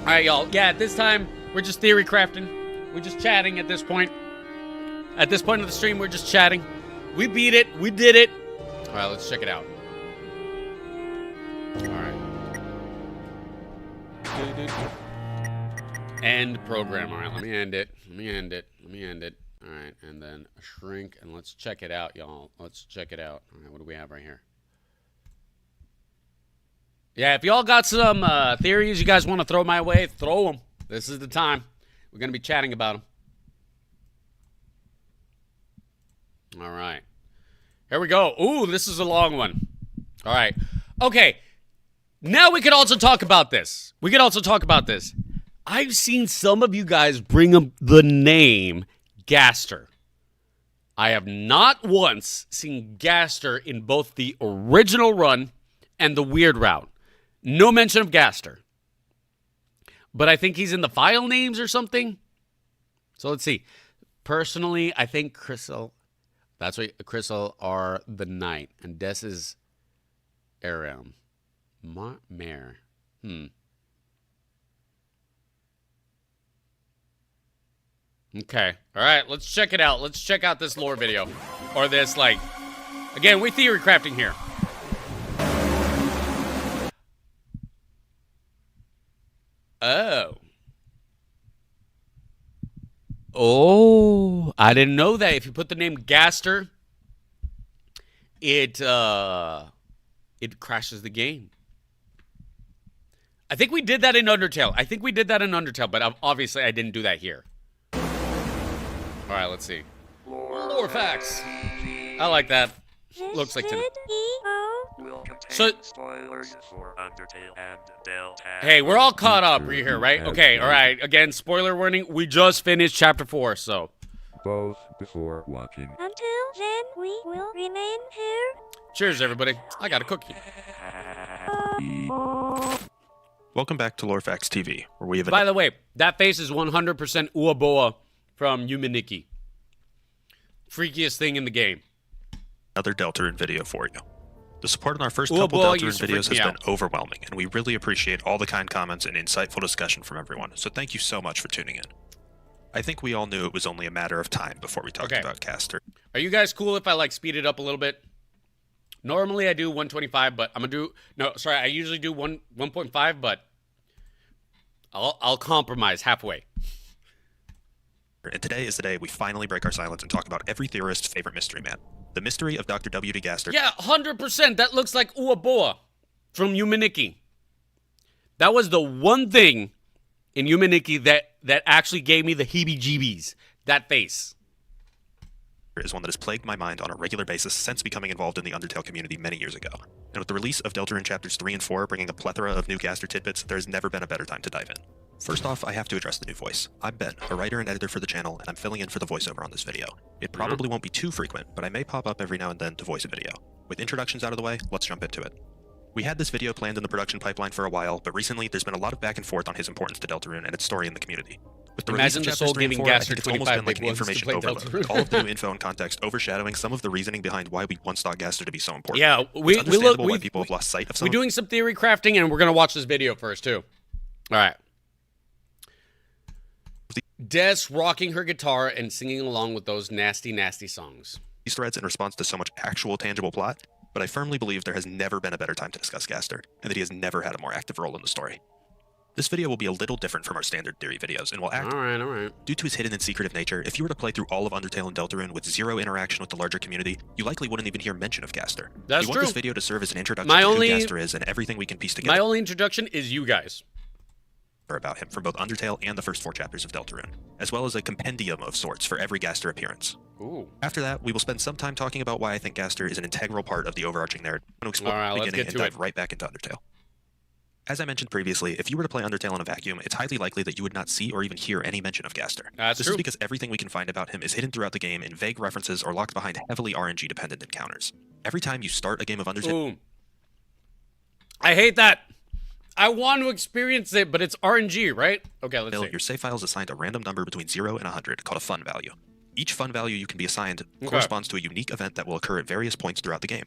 All right, y'all. Yeah, at this time, we're just theory crafting. We're just chatting at this point. At this point of the stream, we're just chatting. We beat it. We did it. All right, let's check it out. All right. End program. All right, let me end it. Let me end it. All right, and then shrink, and let's check it out, y'all. Let's check it out. All right, what do we have right here? Yeah, if y'all got some theories you guys want to throw my way, throw them. This is the time. We're going to be chatting about them. All right. Here we go. Ooh, this is a long one. All right. Okay. Now we could also talk about this. I've seen some of you guys bring up the name Gaster. I have not once seen Gaster in both the original run and the weird route. No mention of Gaster. But I think he's in the file names or something. So let's see. Personally, I think Crystal. That's what Crystal are the knight. And Des is Aram. Mare. Okay. All right. Let's check it out. Let's check out this lore video. Or this, like... Again, we're theory crafting here. Oh. Oh. I didn't know that. If you put the name Gaster, it crashes the game. I think we did that in Undertale. But obviously I didn't do that here. All right, let's see. Lore facts. I like that. Looks like today. So, spoilers for Undertale and Deltarune. Hey, we're all caught up here, right? Okay, all right. Again, spoiler warning. We just finished chapter 4, so. Both before watching. Until then, we will remain here. Cheers, everybody. I got a cookie. Welcome back to Lorefacts TV, where we have. By the way, that face is 100% Uaboa from Yuminiki. Freakiest thing in the game. Another Deltarune video for you. The support on our first couple Deltarune videos has been overwhelming, and we really appreciate all the kind comments and insightful discussion from everyone, so thank you so much for tuning in. I think we all knew it was only a matter of time before we talked about Gaster. Are you guys cool if I, like, speed it up a little bit? Normally I do 125, but I'm going to do... No, sorry, I usually do 1.5, but I'll compromise halfway. And today is the day we finally break our silence and talk about every theorist's favorite mystery man. The mystery of Dr. W.D. Gaster. Yeah, 100%. That looks like Uaboa from Yuminiki. That was the one thing in Yuminiki that actually gave me the heebie-jeebies. That face. Is one that has plagued my mind on a regular basis since becoming involved in the Undertale community many years ago. And with the release of Deltarune Chapters 3 and 4 bringing a plethora of new Gaster tidbits, there has never been a better time to dive in. First off, I have to address the new voice. I'm Ben, a writer and editor for the channel, and I'm filling in for the voiceover on this video. It probably won't be too frequent, but I may pop up every now and then to voice a video. With introductions out of the way, let's jump into it. We had this video planned in the production pipeline for a while, but recently there's been a lot of back and forth on his importance to Deltarune and its story in the community. With the release of Chapters 3 and 4, I think it's almost been like an information overload, with all of the new info and context overshadowing some of the reasoning behind why we once thought Gaster to be so important. Yeah, it's understandable why people have lost sight of some. We're doing some theory crafting, and we're going to watch this video first, too. All right. Des rocking her guitar and singing along with those nasty, nasty songs. These threads in response to so much actual tangible plot, but I firmly believe there has never been a better time to discuss Gaster, and that he has never had a more active role in the story. This video will be a little different from our standard theory videos, and will act... Alright. Due to his hidden and secretive nature, if you were to play through all of Undertale and Deltarune with zero interaction with the larger community, you likely wouldn't even hear mention of Gaster. That's we true. want this video to serve as an introduction to who Gaster is and everything we can piece together. My only introduction is you guys. About him from both Undertale and the first 4 chapters of Deltarune, as well as a compendium of sorts for every Gaster appearance. Ooh. After that, we will spend some time talking about why I think Gaster is an integral part of the overarching narrative, and explore the beginning and dive right back into Undertale. As I mentioned previously, if you were to play Undertale in a vacuum, it's highly likely that you would not see or even hear any mention of Gaster. This is because everything we can find about him is hidden throughout the game in vague references or locked behind heavily RNG-dependent encounters. Every time you start a game of Undertale... Ooh. I hate that! I want to experience it, but it's RNG, right? Okay, let's see. Your save file is assigned a random number between 0 and 100, called a fun value. Each fun value you can be assigned corresponds to a unique event that will occur at various points throughout the game.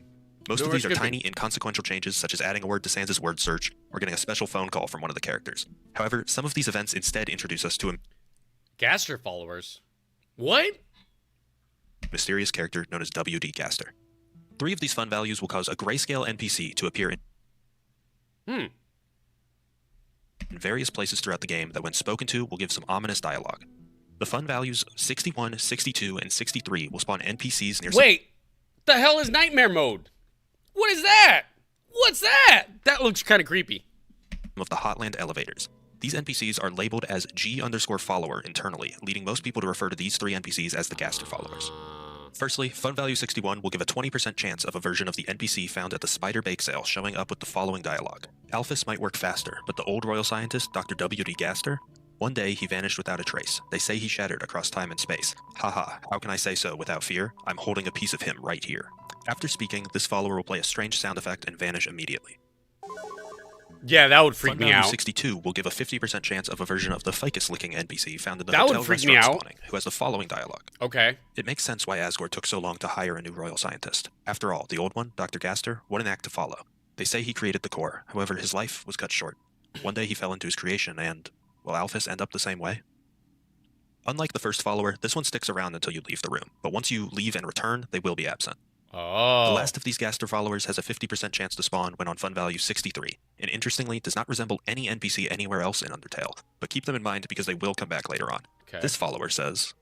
Most of these are tiny, inconsequential changes, such as adding a word to Sans' word search, or getting a special phone call from one of the characters. However, some of these events instead introduce us to a Gaster followers. What? mysterious character known as W.D. Gaster. 3 of these fun values will cause a grayscale NPC to appear in various places throughout the game that when spoken to will give some ominous dialogue. The fun values 61, 62, and 63 will spawn NPCs near... Wait! The hell is nightmare mode? What is that? What's that? That looks kind of creepy. ...of the Hotland elevators. These NPCs are labeled as G_follower internally, leading most people to refer to these 3 NPCs as the Gaster followers. Firstly, fun value 61 will give a 20% chance of a version of the NPC found at the Spider Bake Sale showing up with the following dialogue. Alphys might work faster, but the old royal scientist, Dr. W.D. Gaster, one day he vanished without a trace. They say he shattered across time and space. Haha, how can I say so without fear? I'm holding a piece of him right here. After speaking, this follower will play a strange sound effect and vanish immediately. Yeah, that would freak Fun me value out. 62 will give a 50% chance of a version of the ficus-licking NPC found in the That would hotel freak me restaurant out. spawning, who has the following dialogue. Okay. It makes sense why Asgore took so long to hire a new royal scientist. After all, the old one, Dr. Gaster, what an act to follow. They say he created the core, however his life was cut short. One day he fell into his creation and, will Alphys end up the same way? Unlike the first follower, this one sticks around until you leave the room, but once you leave and return, they will be absent. Oh. The last of these Gaster followers has a 50% chance to spawn when on fun value 63, and interestingly does not resemble any NPC anywhere else in Undertale, but keep them in mind because they will come back later on. Okay. This follower says,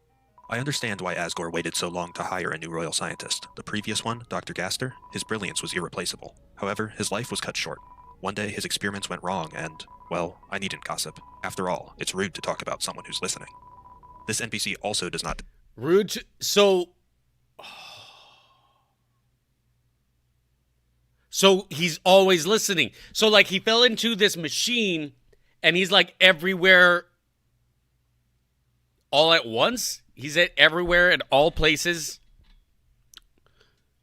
I understand why Asgore waited so long to hire a new royal scientist. The previous one, Dr. Gaster, his brilliance was irreplaceable. However, his life was cut short. One day his experiments went wrong and, well, I needn't gossip. After all, it's rude to talk about someone who's listening. This NPC also does not... Rude to, so he's always listening. So like he fell into this machine and he's like everywhere all at once? He's at everywhere at all places.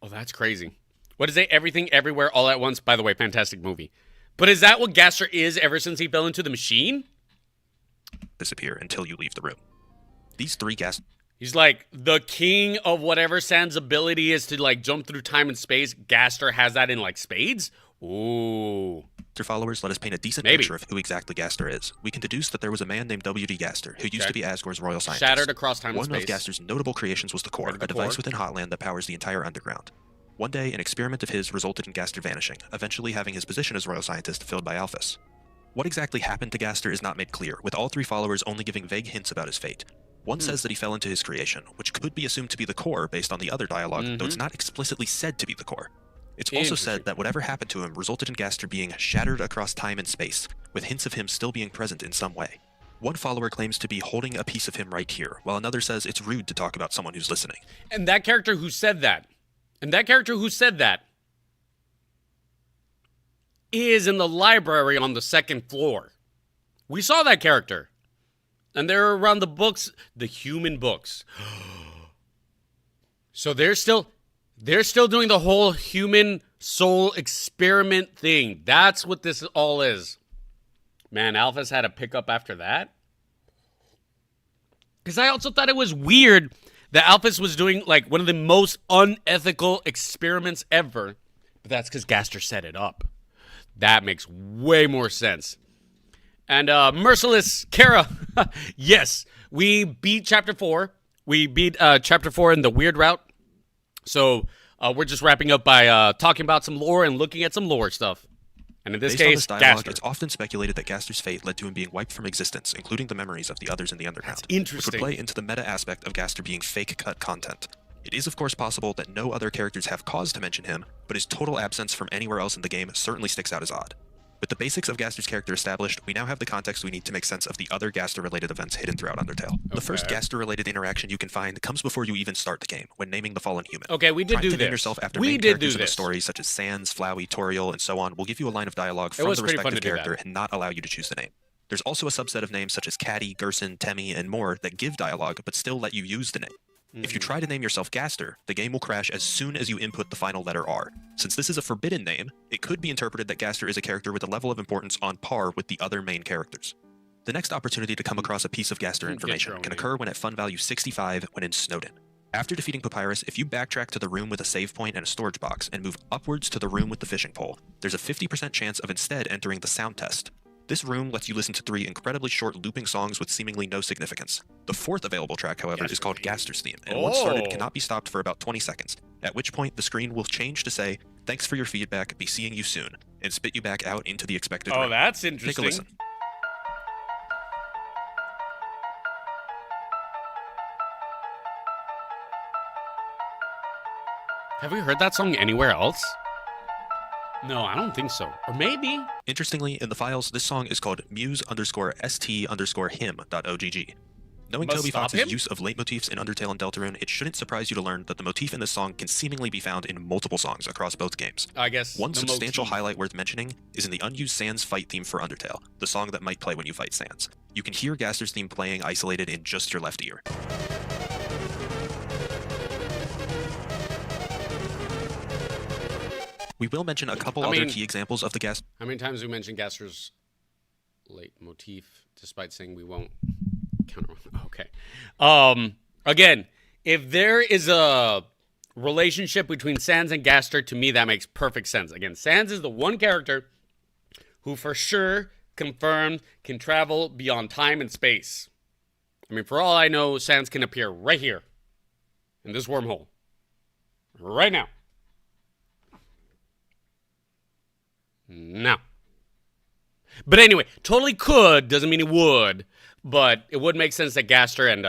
Oh, that's crazy. What is it? Everything Everywhere All at Once. By the way, fantastic movie. But is that what Gaster is ever since he fell into the machine? disappear until you leave the room. These three Gaster He's like the king of whatever Sans ability is to like jump through time and space. Gaster has that in like spades. Ooh. followers let us paint a decent Maybe. picture of who exactly Gaster is. We can deduce that there was a man named W.D. Gaster who used Okay. to be Asgore's royal scientist. Shattered across time and One space. of Gaster's notable creations was the Core, Heard of the a device Core? within Hotland that powers the entire underground. One day, an experiment of his resulted in Gaster vanishing, eventually having his position as royal scientist filled by Alphys. What exactly happened to Gaster is not made clear, with all three followers only giving vague hints about his fate. One says that he fell into his creation, which could be assumed to be the Core based on the other dialogue, though it's not explicitly said to be the Core. It's also said that whatever happened to him resulted in Gaster being shattered across time and space, with hints of him still being present in some way. One follower claims to be holding a piece of him right here, while another says it's rude to talk about someone who's listening. And that character who said that, is in the library on the second floor. We saw that character. And they're around the books, the human books. So they're still doing the whole human soul experiment thing. That's what this all is. Man, Alphys had a pickup after that. Because I also thought it was weird that Alphys was doing like one of the most unethical experiments ever. But that's because Gaster set it up. That makes way more sense. And Merciless Kara, yes, we beat Chapter 4. We beat Chapter 4 in the weird route. So we're just wrapping up by talking about some lore and looking at some lore stuff. And in this Based on case, this dialogue, Gaster. it's often speculated that Gaster's fate led to him being wiped from existence, including the memories of the others in the underground. That's interesting. Which would play into the meta aspect of Gaster being fake-cut content. It is of course possible that no other characters have cause to mention him, but his total absence from anywhere else in the game certainly sticks out as odd. With the basics of Gaster's character established, we now have the context we need to make sense of the other Gaster-related events hidden throughout Undertale. The first Gaster-related interaction you can find comes before you even start the game, when naming the fallen human. Okay, we did Trying do to name this. yourself after We main did do characters in a this. story such as Sans, Flowey, Toriel, and so on will give you a line of dialogue from was the pretty fun respective to do that. character and not allow you to choose the name. There's also a subset of names such as Caddy, Gerson, Temmie, and more that give dialogue but still let you use the name. If you try to name yourself Gaster, the game will crash as soon as you input the final letter R. Since this is a forbidden name, it could be interpreted that Gaster is a character with a level of importance on par with the other main characters. The next opportunity to come across a piece of Gaster information can occur when at fun value 65 when in Snowdin. After defeating Papyrus, if you backtrack to the room with a save point and a storage box and move upwards to the room with the fishing pole, there's a 50% chance of instead entering the sound test. This room lets you listen to 3 incredibly short looping songs with seemingly no significance. The fourth available track, however, is called Gaster's Theme, and once started cannot be stopped for about 20 seconds, at which point the screen will change to say, "Thanks for your feedback, be seeing you soon," and spit you back out into the expected room. That's Take interesting. a listen. Have we heard that song anywhere else? No, I don't think so. Or maybe. Interestingly, in the files, this song is called muse_st_him.ogg. Knowing Must Toby stop Fox's him? use of leitmotifs in Undertale and Deltarune, it shouldn't surprise you to learn that the motif in this song can seemingly be found in multiple songs across both games. I guess. One the substantial motif. highlight worth mentioning is in the unused Sans fight theme for Undertale, the song that might play when you fight Sans. You can hear Gaster's theme playing isolated in just your left ear. We will mention a couple I other mean- key examples of the gas. How many times we mentioned Gaster's leitmotif, despite saying we won't counter? Okay. Again, if there is a relationship between Sans and Gaster, to me that makes perfect sense. Again, Sans is the one character who for sure confirmed can travel beyond time and space. I mean, for all I know, Sans can appear right here in this wormhole right now. But anyway, totally could, doesn't mean it would, but it would make sense that Gaster and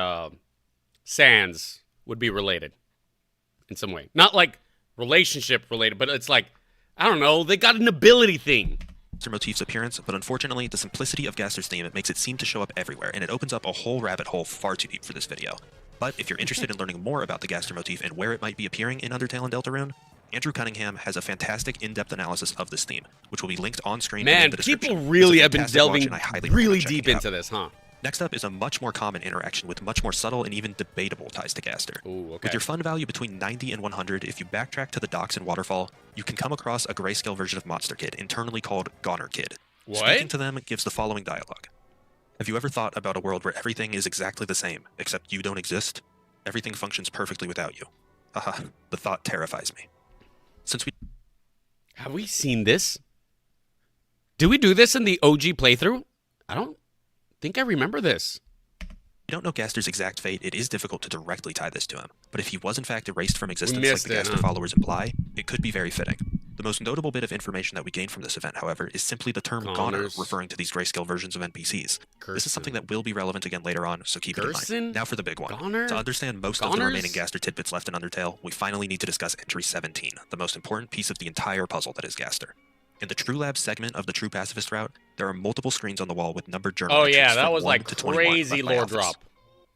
Sans would be related in some way. Not like relationship related, but it's like, I don't know, they got an ability thing. Motif's appearance, but unfortunately, the simplicity of Gaster's theme makes it seem to show up everywhere, and it opens up a whole rabbit hole far too deep for this video. But if you're interested in learning more about the Gaster motif and where it might be appearing in Undertale and Deltarune, Andrew Cunningham has a fantastic in-depth analysis of this theme, which will be linked on screen and in Man, the description. people really It's a have been fantastic delving watch, and I highly really recommend checking deep it out. into this, huh? Next up is a much more common interaction with much more subtle and even debatable ties to Gaster. Ooh, okay. With your fun value between 90 and 100, if you backtrack to the docks and waterfall, you can come across a grayscale version of Monster Kid, internally called Goner Kid. What? Speaking to them gives the following dialogue. Have you ever thought about a world where everything is exactly the same, except you don't exist? Everything functions perfectly without you. Haha, the thought terrifies me. Since we Have we seen this? Did we do this in the OG playthrough? I don't think I remember this. don't know Gaster's exact fate, it is difficult to directly tie this to him, but if he was in fact erased from existence like missed the it, Gaster huh? followers imply, it could be very fitting. The most notable bit of information that we gain from this event, however, is simply the term Goner, Goners. referring to these grayscale versions of NPCs. This is something that will be relevant again later on, so keep it in Gerson? mind. Now for the big one. Goner? To understand most of the Goners? remaining Gaster tidbits left in Undertale, we finally need to discuss Entry 17, the most important piece of the entire puzzle that is Gaster. In the True Lab segment of the True Pacifist route, there are multiple screens on the wall with numbered journal Oh entries yeah, that from was 1 like to 21 crazy left by lore Alphys. drop.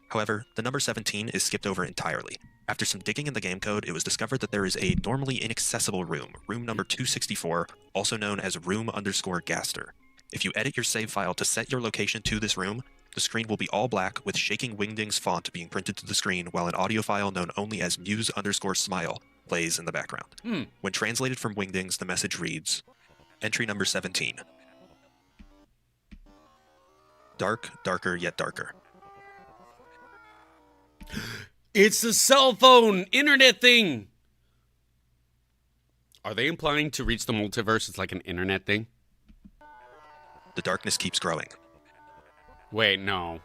However, the number 17 is skipped over entirely. After some digging in the game code, it was discovered that there is a normally inaccessible room number 264, also known as room_Gaster. If you edit your save file to set your location to this room, the screen will be all black with shaking Wingding's font being printed to the screen while an audio file known only as muse_smile plays in the background. When translated from Wingdings, the message reads, Entry number 17. Dark, darker, yet darker. It's the cell phone internet thing. Are they implying to reach the multiverse it's like an internet thing? The darkness keeps growing. Wait, no.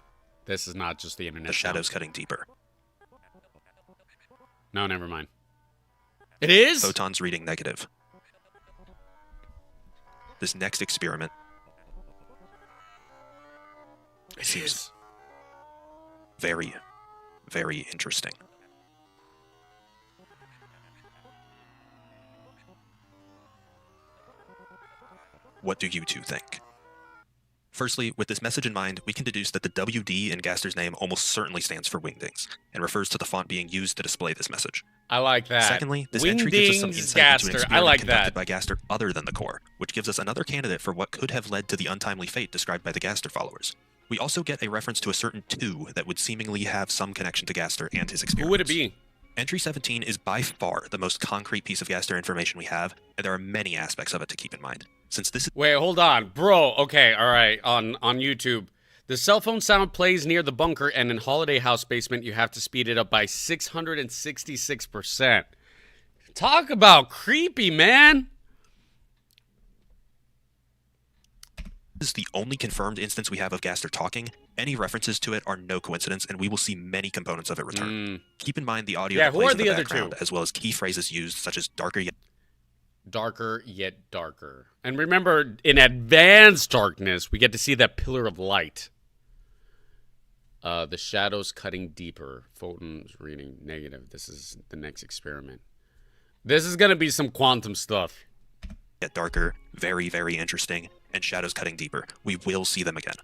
This is not just the internet. The shadows sound. cutting deeper. No, never mind. It is? Photons reading negative. This next experiment It seems is. very, very interesting. What do you two think? Firstly, with this message in mind, we can deduce that the WD in Gaster's name almost certainly stands for Wingdings, and refers to the font being used to display this message. I like that. Secondly, this entry gives us some Wingdings insight into an Gaster. I experiment like conducted that. by Gaster other than the core, which gives us another candidate for what could have led to the untimely fate described by the Gaster followers. We also get a reference to a certain 2 that would seemingly have some connection to Gaster and his experiments. Who would it be? Entry 17 is by far the most concrete piece of Gaster information we have, and there are many aspects of it to keep in mind. Since this is Wait, hold on. Bro, okay, all right, on YouTube. The cell phone sound plays near the bunker, and in Holiday House basement, you have to speed it up by 666%. Talk about creepy, man. the only confirmed instance we have of Gaster talking, any references to it are no coincidence, and we will see many components of it return. Keep in mind the audio Yeah, that who plays are in the the other background, two? as well as key phrases used, such as darker yet Darker yet darker. And remember, in advanced darkness, we get to see that pillar of light. The shadows cutting deeper. Photons reading negative. This is the next experiment. This is going to be some quantum stuff. darker, very, very interesting, and shadows cutting deeper. We will see them again.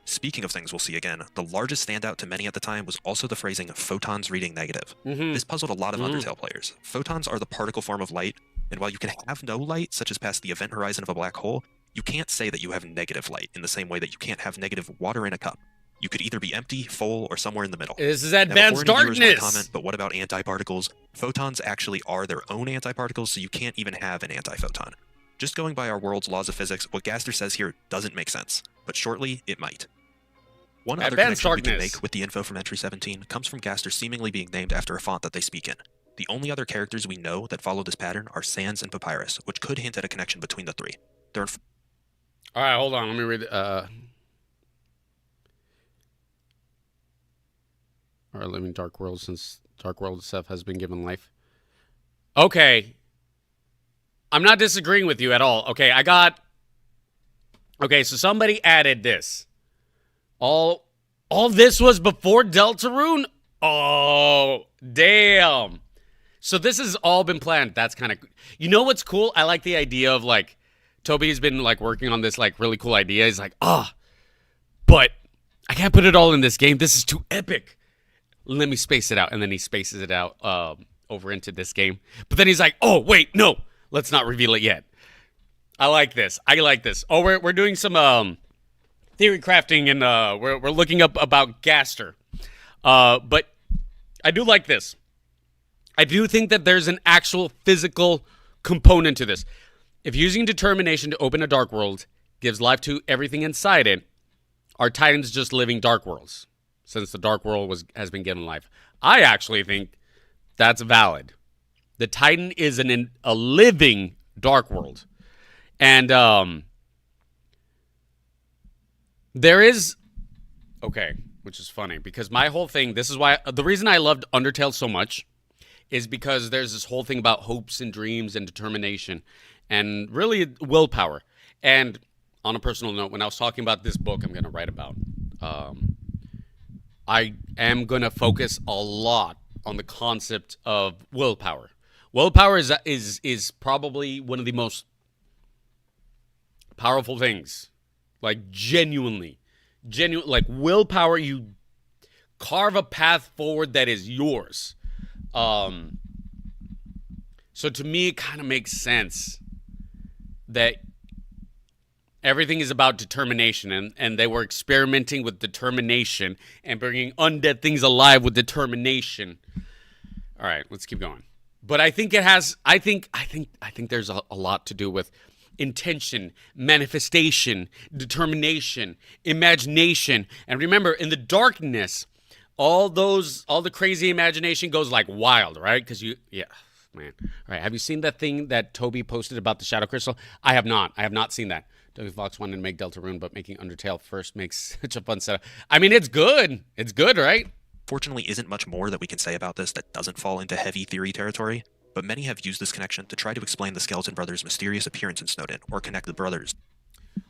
Speaking of things we'll see again, the largest standout to many at the time was also the phrasing photons reading negative. This puzzled a lot of Undertale players. Photons are the particle form of light, and while you can have no light, such as past the event horizon of a black hole, you can't say that you have negative light in the same way that you can't have negative water in a cup. You could either be empty, full, or somewhere in the middle. This is Now, advanced before any viewers want to darkness. comment, but what about antiparticles? Photons actually are their own antiparticles, so you can't even have an antiphoton. Just going by our world's laws of physics, what Gaster says here doesn't make sense, but shortly it might. One other Advanced connection we can darkness. make with the info from Entry 17 comes from Gaster seemingly being named after a font that they speak in. The only other characters we know that follow this pattern are Sans and Papyrus, which could hint at a connection between the three. They're in All right, hold on. Let me read. All right, living Dark World since Dark World itself has been given life. Okay. I'm not disagreeing with you at all. Okay, Okay, so somebody added this. All this was before Deltarune? Oh, damn. So this has all been planned. That's kind of... You know what's cool? I like the idea of, like, Toby's been, like, working on this, like, really cool idea. He's like, but I can't put it all in this game. This is too epic. Let me space it out. And then he spaces it out over into this game. But then he's like, oh, wait, no. Let's not reveal it yet. I like this. Oh, we're doing some theory crafting, and we're looking up about Gaster. But I do like this. I do think that there's an actual physical component to this. If using determination to open a dark world gives life to everything inside it, are Titans just living dark worlds? Since the dark world has been given life, I actually think that's valid. The Titan is a living dark world, and there is which is funny because my whole thing. This is why the reason I loved Undertale so much is because there's this whole thing about hopes and dreams and determination, and really willpower. And on a personal note, when I was talking about this book, I'm going to write about. I am going to focus a lot on the concept of willpower. Willpower is probably one of the most powerful things. Like genuinely, like willpower. You carve a path forward that is yours. So to me, it kind of makes sense that everything is about determination, and they were experimenting with determination and bringing undead things alive with determination. All right, let's keep going. But I think it has. I think there's a lot to do with intention, manifestation, determination, imagination, and remember, in the darkness, all the crazy imagination goes like wild, right? Because man. All right, have you seen that thing that Toby posted about the Shadow Crystal? I have not. I have not seen that. Toby Fox wanted to make Deltarune, but making Undertale first makes such a fun setup. I mean, it's good. It's good, right? Fortunately, isn't much more that we can say about this that doesn't fall into heavy theory territory, but many have used this connection to try to explain the Skeleton Brothers' mysterious appearance in Snowdin, or connect the brothers.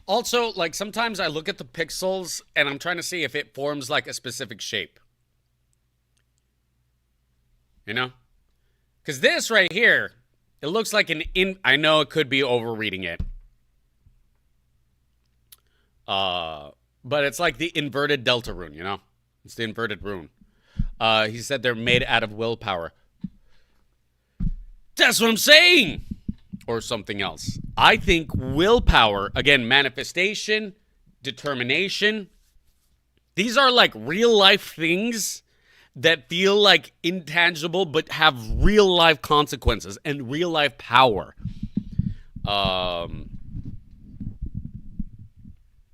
Also, like, sometimes I look at the pixels, and I'm trying to see if it forms, like, a specific shape. You know? Because this right here, it looks like I know it could be overreading it. But it's like the inverted Deltarune, you know? It's the inverted rune. He said they're made out of willpower. That's what I'm saying! Or something else. I think willpower, again, manifestation, determination, these are like real life things that feel like intangible but have real life consequences and real life power.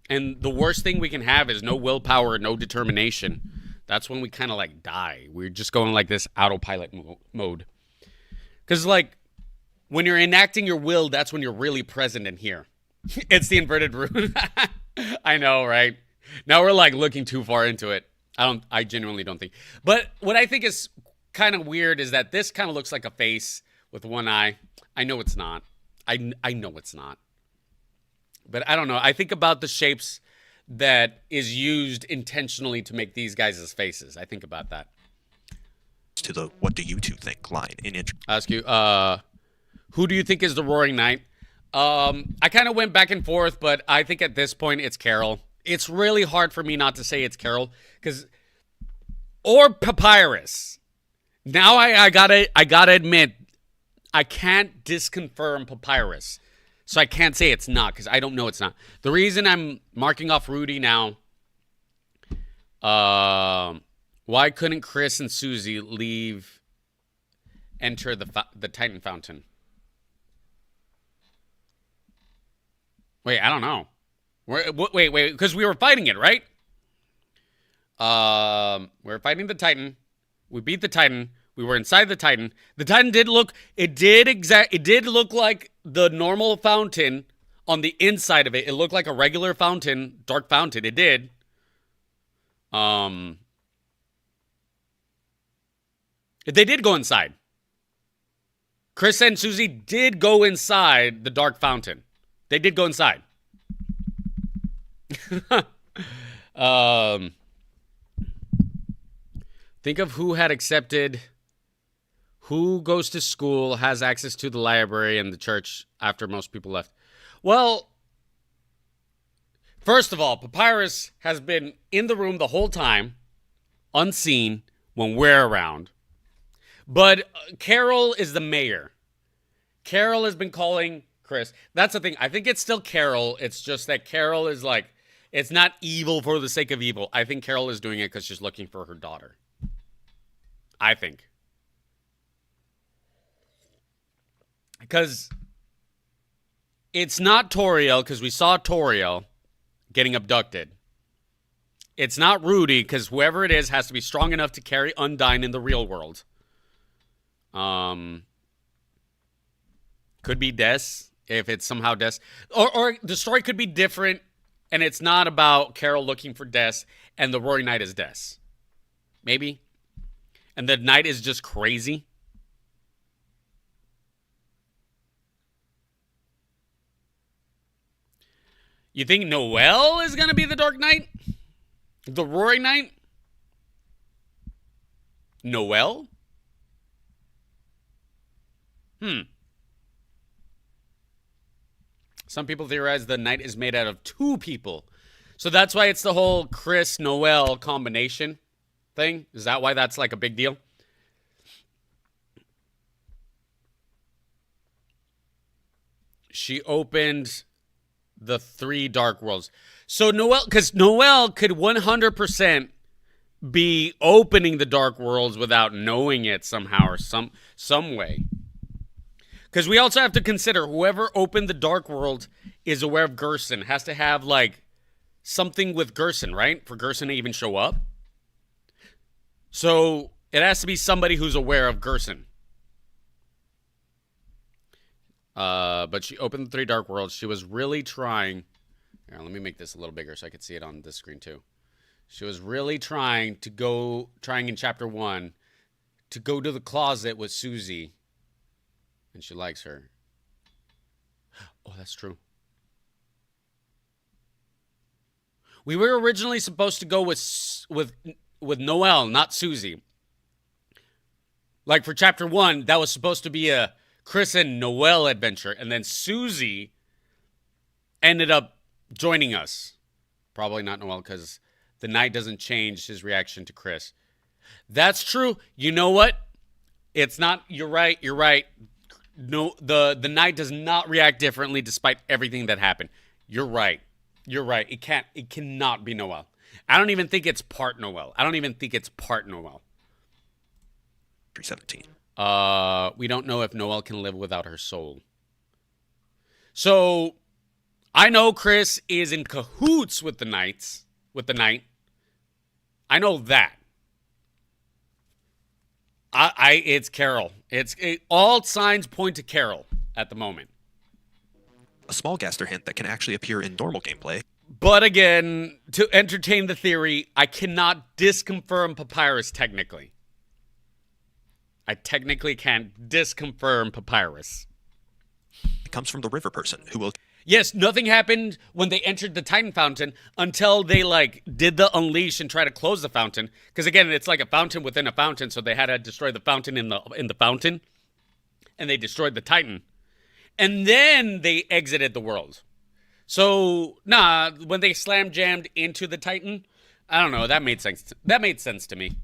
And the worst thing we can have is no willpower, no determination. That's when we kind of like die. We're just going like this autopilot mode. Because like when you're enacting your will, that's when you're really present in here. It's the inverted rune. I know, right? Now we're like looking too far into it. I genuinely don't think. But what I think is kind of weird is that this kind of looks like a face with one eye. I know it's not. I know it's not. But I don't know. I think about the shapes that is used intentionally to make these guys' faces. I think about that. To the "what do you two think" line in intro. I'll ask you, who do you think is the Roaring Knight? I kind of went back and forth, but I think at this point it's Carol. It's really hard for me not to say it's Carol, or Papyrus. Now I gotta admit, I can't disconfirm Papyrus. So I can't say it's not, because I don't know it's not. The reason I'm marking off Rudy now, Why couldn't Chris and Susie enter the Titan fountain? Wait, I don't know. Wait, because we were fighting it, right? We were fighting the Titan. We beat the Titan. We were inside the Titan. The Titan did look like the normal fountain on the inside of it. It looked like a regular fountain, dark fountain. It did. They did go inside. Chris and Susie did go inside the dark fountain. They did go inside. Think of who had accepted, who goes to school, has access to the library and the church after most people left. Well, first of all, Papyrus has been in the room the whole time, unseen when we're around. But Carol is the mayor. Carol has been calling Chris. That's the thing. I think it's still Carol. It's just that Carol is like, it's not evil for the sake of evil. I think Carol is doing it because she's looking for her daughter. I think. Because it's not Toriel, because we saw Toriel getting abducted. It's not Rudy, because whoever it is has to be strong enough to carry Undyne in the real world. Could be Des, if it's somehow Des. Or the story could be different, and it's not about Carol looking for Des, and the Roaring Knight is Des. Maybe. And the Knight is just crazy. You think Noelle is going to be the Dark Knight? The Roaring Knight? Noelle? Some people theorize the Knight is made out of two people. So that's why it's the whole Chris Noelle combination thing. Is that why that's like a big deal? She opened the 3 dark worlds. So Noelle, because Noelle could 100% be opening the dark worlds without knowing it somehow or some way. Because we also have to consider whoever opened the dark world is aware of Gerson. Has to have like something with Gerson, right? For Gerson to even show up. So it has to be somebody who's aware of Gerson. But she opened the 3 dark worlds. She was really trying. Here, let me make this a little bigger so I could see it on this screen too. She was really trying in chapter 1 to go to the closet with Susie. And she likes her. Oh, that's true. We were originally supposed to go with Noelle, not Susie. Like for chapter 1, that was supposed to be a Chris and Noelle adventure. And then Susie ended up joining us. Probably not Noelle, because the Knight doesn't change his reaction to Chris. That's true. You know what? It's not. You're right. No, the Knight does not react differently despite everything that happened. You're right. It cannot be Noelle. I don't even think it's part Noelle. 317. We don't know if Noelle can live without her soul. So I know Chris is in cahoots with the Knight. I know that. It's Carol. All signs point to Carol at the moment. A small Gaster hint that can actually appear in normal gameplay. But again, to entertain the theory, I cannot disconfirm Papyrus technically. I technically can't disconfirm Papyrus. It comes from the river person who will... Yes, nothing happened when they entered the Titan fountain until they did the unleash and try to close the fountain. Because again, it's like a fountain within a fountain, so they had to destroy the fountain in the fountain, and they destroyed the Titan, and then they exited the world. So when they slam jammed into the Titan, I don't know. That made sense. That made sense to me.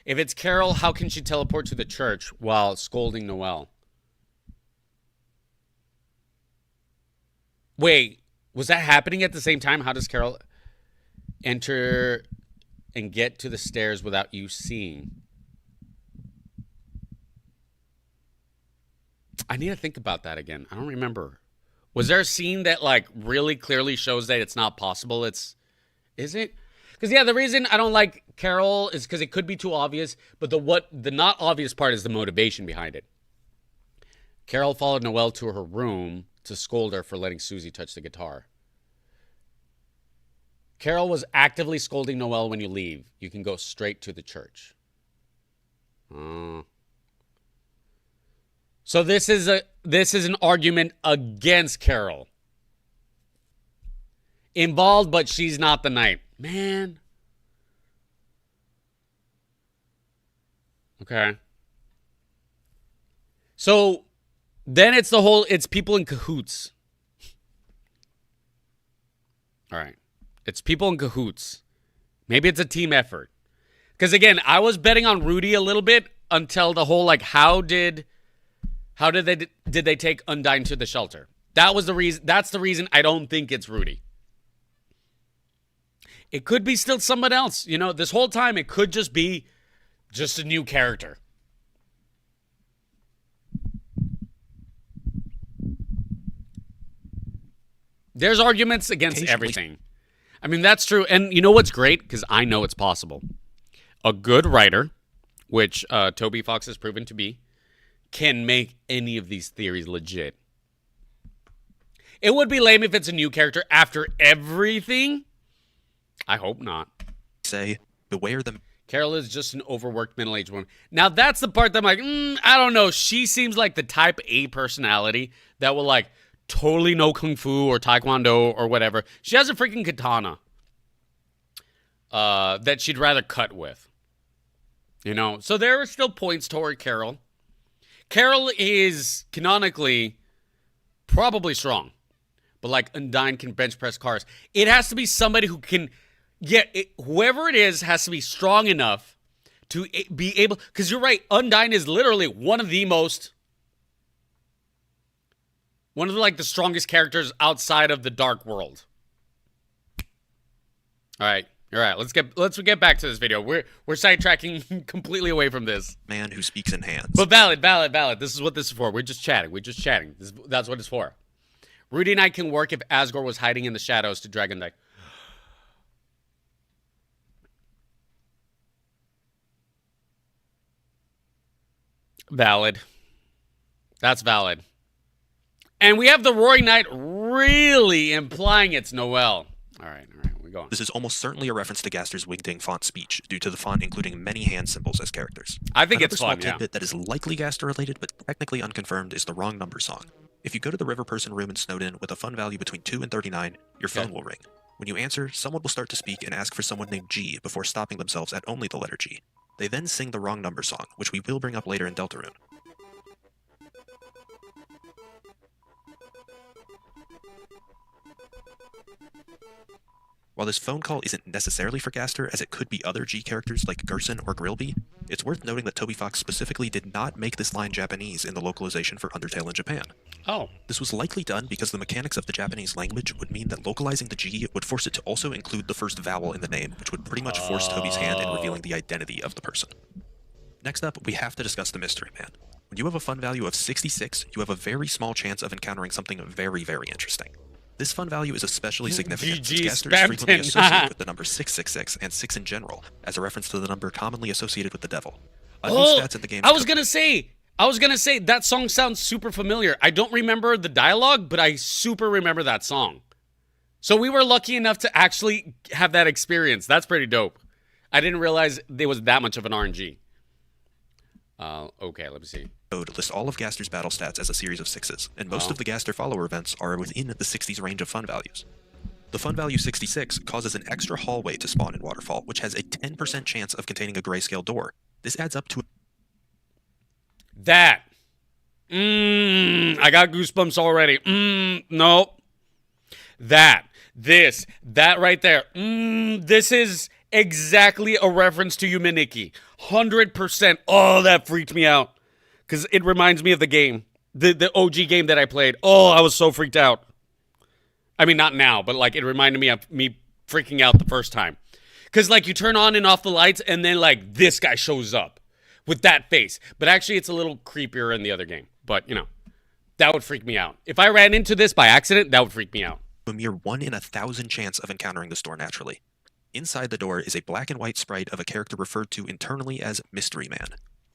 If it's Carol, how can she teleport to the church while scolding Noelle? Wait, Was that happening at the same time? How does Carol enter and get to the stairs without you seeing? I need to think about that again. I don't remember. Was there a scene that like really clearly shows that it's not possible? Is it? Because yeah, the reason I don't like Carol is because it could be too obvious, but the not obvious part is the motivation behind it. Carol followed Noelle to her room to scold her for letting Susie touch the guitar. Carol was actively scolding Noelle, when you leave, you can go straight to the church. So this is an argument against Carol. Involved, but she's not the knight. Man. Okay. So then it's people in cahoots. All right. It's people in cahoots. Maybe it's a team effort. Because again, I was betting on Rudy a little bit until the whole like how did they take Undyne to the shelter? That was the reason. That's the reason I don't think it's Rudy. It could be still someone else. You know, this whole time it could just be just a new character. There's arguments against everything. I mean, that's true. And you know what's great? Because I know it's possible. A good writer, which Toby Fox has proven to be, can make any of these theories legit. It would be lame if it's a new character after everything. I hope not. Say, beware them. Carol is just an overworked middle-aged woman. Now, that's the part that I'm like, I don't know. She seems like the type A personality that will, like, totally know Kung Fu or Taekwondo or whatever. She has a freaking katana that she'd rather cut with. You know? So there are still points toward Carol. Carol is canonically probably strong. But, like, Undyne can bench press cars. It has to be somebody who can... Yeah, whoever it is has to be strong enough to be able... Because you're right, Undyne is literally one of the like the strongest characters outside of the dark world. All right. Let's get back to this video. We're sidetracking completely away from this. Man who speaks in hands. But valid. This is what this is for. We're just chatting. That's what it's for. Rudy and I can work if Asgore was hiding in the shadows to Dragon Deck. Valid. That's valid. And we have the Roaring Knight really implying it's Noelle. All right, we're going. This is almost certainly a reference to Gaster's Wingding font speech, due to the font including many hand symbols as characters. I think Another it's small fun, yeah. tidbit that is likely Gaster related, but technically unconfirmed, is the wrong number song. If you go to the River Person room in Snowdin with a fun value between 2 and 39, your phone will ring. When you answer, someone will start to speak and ask for someone named G before stopping themselves at only the letter G. They then sing the wrong number song, which we will bring up later in Deltarune. While this phone call isn't necessarily for Gaster, as it could be other G characters like Gerson or Grillby, it's worth noting that Toby Fox specifically did not make this line Japanese in the localization for Undertale in Japan. Oh. This was likely done because the mechanics of the Japanese language would mean that localizing the G would force it to also include the first vowel in the name, which would pretty much force Toby's hand in revealing the identity of the person. Next up, we have to discuss the Mystery Man. When you have a fun value of 66, you have a very small chance of encountering something very, very interesting. This fun value is especially significant since Gaster is frequently associated with the number 666 and 6 in general, as a reference to the number commonly associated with the devil. Stats in the game I was gonna say that song sounds super familiar. I don't remember the dialogue, but I super remember that song. So we were lucky enough to actually have that experience. That's pretty dope. I didn't realize there was that much of an RNG. Okay, let me see. Lists all of Gaster's battle stats as a series of 6s, and most of the Gaster follower events are within the 60s range of fun values. The fun value 66 causes an extra hallway to spawn in Waterfall, which has a 10% chance of containing a grayscale door. This adds up to... That. I got goosebumps already. No. That right there. This is exactly a reference to Yumeniki. 100%. Oh, that freaked me out. Because it reminds me of the game. The OG game that I played. Oh, I was so freaked out. I mean, not now, but like it reminded me of me freaking out the first time. Because like you turn on and off the lights and then like this guy shows up with that face. But actually it's a little creepier in the other game. But, you know, that would freak me out. If I ran into this by accident, that would freak me out. A mere 1 in 1,000 chance of encountering the store naturally. Inside the door is a black and white sprite of a character referred to internally as Mystery Man.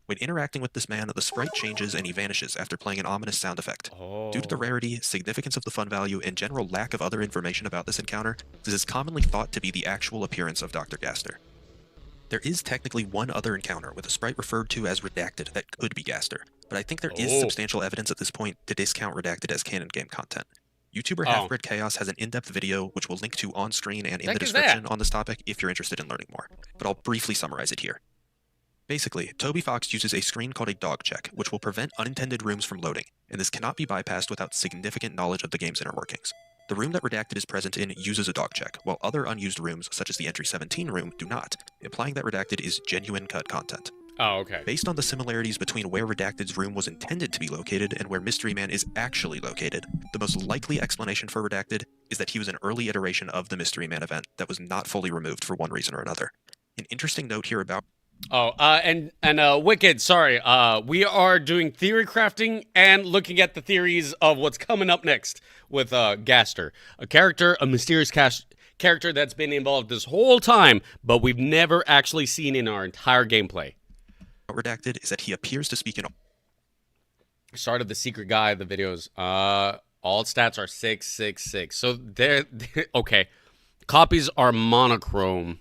When interacting with this man, the sprite changes and he vanishes after playing an ominous sound effect. Due to the rarity, significance of the fun value, and general lack of other information about this encounter, this is commonly thought to be the actual appearance of Dr. Gaster. There is technically one other encounter with a sprite referred to as Redacted that could be Gaster, but I think there is substantial evidence at this point to discount Redacted as canon game content. YouTuber Halfbred Chaos has an in-depth video which we'll link to on-screen and in the description on this topic if you're interested in learning more, but I'll briefly summarize it here. Basically, Toby Fox uses a screen called a dog check, which will prevent unintended rooms from loading, and this cannot be bypassed without significant knowledge of the game's inner workings. The room that Redacted is present in uses a dog check, while other unused rooms, such as the Entry 17 room, do not, implying that Redacted is genuine cut content. Oh, okay. Based on the similarities between where Redacted's room was intended to be located and where Mystery Man is actually located, the most likely explanation for Redacted is that he was an early iteration of the Mystery Man event that was not fully removed for one reason or another. An interesting note here about and Wicked, sorry, we are doing theory crafting and looking at the theories of what's coming up next with Gaster, a mysterious character that's been involved this whole time, but we've never actually seen in our entire gameplay. Redacted is that he appears to speak in Start of the secret guide, the videos. All stats are 666. So they're okay. Copies are monochrome.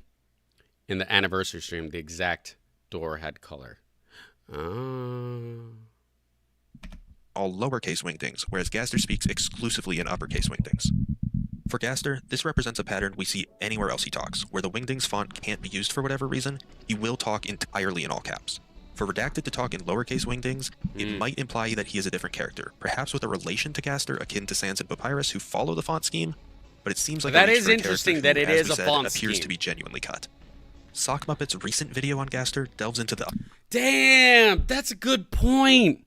In the anniversary stream, the exact door had color. all lowercase wingdings, whereas Gaster speaks exclusively in uppercase wingdings. For Gaster, this represents a pattern we see anywhere else he talks. Where the wingdings font can't be used for whatever reason, he will talk entirely in all caps. For Redacted to talk in lowercase wingdings, it might imply that he is a different character, perhaps with a relation to Gaster akin to Sans and Papyrus who follow the font scheme, but it seems like that is interesting that it is a font scheme. Appears to be genuinely cut. Sock Muppet's recent video on Gaster delves into the... Damn, that's a good point.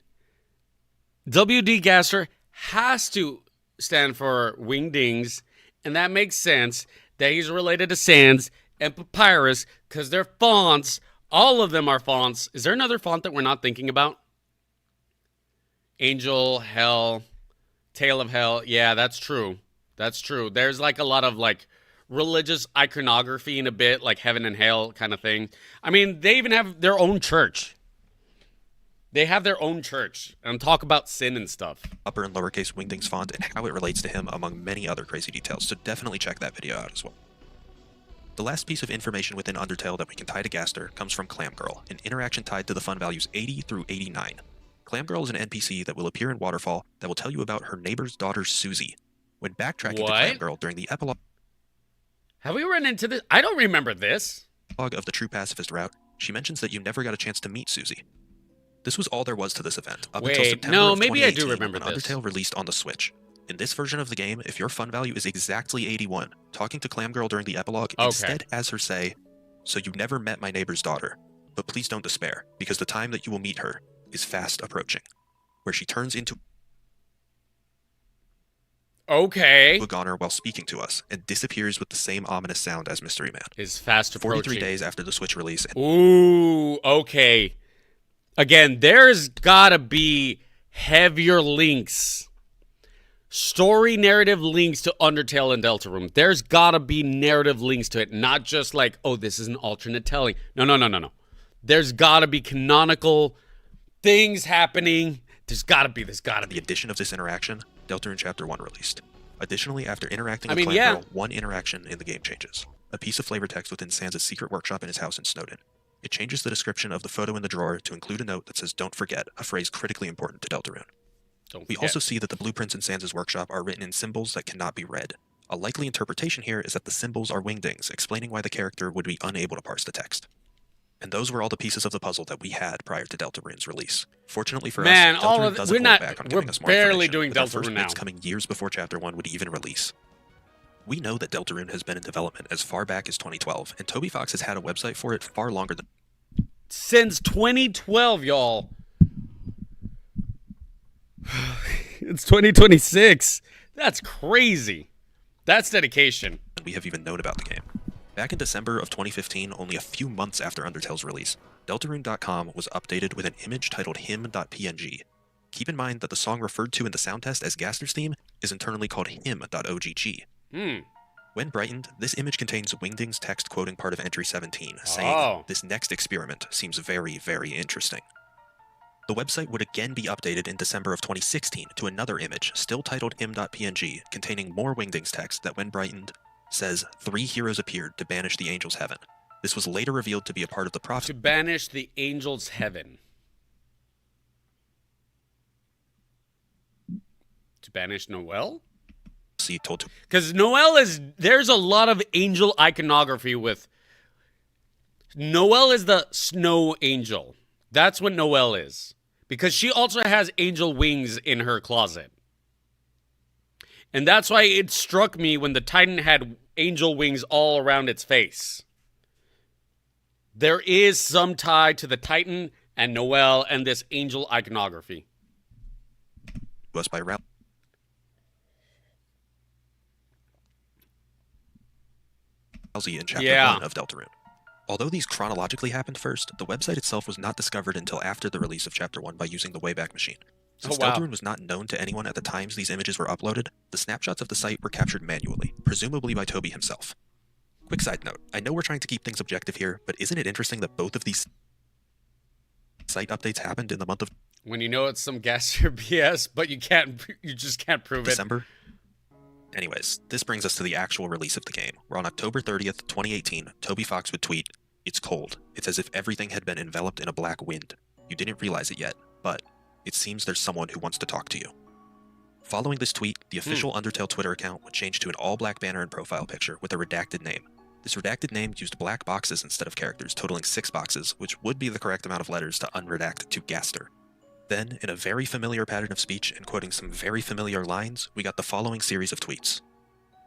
WD Gaster has to stand for wingdings, and that makes sense that he's related to Sans and Papyrus because they're fonts. All of them are fonts. Is there another font that we're not thinking about? Angel, Hell, Tale of Hell. Yeah, that's true. That's true. There's like a lot of like religious iconography in a bit, like heaven and hell kind of thing. I mean, they even have their own church. They have their own church and talk about sin and stuff. Upper and lowercase wingdings font and how it relates to him, among many other crazy details, so definitely check that video out as well. The last piece of information within Undertale that we can tie to Gaster comes from Clamgirl, an interaction tied to the fun values 80 through 89. Clamgirl is an NPC that will appear in Waterfall that will tell you about her neighbor's daughter, Susie. When backtracking to Clamgirl during the epilogue have we run into this? I don't remember this. Of the True Pacifist route, she mentions that you never got a chance to meet Susie. This was all there was to this event, up until September of 2018, maybe I do remember when this. Undertale released on the Switch. In this version of the game, if your fun value is exactly 81, talking to Clamgirl during the epilogue instead has her say, "So you never met my neighbor's daughter, but please don't despair, because the time that you will meet her is fast approaching," where she turns into a goner while speaking to us, and disappears with the same ominous sound as Mystery Man. Is fast approaching. 43 days after the Switch release. Ooh, okay. Again, there's gotta be heavier links. Story narrative links to Undertale and Deltarune. There's gotta be narrative links to it, not just like, oh, this is an alternate telling. No. There's gotta be canonical things happening. There's gotta be. The addition of this interaction, Deltarune Chapter 1 released. Additionally, after interacting with Clamgirl, one interaction in the game changes. A piece of flavor text within Sans' secret workshop in his house in Snowden. It changes the description of the photo in the drawer to include a note that says, "Don't forget," a phrase critically important to Deltarune. We also see that the blueprints in Sans' workshop are written in symbols that cannot be read. A likely interpretation here is that the symbols are wingdings, explaining why the character would be unable to parse the text. And those were all the pieces of the puzzle that we had prior to Deltarune's release. Fortunately for us, Deltarune doesn't hold back on giving us more barely information, doing with our Deltarune first now. bits coming years before Chapter 1 would even release. We know that Deltarune has been in development as far back as 2012, and Toby Fox has had a website for it far longer than... Since 2012, y'all. It's 2026. That's crazy. That's dedication. we have even known about the game. Back in December of 2015, only a few months after Undertale's release, Deltarune.com was updated with an image titled hymn.png. Keep in mind that the song referred to in the sound test as Gaster's theme is internally called hymn.ogg. When brightened, this image contains Wingding's text quoting part of entry 17, saying, "This next experiment seems very, very interesting." The website would again be updated in December of 2016 to another image, still titled hymn.png, containing more Wingding's text that, when brightened, says, "3 heroes appeared to banish the angel's heaven." This was later revealed to be a part of the prophecy. To banish the angel's heaven. To banish Noel? Told to Because Noel is, there's a lot of angel iconography with, Noel is the snow angel. That's what Noel is. Because she also has angel wings in her closet. And that's why it struck me when the Titan had angel wings all around its face. There is some tie to the Titan and Noel and this angel iconography. us by Rousey in Chapter 1 of Deltarune. Although these chronologically happened first, the website itself was not discovered until after the release of Chapter 1 by using the Wayback Machine. Since Deltarune was not known to anyone at the times these images were uploaded, the snapshots of the site were captured manually, presumably by Toby himself. Quick side note, I know we're trying to keep things objective here, but isn't it interesting that both of these site updates happened in the month of when you know it's some Gaster BS, but you just can't prove December? Anyways, this brings us to the actual release of the game, where on October 30th, 2018, Toby Fox would tweet, "It's cold. It's as if everything had been enveloped in a black wind. You didn't realize it yet, but it seems there's someone who wants to talk to you." Following this tweet, the official Undertale Twitter account would change to an all-black banner and profile picture with a redacted name. This redacted name used black boxes instead of characters, totaling 6 boxes, which would be the correct amount of letters to unredact to Gaster. Then, in a very familiar pattern of speech and quoting some very familiar lines, we got the following series of tweets.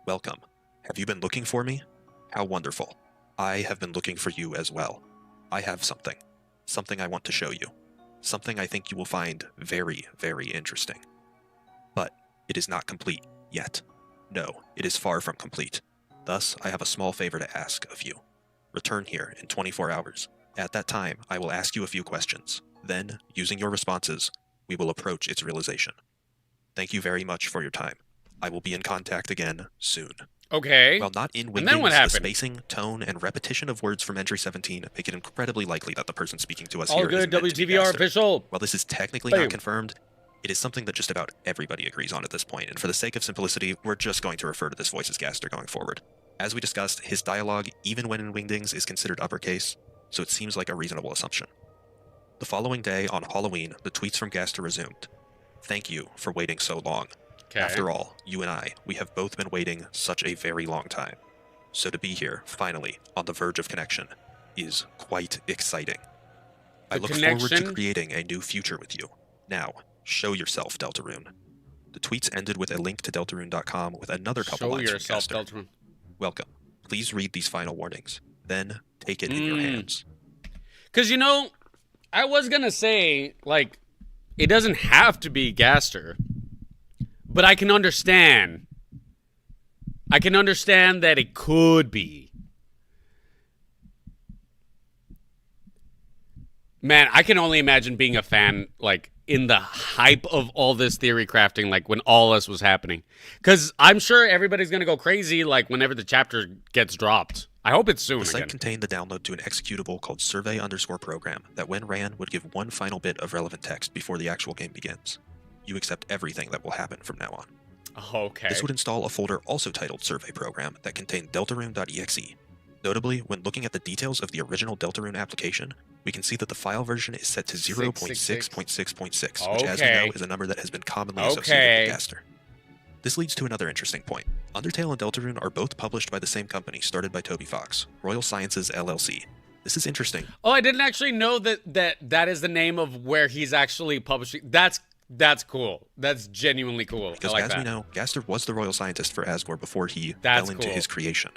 "Welcome. Have you been looking for me? How wonderful. I have been looking for you as well. I have something. Something I want to show you. Something I think you will find very, very interesting. But it is not complete yet. No, it is far from complete. Thus, I have a small favor to ask of you. Return here in 24 hours. At that time, I will ask you a few questions. Then, using your responses, we will approach its realization. Thank you very much for your time. I will be in contact again soon." Okay. While not in And then what Wingdings, the happened? spacing, tone, and repetition of words from entry 17 make it incredibly likely that the person speaking to us All here is good, meant to be WTVR Gaster. official. While this is technically Boom. not confirmed, it is something that just about everybody agrees on at this point, and for the sake of simplicity, we're just going to refer to this voice as Gaster going forward. As we discussed, his dialogue, even when in Wingdings, is considered uppercase, so it seems like a reasonable assumption. The following day, on Halloween, the tweets from Gaster resumed. "Thank you for waiting so long. Okay. After all, you and I, we have both been waiting such a very long time. So to be here, finally, on the verge of connection, is quite exciting. I look forward to creating a new future with you. Now, show yourself, Deltarune." The tweets ended with a link to Deltarune.com with another couple Show lines yourself, from Gaster. Deltarune. "Welcome. Please read these final warnings. Then, take it in your hands." Because, you know, I was going to say, like, it doesn't have to be Gaster, but I can understand. I can understand that it could be. Man, I can only imagine being a fan, like, in the hype of all this theory crafting, like, when all this was happening. Because I'm sure everybody's going to go crazy, like, whenever the chapter gets dropped. I hope it's soon The site again. contained the download to an executable called survey_program that, when ran, would give one final bit of relevant text before the actual game begins. You accept everything that will happen from now on. Okay. This would install a folder also titled Survey Program that contained Deltarune.exe. Notably, when looking at the details of the original Deltarune application, we can see that the file version is set to 0.6.6.6, which, as we know, is a number that has been commonly associated with Gaster. This leads to another interesting point. Undertale and Deltarune are both published by the same company started by Toby Fox, Royal Sciences LLC. This is interesting. Oh, I didn't actually know that is the name of where he's actually publishing. That's cool. That's genuinely cool. Because I like as that. we know, Gaster was the royal scientist for Asgore before he fell into his creation.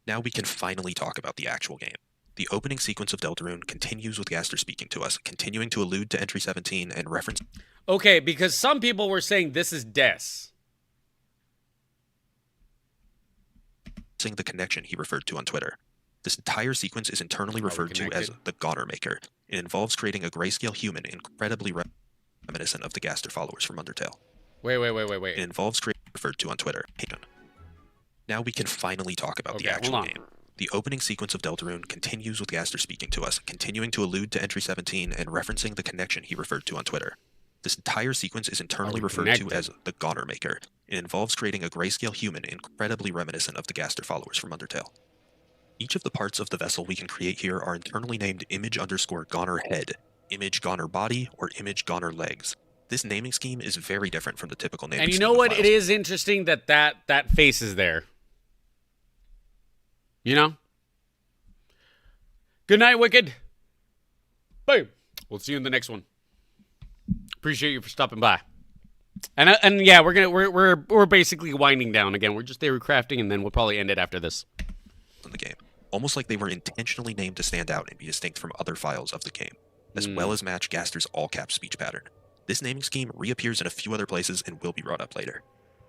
Now we can finally talk about the actual game. The opening sequence of Deltarune continues with Gaster speaking to us, continuing to allude to entry 17 and reference... Okay, because some people were saying this is Des. referencing the connection he referred to on Twitter. This entire sequence is internally referred to as the Goner Maker. It involves creating a grayscale human incredibly reminiscent of the Gaster followers from Undertale. Wait. It involves creating referred to on Twitter. Now we can finally talk about the actual game. The opening sequence of Deltarune continues with Gaster speaking to us, continuing to allude to Entry 17 and referencing the connection he referred to on Twitter. This entire sequence is internally referred to as the Goner Maker. It involves creating a grayscale human incredibly reminiscent of the Gaster followers from Undertale. Each of the parts of the vessel we can create here are internally named image_Goner head, image Goner body, or image Goner legs. This naming scheme is very different from the typical naming scheme. And you know what? It is interesting that face is there. You know? Good night, Wicked. Boom. We'll see you in the next one. Appreciate you for stopping by. And yeah, we're basically winding down again. We're just theory crafting, and then we'll probably end it after this. In the game, almost like they were intentionally named to stand out and be distinct from other files of the game, as well as match Gaster's all-caps speech pattern. This naming scheme reappears in a few other places and will be brought up later.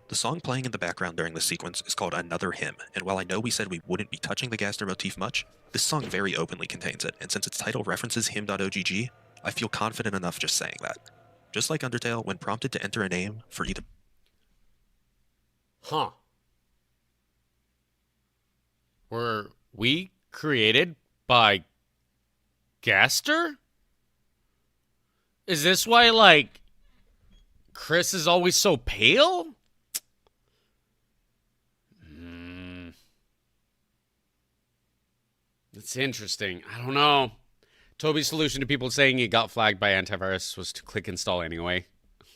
The song playing in the background during this sequence is called Another Hymn, and while I know we said we wouldn't be touching the Gaster motif much, this song very openly contains it, and since its title references hymn.ogg, I feel confident enough just saying that. Just like Undertale, when prompted to enter a name for either... Huh. Were we created by Gaster? Is this why, like, Chris is always so pale? It's interesting. I don't know. Toby's solution to people saying he got flagged by antivirus was to click install anyway.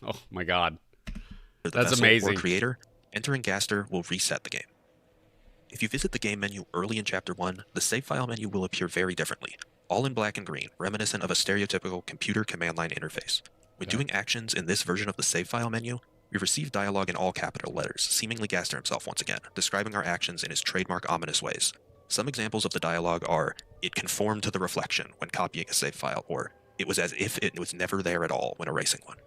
Oh my god. That's amazing. Or creator, entering Gaster will reset the game. If you visit the game menu early in Chapter 1, the save file menu will appear very differently, all in black and green, reminiscent of a stereotypical computer command line interface. When doing actions in this version of the save file menu, we receive dialogue in all capital letters, seemingly Gaster himself once again, describing our actions in his trademark ominous ways. Some examples of the dialogue are, "It conformed to the reflection" when copying a save file, or "It was as if it was never there at all" when erasing one.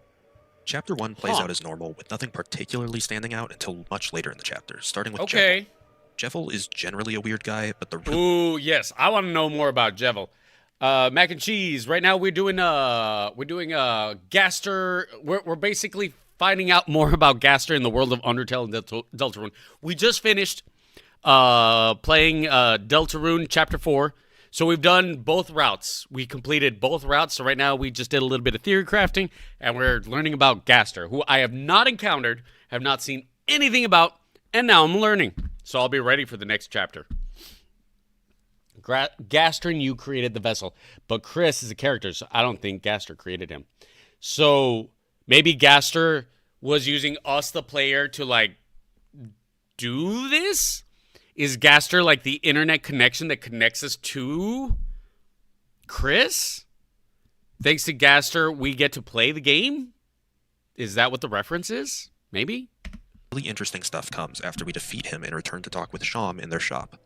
Chapter 1 plays out as normal, with nothing particularly standing out until much later in the chapter, starting with Jeffel. Jeffel is generally a weird guy, but the... Ooh, yes. I want to know more about Jeffel. Mac and cheese. Right now we're doing Gaster. We're basically finding out more about Gaster in the world of Undertale and Deltarune. We just finished playing Deltarune Chapter 4. So we've done both routes. We completed both routes. So right now we just did a little bit of theory crafting, and we're learning about Gaster, who I have not encountered, have not seen anything about, and now I'm learning. So I'll be ready for the next chapter. Gaster and you created the vessel, but Chris is a character, so I don't think Gaster created him. So maybe Gaster was using us, the player, to, like, do this? Is Gaster like the internet connection that connects us to Chris? Thanks to Gaster, we get to play the game? Is that what the reference is? Maybe? Really interesting stuff comes after we defeat him and return to talk with Sham in their shop.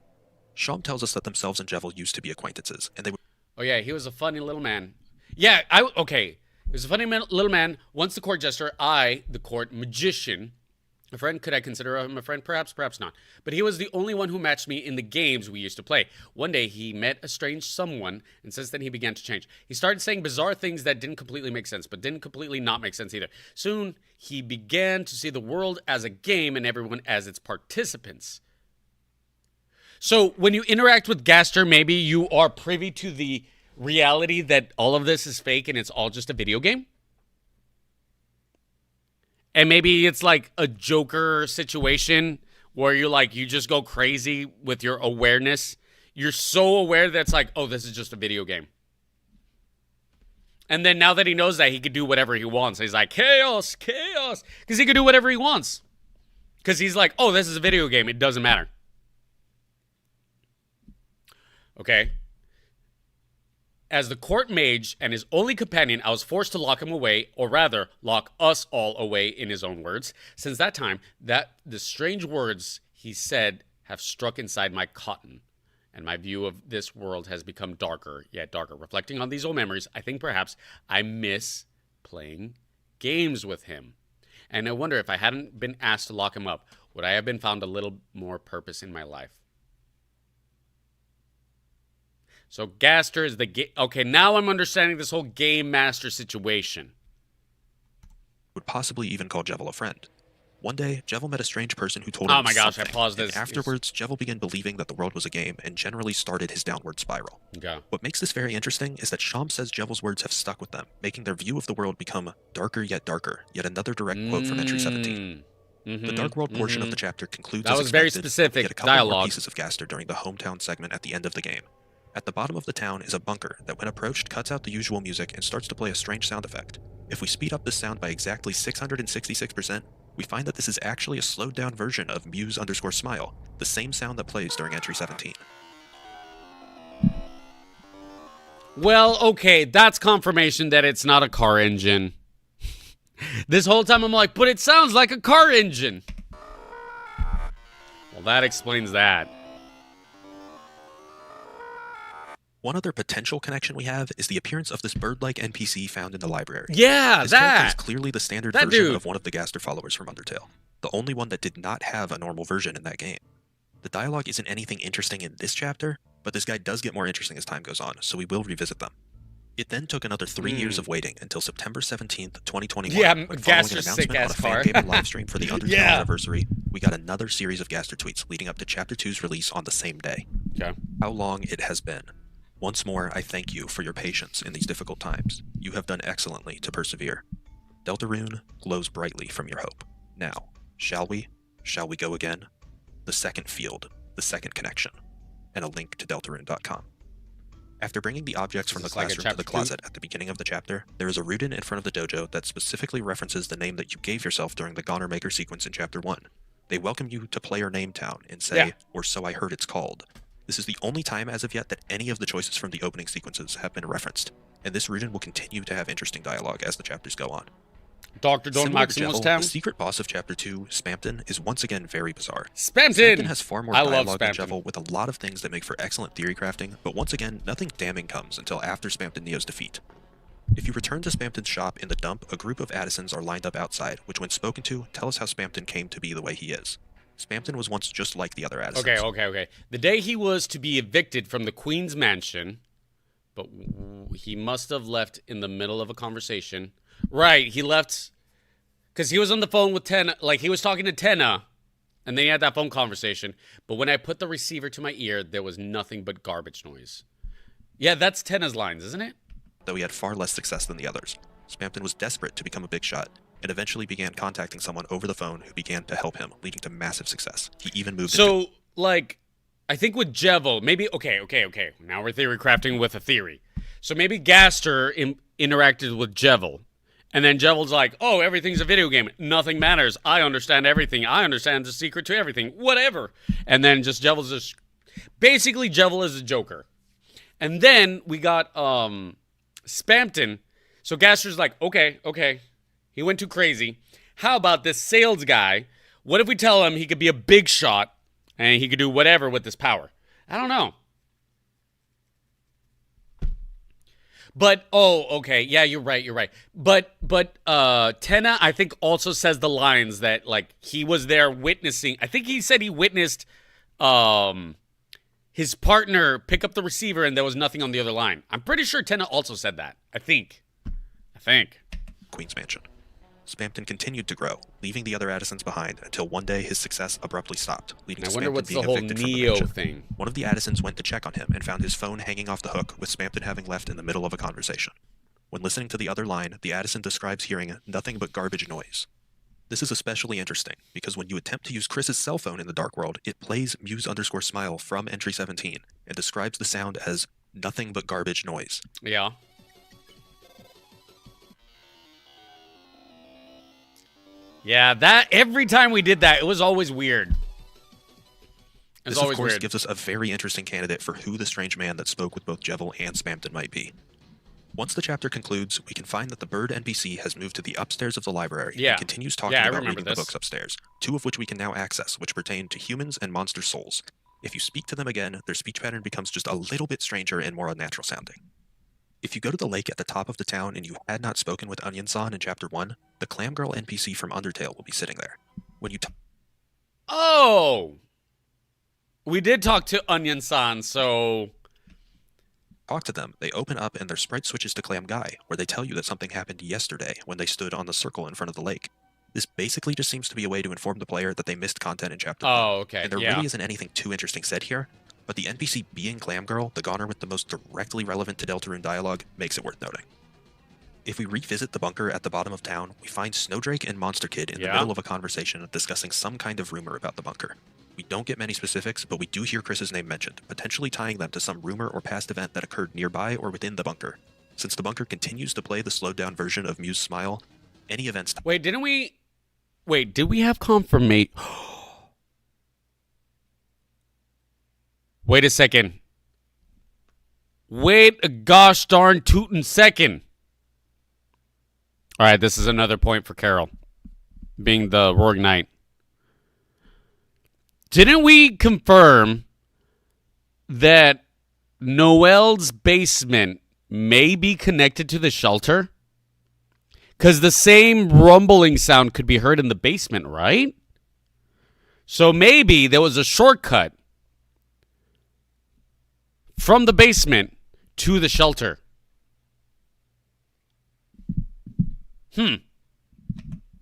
Sham tells us that themselves and Jeffel used to be acquaintances, and they were... Oh yeah, he was a funny little man. Yeah, okay. He was a funny little man. Once the court jester, I, the court magician... A friend, could I consider him a friend? Perhaps, perhaps not. But he was the only one who matched me in the games we used to play. One day, he met a strange someone, and since then, he began to change. He started saying bizarre things that didn't completely make sense, but didn't completely not make sense either. Soon, he began to see the world as a game and everyone as its participants. So, when you interact with Gaster, maybe you are privy to the reality that all of this is fake and it's all just a video game? And maybe it's like a Joker situation where you just go crazy with your awareness. You're so aware that it's like, oh, this is just a video game. And then now that he knows that, he could do whatever he wants. He's like, chaos, chaos. Because he could do whatever he wants. Because he's like, oh, this is a video game. It doesn't matter. Okay. As the court mage and his only companion, I was forced to lock him away, or rather, lock us all away, in his own words. Since that time, the strange words he said have struck inside my cotton, and my view of this world has become darker, yet darker. Reflecting on these old memories, I think perhaps I miss playing games with him. And I wonder if I hadn't been asked to lock him up, would I have been found a little more purpose in my life? So Gaster is the okay, now I'm understanding this whole game master situation. Would possibly even call Jevil a friend. One day, Jevil met a strange person who told Oh him my gosh, I something, paused and this. afterwards, Jevil began believing that the world was a game and generally started his downward spiral. Okay. What makes this very interesting is that Sham says Jevil's words have stuck with them, making their view of the world become darker, yet another direct quote from Entry 17. The Dark World portion of the chapter concludes That as was very expected. specific We get a couple dialogue. more pieces of Gaster during the hometown segment at the end of the game. At the bottom of the town is a bunker that, when approached, cuts out the usual music and starts to play a strange sound effect. If we speed up this sound by exactly 666%, we find that this is actually a slowed down version of Muse_Smile, the same sound that plays during Entry 17. Well, okay, that's confirmation that it's not a car engine. This whole time I'm like, but it sounds like a car engine. Well, that explains that. One other potential connection we have is the appearance of this bird-like NPC found in the library. Yeah, This character is that. clearly the standard That version dude. of one of the Gaster followers from Undertale, the only one that did not have a normal version in that game. The dialogue isn't anything interesting in this chapter, but this guy does get more interesting as time goes on, so we will revisit them. It then took another 3 years of waiting until September 17th, 2021, Yeah, when following Gaster's an announcement on a sick-ass car. fan gaming live stream for the Undertale Yeah. anniversary, we got another series of Gaster tweets leading up to Chapter 2's release on the same day. Okay. How long it has been. Once more, I thank you for your patience in these difficult times. You have done excellently to persevere. Deltarune glows brightly from your hope. Now, shall we? Shall we go again? The second field, the second connection, and a link to Deltarune.com. After bringing the objects from the Is this like a classroom to the chapter closet at the beginning of the chapter, there is a rudin in front of the dojo that specifically references the name that you gave yourself during the Goner Maker sequence in Chapter 1. They welcome you to Player Name Town and say, Yeah. or so I heard it's called. This is the only time as of yet that any of the choices from the opening sequences have been referenced, and this rudin will continue to have interesting dialogue as the chapters go on. Similar to DrDonMaximos Jevil, town. the secret boss of Chapter 2, Spamton, is once again very bizarre. Spamton! Spamton has far more I love dialogue than Spamton. Jevil, with a lot of things that make for excellent theory crafting, but once again, nothing damning comes until after Spamton Neo's defeat. If you return to Spamton's shop in the dump, a group of Addisons are lined up outside, which when spoken to, tell us how Spamton came to be the way he is. Spamton was once just like the other Addisons. Okay. The day he was to be evicted from the Queen's mansion, but he must have left in the middle of a conversation. Right, he left because he was on the phone with Tenna, like he was talking to Tenna, and then he had that phone conversation. But when I put the receiver to my ear, there was nothing but garbage noise. Yeah, that's Tenna's lines, isn't it? Though he had far less success than the others. Spamton was desperate to become a big shot, and eventually began contacting someone over the phone who began to help him, leading to massive success. He even moved into... So, like, I think with Jevil, maybe, okay. Now we're theory crafting with a theory. So maybe Gaster interacted with Jevil. And then Jevil's like, oh, everything's a video game. Nothing matters. I understand everything. I understand the secret to everything. Whatever. And then just Jevil's just... Basically, Jevil is a Joker. And then we got Spamton. So Gaster's like, okay. He went too crazy. How about this sales guy? What if we tell him he could be a big shot and he could do whatever with this power? I don't know. But, okay. Yeah, you're right. But Tenna, I think, also says the lines that, like, he was there witnessing. I think he said he witnessed his partner pick up the receiver and there was nothing on the other line. I'm pretty sure Tenna also said that. I think. Queen's Mansion. Spamton continued to grow, leaving the other Addisons behind until one day his success abruptly stopped, leading I to wonder Spamton what's the being whole evicted from the Neo mansion. thing. One of the Addisons went to check on him and found his phone hanging off the hook, with Spamton having left in the middle of a conversation. When listening to the other line, the Addison describes hearing nothing but garbage noise. This is especially interesting, because when you attempt to use Chris's cell phone in the Dark World, it plays Muse_Smile from Entry 17, and describes the sound as nothing but garbage noise. Yeah. Yeah, that every time we did that, it was always weird. It was This, of always course, weird. gives us a very interesting candidate for who the strange man that spoke with both Jevil and Spamton might be. Once the chapter concludes, we can find that the bird NPC has moved to the upstairs of the library Yeah. and continues talking Yeah, I about remember reading this. the books upstairs, 2 of which we can now access, which pertain to humans and monster souls. If you speak to them again, their speech pattern becomes just a little bit stranger and more unnatural sounding. If you go to the lake at the top of the town and you had not spoken with Onion-san in Chapter 1, the Clam Girl NPC from Undertale will be sitting there. When you Oh! We did talk to Onion-san, so... Talk to them, they open up and their sprite switches to Clam Guy, where they tell you that something happened yesterday when they stood on the circle in front of the lake. This basically just seems to be a way to inform the player that they missed content in Chapter 1. Oh, okay. And there really isn't anything too interesting said here, but the NPC being Clam Girl, the goner with the most directly relevant to Deltarune dialogue, makes it worth noting. If we revisit the bunker at the bottom of town, we find Snowdrake and Monster Kid in the middle of a conversation discussing some kind of rumor about the bunker. We don't get many specifics, but we do hear Chris's name mentioned, potentially tying them to some rumor or past event that occurred nearby or within the bunker. Since the bunker continues to play the slowed down version of Mew's Smile, any events... Wait, did we have confirmation? Wait a second. Wait a gosh darn tootin' second. All right, this is another point for Carol, being the Rogue Knight. Didn't we confirm that Noelle's basement may be connected to the shelter? Because the same rumbling sound could be heard in the basement, right? So maybe there was a shortcut from the basement to the shelter.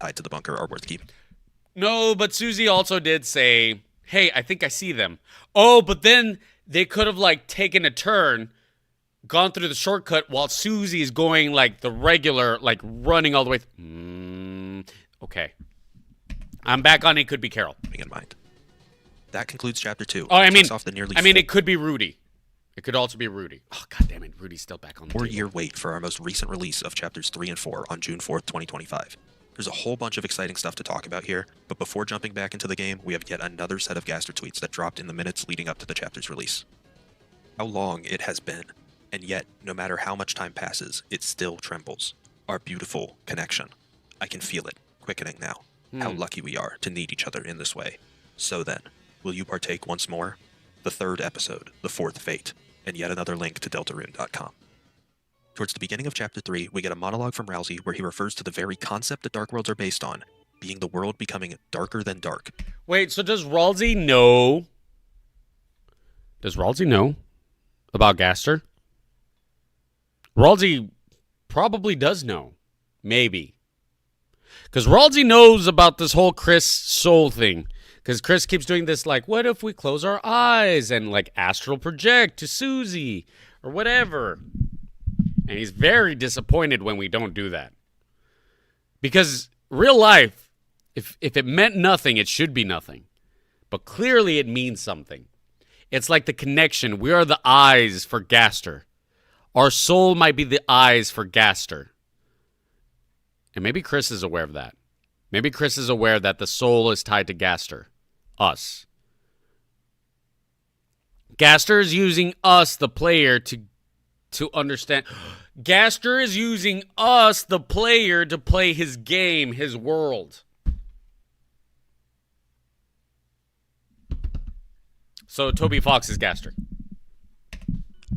tied to the bunker are worth keeping. No, but Susie also did say, hey, I think I see them. Oh, but then they could have, like, taken a turn, gone through the shortcut while Susie is going, like, the regular, like, running all the way. Okay. I'm back on It Could Be Carol. In mind. That concludes Chapter 2. Oh, I mean, off the nearly it could be Rudy. It could also be Rudy. Oh, God damn it. Rudy's still back on the 4-year wait for our most recent release of Chapters 3 and 4 on June 4th, 2025. There's a whole bunch of exciting stuff to talk about here, but before jumping back into the game, we have yet another set of Gaster tweets that dropped in the minutes leading up to the chapter's release. How long it has been, and yet, no matter how much time passes, it still trembles. Our beautiful connection. I can feel it, quickening now. How lucky we are to need each other in this way. So then, will you partake once more? The third episode, The Fourth Fate, and yet another link to Deltarune.com. Towards the beginning of Chapter 3, we get a monologue from Rousey where he refers to the very concept that Dark Worlds are based on, being the world becoming darker than dark. Wait, so does Rousey know? Does Rousey know about Gaster? Rousey probably does know. Maybe. Because Rousey knows about this whole Chris soul thing. Because Chris keeps doing this, like, what if we close our eyes and, like, astral project to Susie or whatever? And he's very disappointed when we don't do that. Because real life, if it meant nothing, it should be nothing. But clearly it means something. It's like the connection. We are the eyes for Gaster. Our soul might be the eyes for Gaster. And maybe Chris is aware of that. Maybe Chris is aware that the soul is tied to Gaster. Us. Gaster is using us, the player, to understand. Gaster is using us, the player, to play his game, his world. So Toby Fox is Gaster.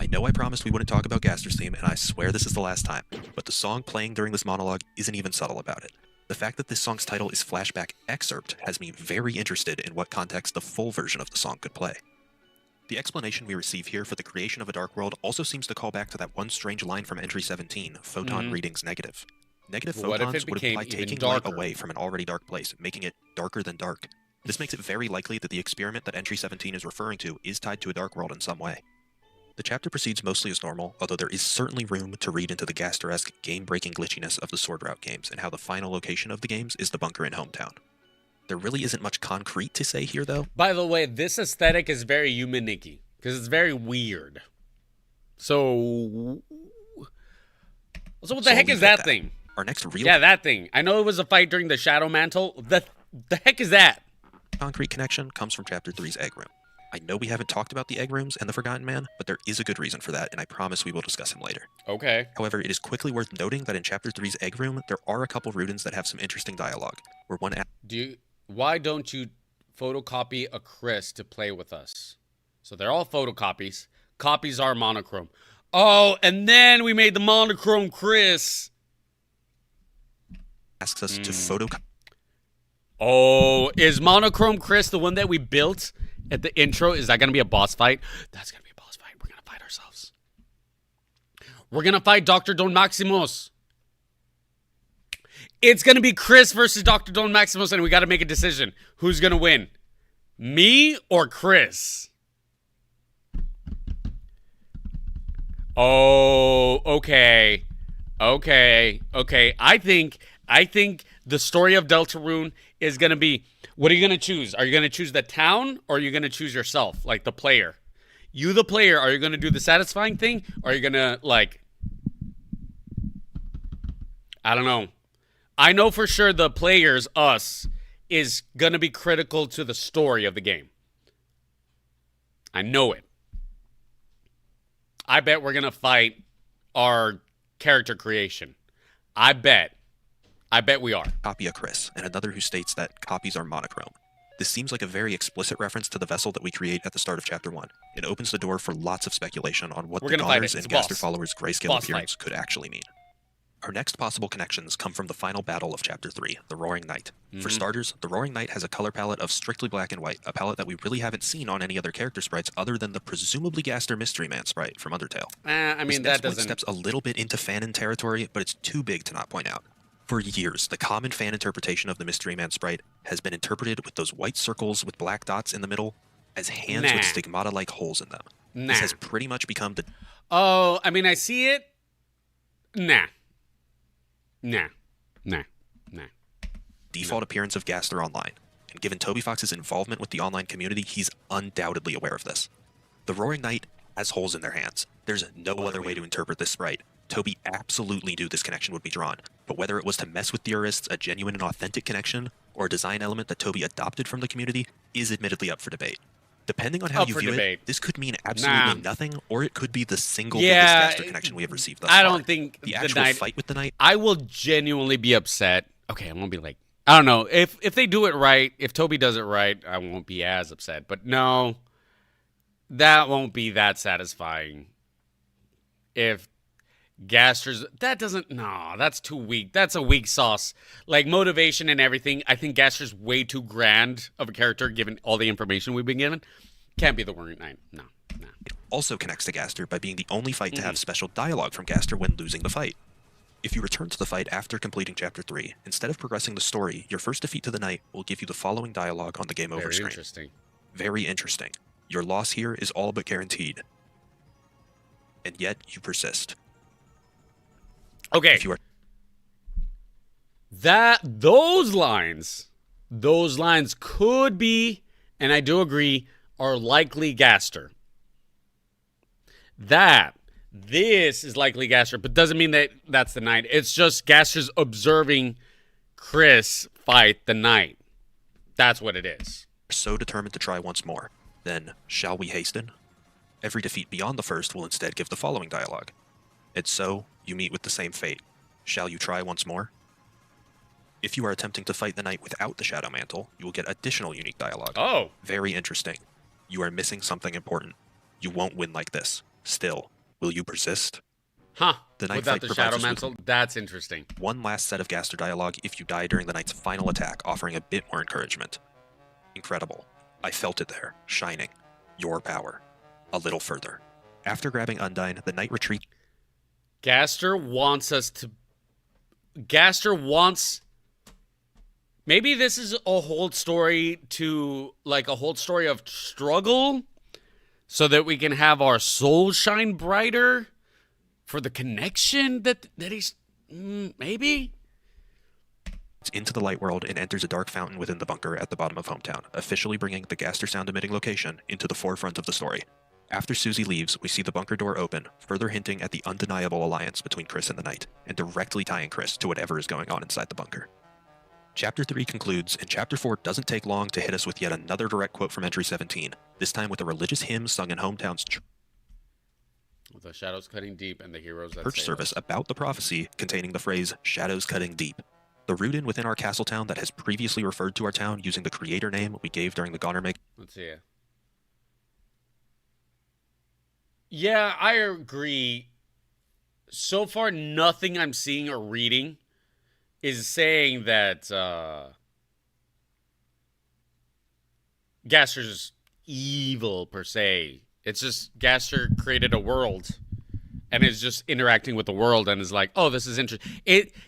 I know I promised we wouldn't talk about Gaster's theme, and I swear this is the last time, but the song playing during this monologue isn't even subtle about it. The fact that this song's title is Flashback Excerpt has me very interested in what context the full version of the song could play. The explanation we receive here for the creation of a dark world also seems to call back to that one strange line from entry 17, photon readings negative. Negative What if photons it would became imply even taking light darker? away from an already dark place, making it darker than dark. This makes it very likely that the experiment that entry 17 is referring to is tied to a dark world in some way. The chapter proceeds mostly as normal, although there is certainly room to read into the Gaster-esque game-breaking glitchiness of the Sword Route games and how the final location of the games is the bunker in Hometown. There really isn't much concrete to say here, though. By the way, this aesthetic is very human-icky. Because it's very weird. So what the heck is that thing? Our next real that thing. I know it was a fight during the Shadow Mantle. The heck is that? concrete connection comes from Chapter 3's Egg Room. I know we haven't talked about the Egg Rooms and the Forgotten Man, but there is a good reason for that, and I promise we will discuss him later. Okay. However, it is quickly worth noting that in Chapter 3's Egg Room, there are a couple Rudens that have some interesting dialogue, where one Why don't you photocopy a Chris to play with us? So they're all photocopies. Copies are monochrome. Oh, and then we made the monochrome Chris. asks us to photocopy. Oh, is monochrome Chris the one that we built at the intro? Is that going to be a boss fight? That's going to be a boss fight. We're going to fight ourselves. We're going to fight DrDonMaximos. It's going to be Chris versus DrDonMaximos, and we got to make a decision. Who's going to win? Me or Chris? Oh, okay. I think the story of Deltarune is going to be, what are you going to choose? Are you going to choose the town, or are you going to choose yourself, like the player? You, the player, are you going to do the satisfying thing, or are you going to, like, I don't know. I know for sure the players, us, is going to be critical to the story of the game. I know it. I bet we're going to fight our character creation. I bet we are. Copy a Chris, and another who states that copies are monochrome. This seems like a very explicit reference to the vessel that we create at the start of Chapter 1. It opens the door for lots of speculation on what We're the gonna fight Goners it. It's and a Gaster boss. followers' grayscale Boss appearance fight. could actually mean. Our next possible connections come from the final battle of Chapter 3, the Roaring Night. For starters, the Roaring Night has a color palette of strictly black and white, a palette that we really haven't seen on any other character sprites other than the presumably Gaster Mystery Man sprite from Undertale. I This mean, next that point doesn't... steps a little bit into fanon territory, but it's too big to not point out. For years, the common fan interpretation of the Mystery Man sprite has been interpreted with those white circles with black dots in the middle as hands Nah. with stigmata-like holes in them. Nah. This has pretty much become the Oh, I mean, I see it. Nah. default appearance of Gaster online, and given Toby Fox's involvement with the online community, he's undoubtedly aware of this. The Roaring Knight has holes in their hands. There's no other way to interpret this sprite. Toby absolutely knew this connection would be drawn, but whether it was to mess with theorists, a genuine and authentic connection, or a design element that Toby adopted from the community is admittedly up for debate. Depending on how Up you for view debate. it, this could mean absolutely Nah. nothing, or it could be the single Yeah, biggest Gaster connection we have received thus I far. don't think the the actual Knight... fight with the Knight. I will genuinely be upset. Okay, I won't be like... I don't know. If they do it right, if Toby does it right, I won't be as upset. But no, that won't be that satisfying. If Gaster's... That doesn't... No, that's too weak. That's a weak sauce. Like, motivation and everything, I think Gaster's way too grand of a character, given all the information we've been given. Can't be the Roaring Knight. No. It also connects to Gaster by being the only fight to have special dialogue from Gaster when losing the fight. If you return to the fight after completing Chapter 3, instead of progressing the story, your first defeat to the Knight will give you the following dialogue on the Game Over Very screen. interesting. Very interesting. Your loss here is all but guaranteed. And yet, you persist. Okay. If you are Those lines could be, and I do agree, are likely Gaster. This is likely Gaster, but doesn't mean that that's the Knight. It's just Gaster's observing Chris fight the Knight. That's what it is. so determined to try once more, then shall we hasten? Every defeat beyond the first will instead give the following dialogue. And so, you meet with the same fate. Shall you try once more? If you are attempting to fight the Knight without the Shadow Mantle, you will get additional unique dialogue. Oh. Very interesting. You are missing something important. You won't win like this. Still, will you persist? Huh. The Knight Without fight the provides Shadow us with Mantle, that's interesting. one last set of Gaster dialogue if you die during the Knight's final attack, offering a bit more encouragement. Incredible. I felt it there, shining. Your power. A little further. After grabbing Undyne, the Knight retreats. Gaster wants us to... Gaster wants... Maybe this is a whole story to... Like a whole story of struggle, so that we can have our soul shine brighter for the connection that he's... maybe? into the light world and enters a dark fountain within the bunker at the bottom of Hometown, officially bringing the Gaster sound emitting location into the forefront of the story. After Susie leaves, we see the bunker door open, further hinting at the undeniable alliance between Chris and the Knight, and directly tying Chris to whatever is going on inside the bunker. Chapter 3 concludes, and Chapter 4 doesn't take long to hit us with yet another direct quote from Entry 17, this time with a religious hymn sung in Hometown's The shadows cutting deep and the heroes that church save service us. about the prophecy containing the phrase, shadows cutting deep. The root in within our castle town that has previously referred to our town using the creator name we gave during the Goner Make. Let's see. Yeah, I agree. So far, nothing I'm seeing or reading is saying that Gaster's evil, per se. It's just Gaster created a world and is just interacting with the world and is like, oh, this is interesting.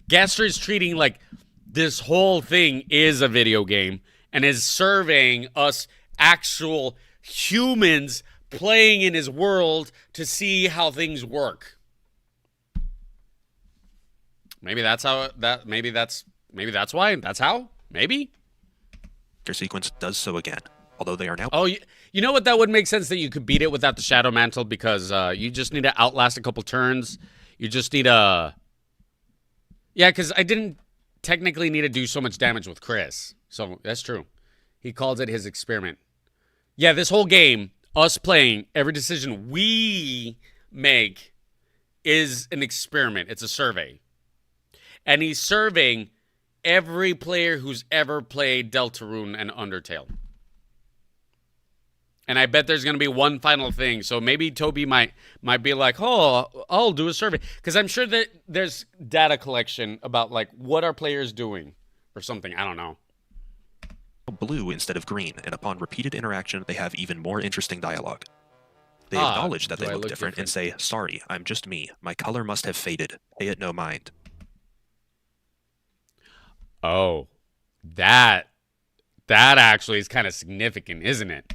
Gaster is treating like this whole thing is a video game and is serving us actual humans playing in his world to see how things work. Maybe that's how that. Maybe that's why. That's how. Maybe. Their sequence does so again, although they are now. Oh, you know what? That would make sense that you could beat it without the Shadow Mantle because you just need to outlast a couple turns. You just need a. Yeah, because I didn't technically need to do so much damage with Chris. So that's true. He calls it his experiment. Yeah, this whole game, us playing, every decision we make is an experiment. It's a survey. And he's serving every player who's ever played Deltarune and Undertale. And I bet there's going to be one final thing. So maybe Toby might be like, oh, I'll do a survey. Because I'm sure that there's data collection about, like, what are players doing or something. I don't know. Blue instead of green, and upon repeated interaction, they have even more interesting dialogue. They acknowledge that they look different and say, sorry, I'm just me. My color must have faded. Pay it no mind. Oh, that actually is kind of significant, isn't it?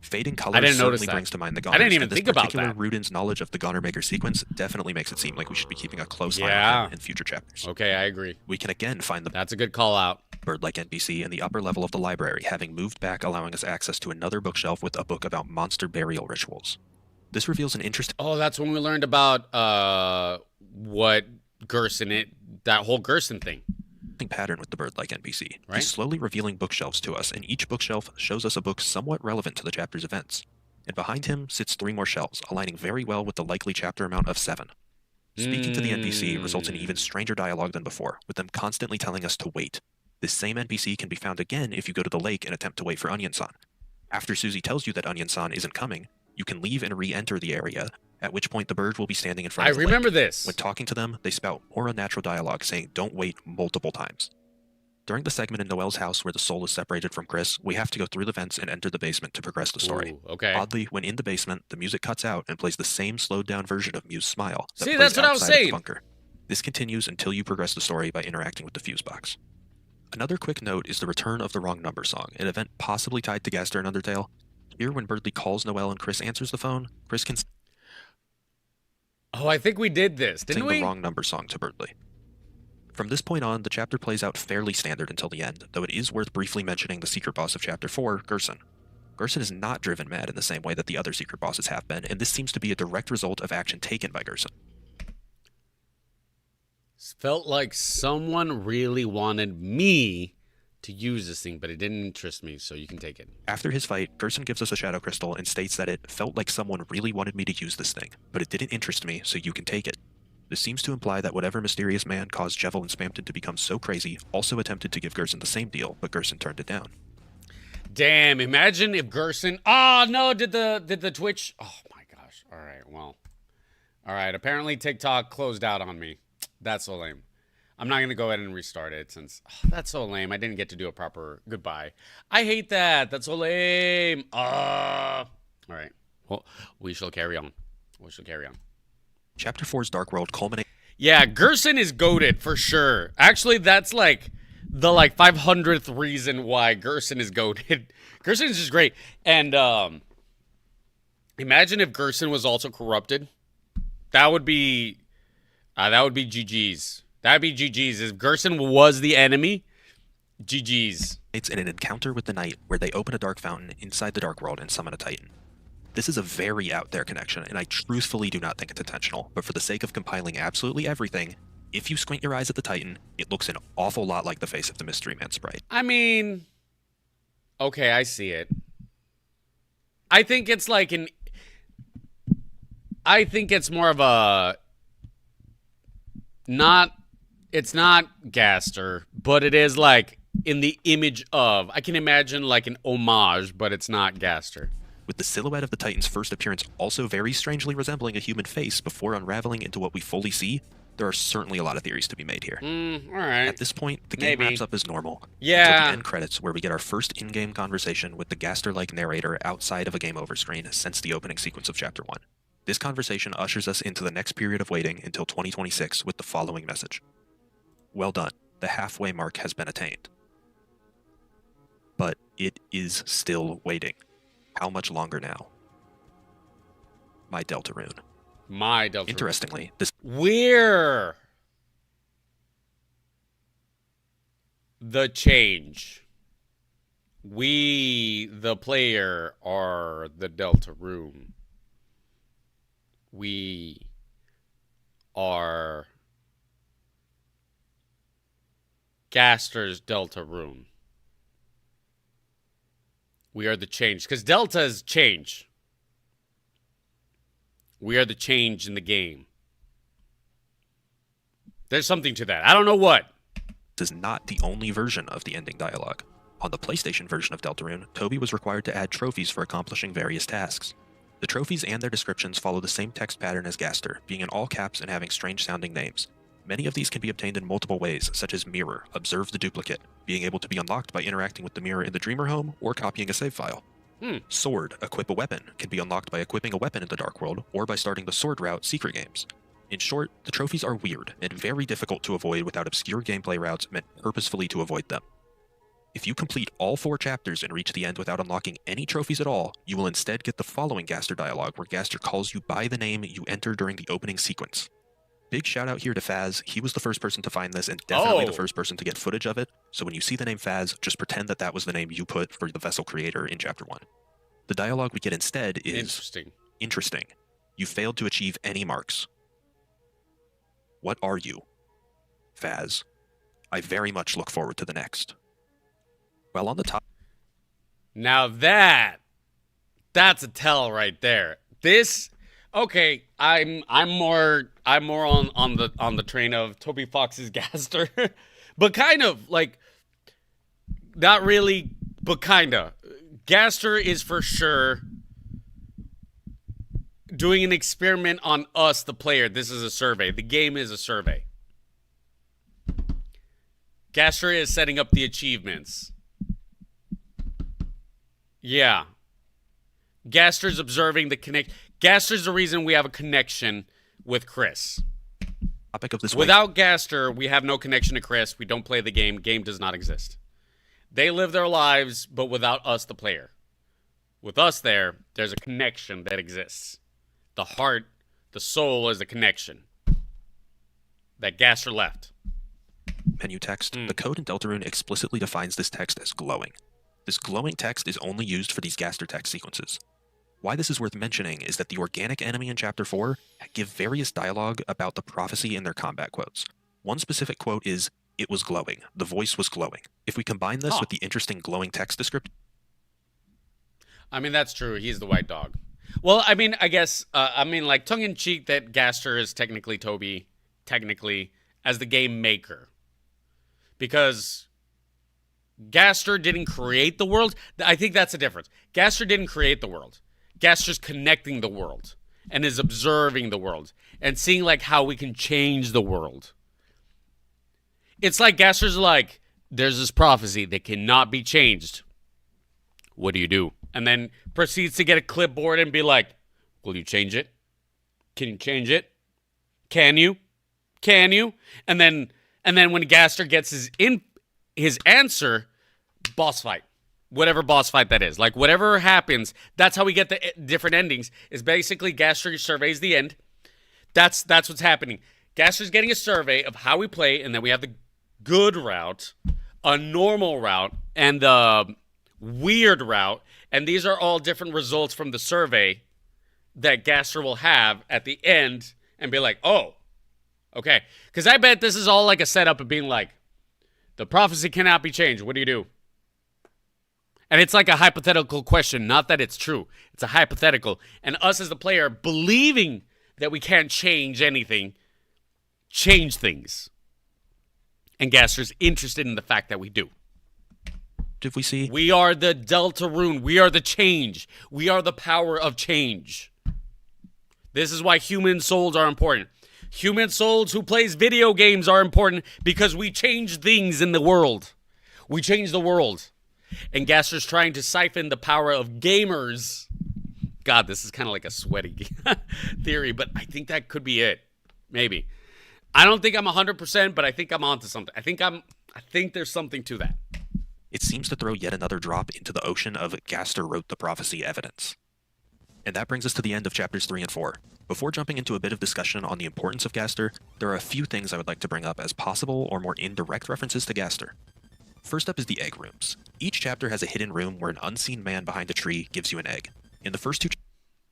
Fading color certainly brings to mind the Goners. I didn't even think about that. Rudin's knowledge of the Goner Maker sequence definitely makes it seem like we should be keeping a close eye on him in future chapters. Okay, I agree. We can again find the That's a good call out. bird-like NPC in the upper level of the library, having moved back, allowing us access to another bookshelf with a book about monster burial rituals. This reveals an interesting... Oh, that's when we learned about what Gerson, that whole Gerson thing. pattern with the bird-like NPC. Right. He's slowly revealing bookshelves to us, and each bookshelf shows us a book somewhat relevant to the chapter's events. And behind him sits 3 more shelves, aligning very well with the likely chapter amount of 7. Speaking to the NPC results in even stranger dialogue than before, with them constantly telling us to wait. This same NPC can be found again if you go to the lake and attempt to wait for Onion-san. After Susie tells you that Onion-san isn't coming, you can leave and re-enter the area, at which point the bird will be standing in front of the lake. I remember this. When talking to them, they spout more unnatural dialogue, saying don't wait multiple times. During the segment in Noelle's house where the soul is separated from Chris, we have to go through the vents and enter the basement to progress the story. Ooh, okay. Oddly, when in the basement, the music cuts out and plays the same slowed-down version of Mew's Smile. See, that's what I was saying. Bunker. This continues until you progress the story by interacting with the fuse box. Another quick note is the return of the Wrong Number song, an event possibly tied to Gaster and Undertale. Here, when Birdly calls Noelle and Chris answers the phone, Chris can Oh, I think we did this, didn't sing we? the Wrong Number song to Birdly. From this point on, the chapter plays out fairly standard until the end, though it is worth briefly mentioning the secret boss of Chapter 4, Gerson. Gerson is not driven mad in the same way that the other secret bosses have been, and this seems to be a direct result of action taken by Gerson. Felt like someone really wanted me to use this thing, but it didn't interest me, so you can take it. After his fight, Gerson gives us a Shadow Crystal and states that it felt like someone really wanted me to use this thing, but it didn't interest me, so you can take it. This seems to imply that whatever mysterious man caused Jevil and Spamton to become so crazy also attempted to give Gerson the same deal, but Gerson turned it down. Damn, imagine if Gerson... Oh, no, did the Twitch... Oh, my gosh. All right, well. All right, apparently TikTok closed out on me. That's so lame. I'm not going to go ahead and restart it since... Oh, that's so lame. I didn't get to do a proper goodbye. I hate that. That's so lame. All right. Well, we shall carry on. Chapter 4's Dark World culminates... Yeah, Gerson is goated for sure. Actually, that's like the 500th reason why Gerson is goated. Gerson is just great. And imagine if Gerson was also corrupted. That would be GG's. That'd be GG's. If Gerson was the enemy, GG's. It's in an encounter with the Knight where they open a dark fountain inside the Dark World and summon a Titan. This is a very out there connection, and I truthfully do not think it's intentional, but for the sake of compiling absolutely everything, if you squint your eyes at the Titan, it looks an awful lot like the face of the Mystery Man sprite. I mean, okay, I see it. I think it's like I think it's more of a... It's not Gaster, but it is like in the image of... I can imagine like an homage, but it's not Gaster. With the silhouette of the Titan's first appearance also very strangely resembling a human face before unraveling into what we fully see, there are certainly a lot of theories to be made here. All right. At this point, the game wraps up as normal. Yeah. Until the end credits, where we get our first in-game conversation with the Gaster-like narrator outside of a game over screen since the opening sequence of Chapter 1. This conversation ushers us into the next period of waiting until 2026 with the following message. Well done, the halfway mark has been attained. But it is still waiting. How much longer now? My Deltarune. My Deltarune. Interestingly, this We're the change. We, the player, are the Deltarune. We are Gaster's Deltarune. We are the change. Because Delta is change. We are the change in the game. There's something to that. I don't know what. is not the only version of the ending dialogue. On the PlayStation version of Deltarune, Toby was required to add trophies for accomplishing various tasks. The trophies and their descriptions follow the same text pattern as Gaster, being in all caps and having strange-sounding names. Many of these can be obtained in multiple ways, such as Mirror, Observe the Duplicate, being able to be unlocked by interacting with the mirror in the Dreamer home or copying a save file. Sword, Equip a Weapon, can be unlocked by equipping a weapon in the Dark World or by starting the Sword route secret games. In short, the trophies are weird and very difficult to avoid without obscure gameplay routes meant purposefully to avoid them. If you complete all 4 chapters and reach the end without unlocking any trophies at all, you will instead get the following Gaster dialogue where Gaster calls you by the name you enter during the opening sequence. Big shout out here to Faz, he was the first person to find this and definitely the first person to get footage of it, so when you see the name Faz, just pretend that that was the name you put for the vessel creator in Chapter 1. The dialogue we get instead is... Interesting. You failed to achieve any marks. What are you? Faz. I very much look forward to the next. Well, on the top... Now that's a tell right there. This, okay, I'm more on the train of Toby Fox's Gaster, but kind of like, not really, but kinda. Gaster is for sure doing an experiment on us, the player. This is a survey. The game is a survey. Gaster is setting up the achievements. Yeah. Gaster's observing the connect. Gaster's the reason we have a connection with Chris. Topic of this Without Gaster, we have no connection to Chris. We don't play the game. Game does not exist. They live their lives, but without us, the player. With us there's a connection that exists. The heart, the soul is the connection that Gaster left. Menu text. The code in Deltarune explicitly defines this text as glowing. This glowing text is only used for these Gaster text sequences. Why this is worth mentioning is that the organic enemy in Chapter 4 give various dialogue about the prophecy in their combat quotes. One specific quote is, "It was glowing. The voice was glowing." If we combine this with the interesting glowing text description... I mean, that's true. He's the white dog. Well, I mean, I guess, like, tongue-in-cheek that Gaster is technically Toby, as the game maker. Because Gaster didn't create the world. I think that's the difference. Gaster didn't create the world. Gaster's connecting the world and is observing the world and seeing, like, how we can change the world. It's like Gaster's like, there's this prophecy that cannot be changed. What do you do? And then proceeds to get a clipboard and be like, will you change it? Can you change it? Can you? Can you? And then when Gaster gets his answer, boss fight. Whatever boss fight that is. Like, whatever happens, that's how we get the different endings, is basically Gaster surveys the end. That's what's happening. Gaster's getting a survey of how we play, and then we have the good route, a normal route, and the weird route. And these are all different results from the survey that Gaster will have at the end and be like, oh, okay. Because I bet this is all like a setup of being like, the prophecy cannot be changed. What do you do? And it's like a hypothetical question. Not that it's true. It's a hypothetical. And us as the player believing that we can't change anything, change things. And Gaster's interested in the fact that we do. Did we see? We are the Deltarune. We are the change. We are the power of change. This is why human souls are important. Human souls who plays video games are important because we change things in the world. We change the world. And Gaster's trying to siphon the power of gamers God, this is kind of like a sweaty theory, but I think that could be it. Maybe. I don't think I'm 100%, but I think I'm onto something. I think there's something to that. It seems to throw yet another drop into the ocean of Gaster wrote the prophecy evidence. And that brings us to the end of chapters 3 and 4. Before jumping into a bit of discussion on the importance of Gaster, there are a few things I would like to bring up as possible or more indirect references to Gaster. First up is the egg rooms. Each chapter has a hidden room where an unseen man behind a tree gives you an egg. In the first two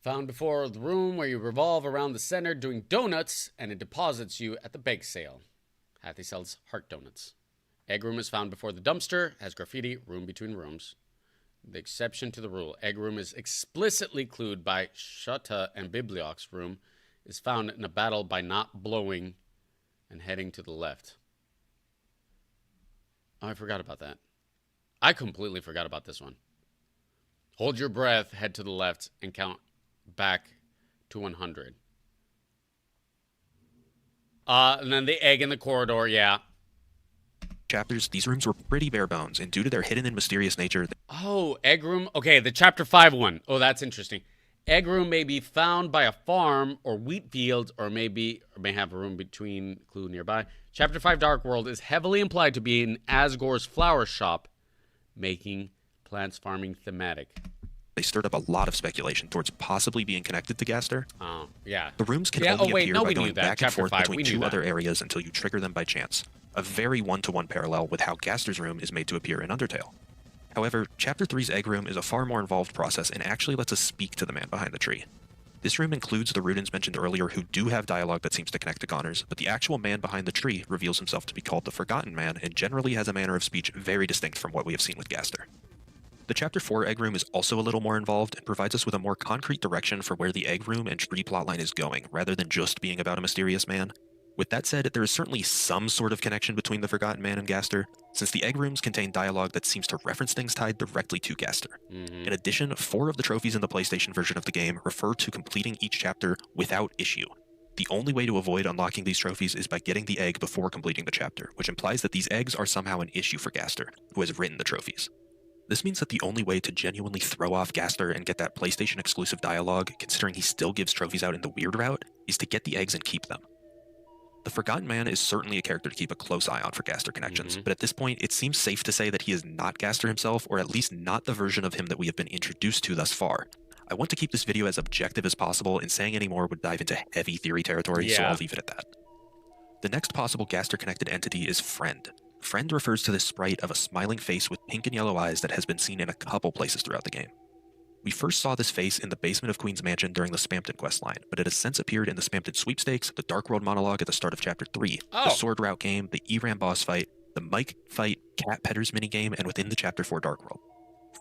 Found before the room where you revolve around the center doing donuts, and it deposits you at the bake sale. Hattie sells heart donuts. Egg room is found before the dumpster, has graffiti, room between rooms. The exception to the rule, egg room is explicitly clued by Shutta, and Bibliox room is found in a battle by not blowing and heading to the left. Oh, I forgot about that. I completely forgot about this one. Hold your breath, head to the left, and count back to 100. And then the egg in the corridor, yeah. chapters, these rooms were pretty bare bones, and due to their hidden and mysterious nature, Oh, egg room. Okay, the chapter 5 one. Oh, that's interesting. Egg room may be found by a farm or wheat field, or may have a room between clue nearby. Chapter 5 Dark World is heavily implied to be in Asgore's flower shop, making plants farming thematic. they stirred up a lot of speculation towards possibly being connected to Gaster. Oh, yeah. The rooms can Yeah, only oh, wait, appear no, by we knew going that. back and Chapter forth 5, we between knew two that. other areas until you trigger them by chance. A very one-to-one parallel with how Gaster's room is made to appear in Undertale. However, Chapter 3's egg room is a far more involved process and actually lets us speak to the man behind the tree. This room includes the Rudens mentioned earlier who do have dialogue that seems to connect to Goners, but the actual man behind the tree reveals himself to be called the Forgotten Man and generally has a manner of speech very distinct from what we have seen with Gaster. The Chapter 4 egg room is also a little more involved and provides us with a more concrete direction for where the egg room and tree plotline is going, rather than just being about a mysterious man. With that said, there is certainly some sort of connection between the Forgotten Man and Gaster, since the egg rooms contain dialogue that seems to reference things tied directly to Gaster. In addition, 4 of the trophies in the PlayStation version of the game refer to completing each chapter without issue. The only way to avoid unlocking these trophies is by getting the egg before completing the chapter, which implies that these eggs are somehow an issue for Gaster, who has written the trophies. This means that the only way to genuinely throw off Gaster and get that PlayStation exclusive dialogue, considering he still gives trophies out in the weird route, is to get the eggs and keep them. The Forgotten Man is certainly a character to keep a close eye on for Gaster connections, but at this point it seems safe to say that he is not Gaster himself, or at least not the version of him that we have been introduced to thus far. I want to keep this video as objective as possible, and saying any more would dive into heavy theory territory, so I'll leave it at that. The next possible Gaster-connected entity is Friend. Friend refers to this sprite of a smiling face with pink and yellow eyes that has been seen in a couple places throughout the game. We first saw this face in the basement of Queen's Mansion during the Spamton questline, but it has since appeared in the Spamton sweepstakes, the Dark World monologue at the start of Chapter 3, the Sword Route game, the Eram boss fight, the Mike fight, Cat Petters minigame, and within the Chapter 4 Dark World.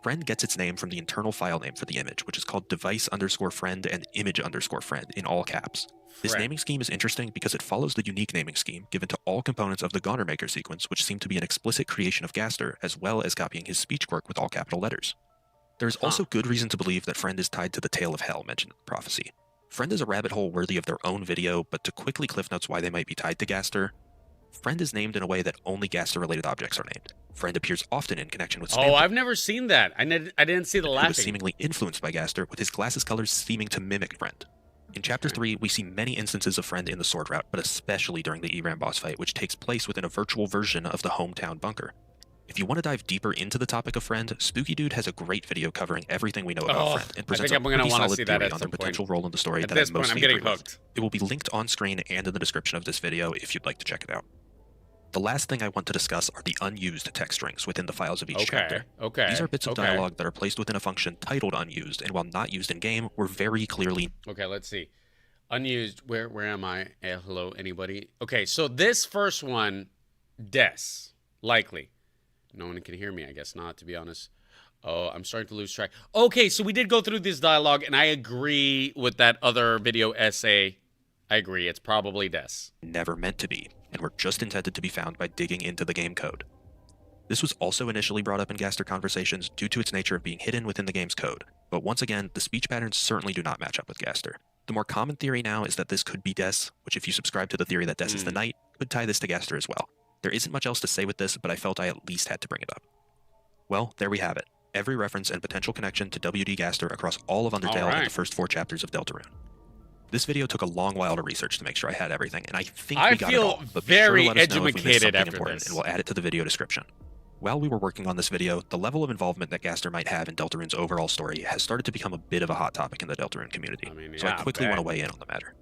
Friend gets its name from the internal file name for the image, which is called device_friend and image_friend in all caps. This naming scheme is interesting because it follows the unique naming scheme given to all components of the Goner Maker sequence, which seem to be an explicit creation of Gaster, as well as copying his speech quirk with all capital letters. There is also good reason to believe that Friend is tied to the Tale of Hell mentioned in the prophecy. Friend is a rabbit hole worthy of their own video, but to quickly cliff notes why they might be tied to Gaster, Friend is named in a way that only Gaster-related objects are named. Friend appears often in connection with Spamton. Oh, I've never seen that. I didn't see the laughing. He was seemingly influenced by Gaster, with his glasses colors seeming to mimic Friend. In Chapter 3, we see many instances of Friend in the Sword Route, but especially during the Eram boss fight, which takes place within a virtual version of the hometown bunker. If you want to dive deeper into the topic of Friend, Spooky Dude has a great video covering everything we know about Friend, and presents a pretty solid theory on their potential role in the story that I mostly agree with. It will be linked on screen and in the description of this video if you'd like to check it out. The last thing I want to discuss are the unused text strings within the files of each chapter. These are bits of dialogue that are placed within a function titled unused, and while not used in-game, were very clearly... Okay, let's see. Unused, where am I? Hello, anybody? Okay, so this first one, Des, likely. No one can hear me, I guess not, to be honest. Oh, I'm starting to lose track. Okay, so we did go through this dialogue, and I agree with that other video essay. I agree, it's probably Des. Never meant to be, and were just intended to be found by digging into the game code. This was also initially brought up in Gaster conversations due to its nature of being hidden within the game's code, but once again, the speech patterns certainly do not match up with Gaster. The more common theory now is that this could be Des, which if you subscribe to the theory that Des is the knight, could tie this to Gaster as well. There isn't much else to say with this, but I felt I at least had to bring it up. Well, there we have it. every reference and potential connection to WD Gaster across all of Undertale and the first 4 chapters of Deltarune. This video took a long while to research to make sure I had everything, and I think we got it all. But be sure to let us know if we missed something important, and we'll add it to the video description. While we were working on this video, the level of involvement that Gaster might have in Deltarune's overall story has started to become a bit of a hot topic in the Deltarune community, so I quickly want to weigh in on the matter.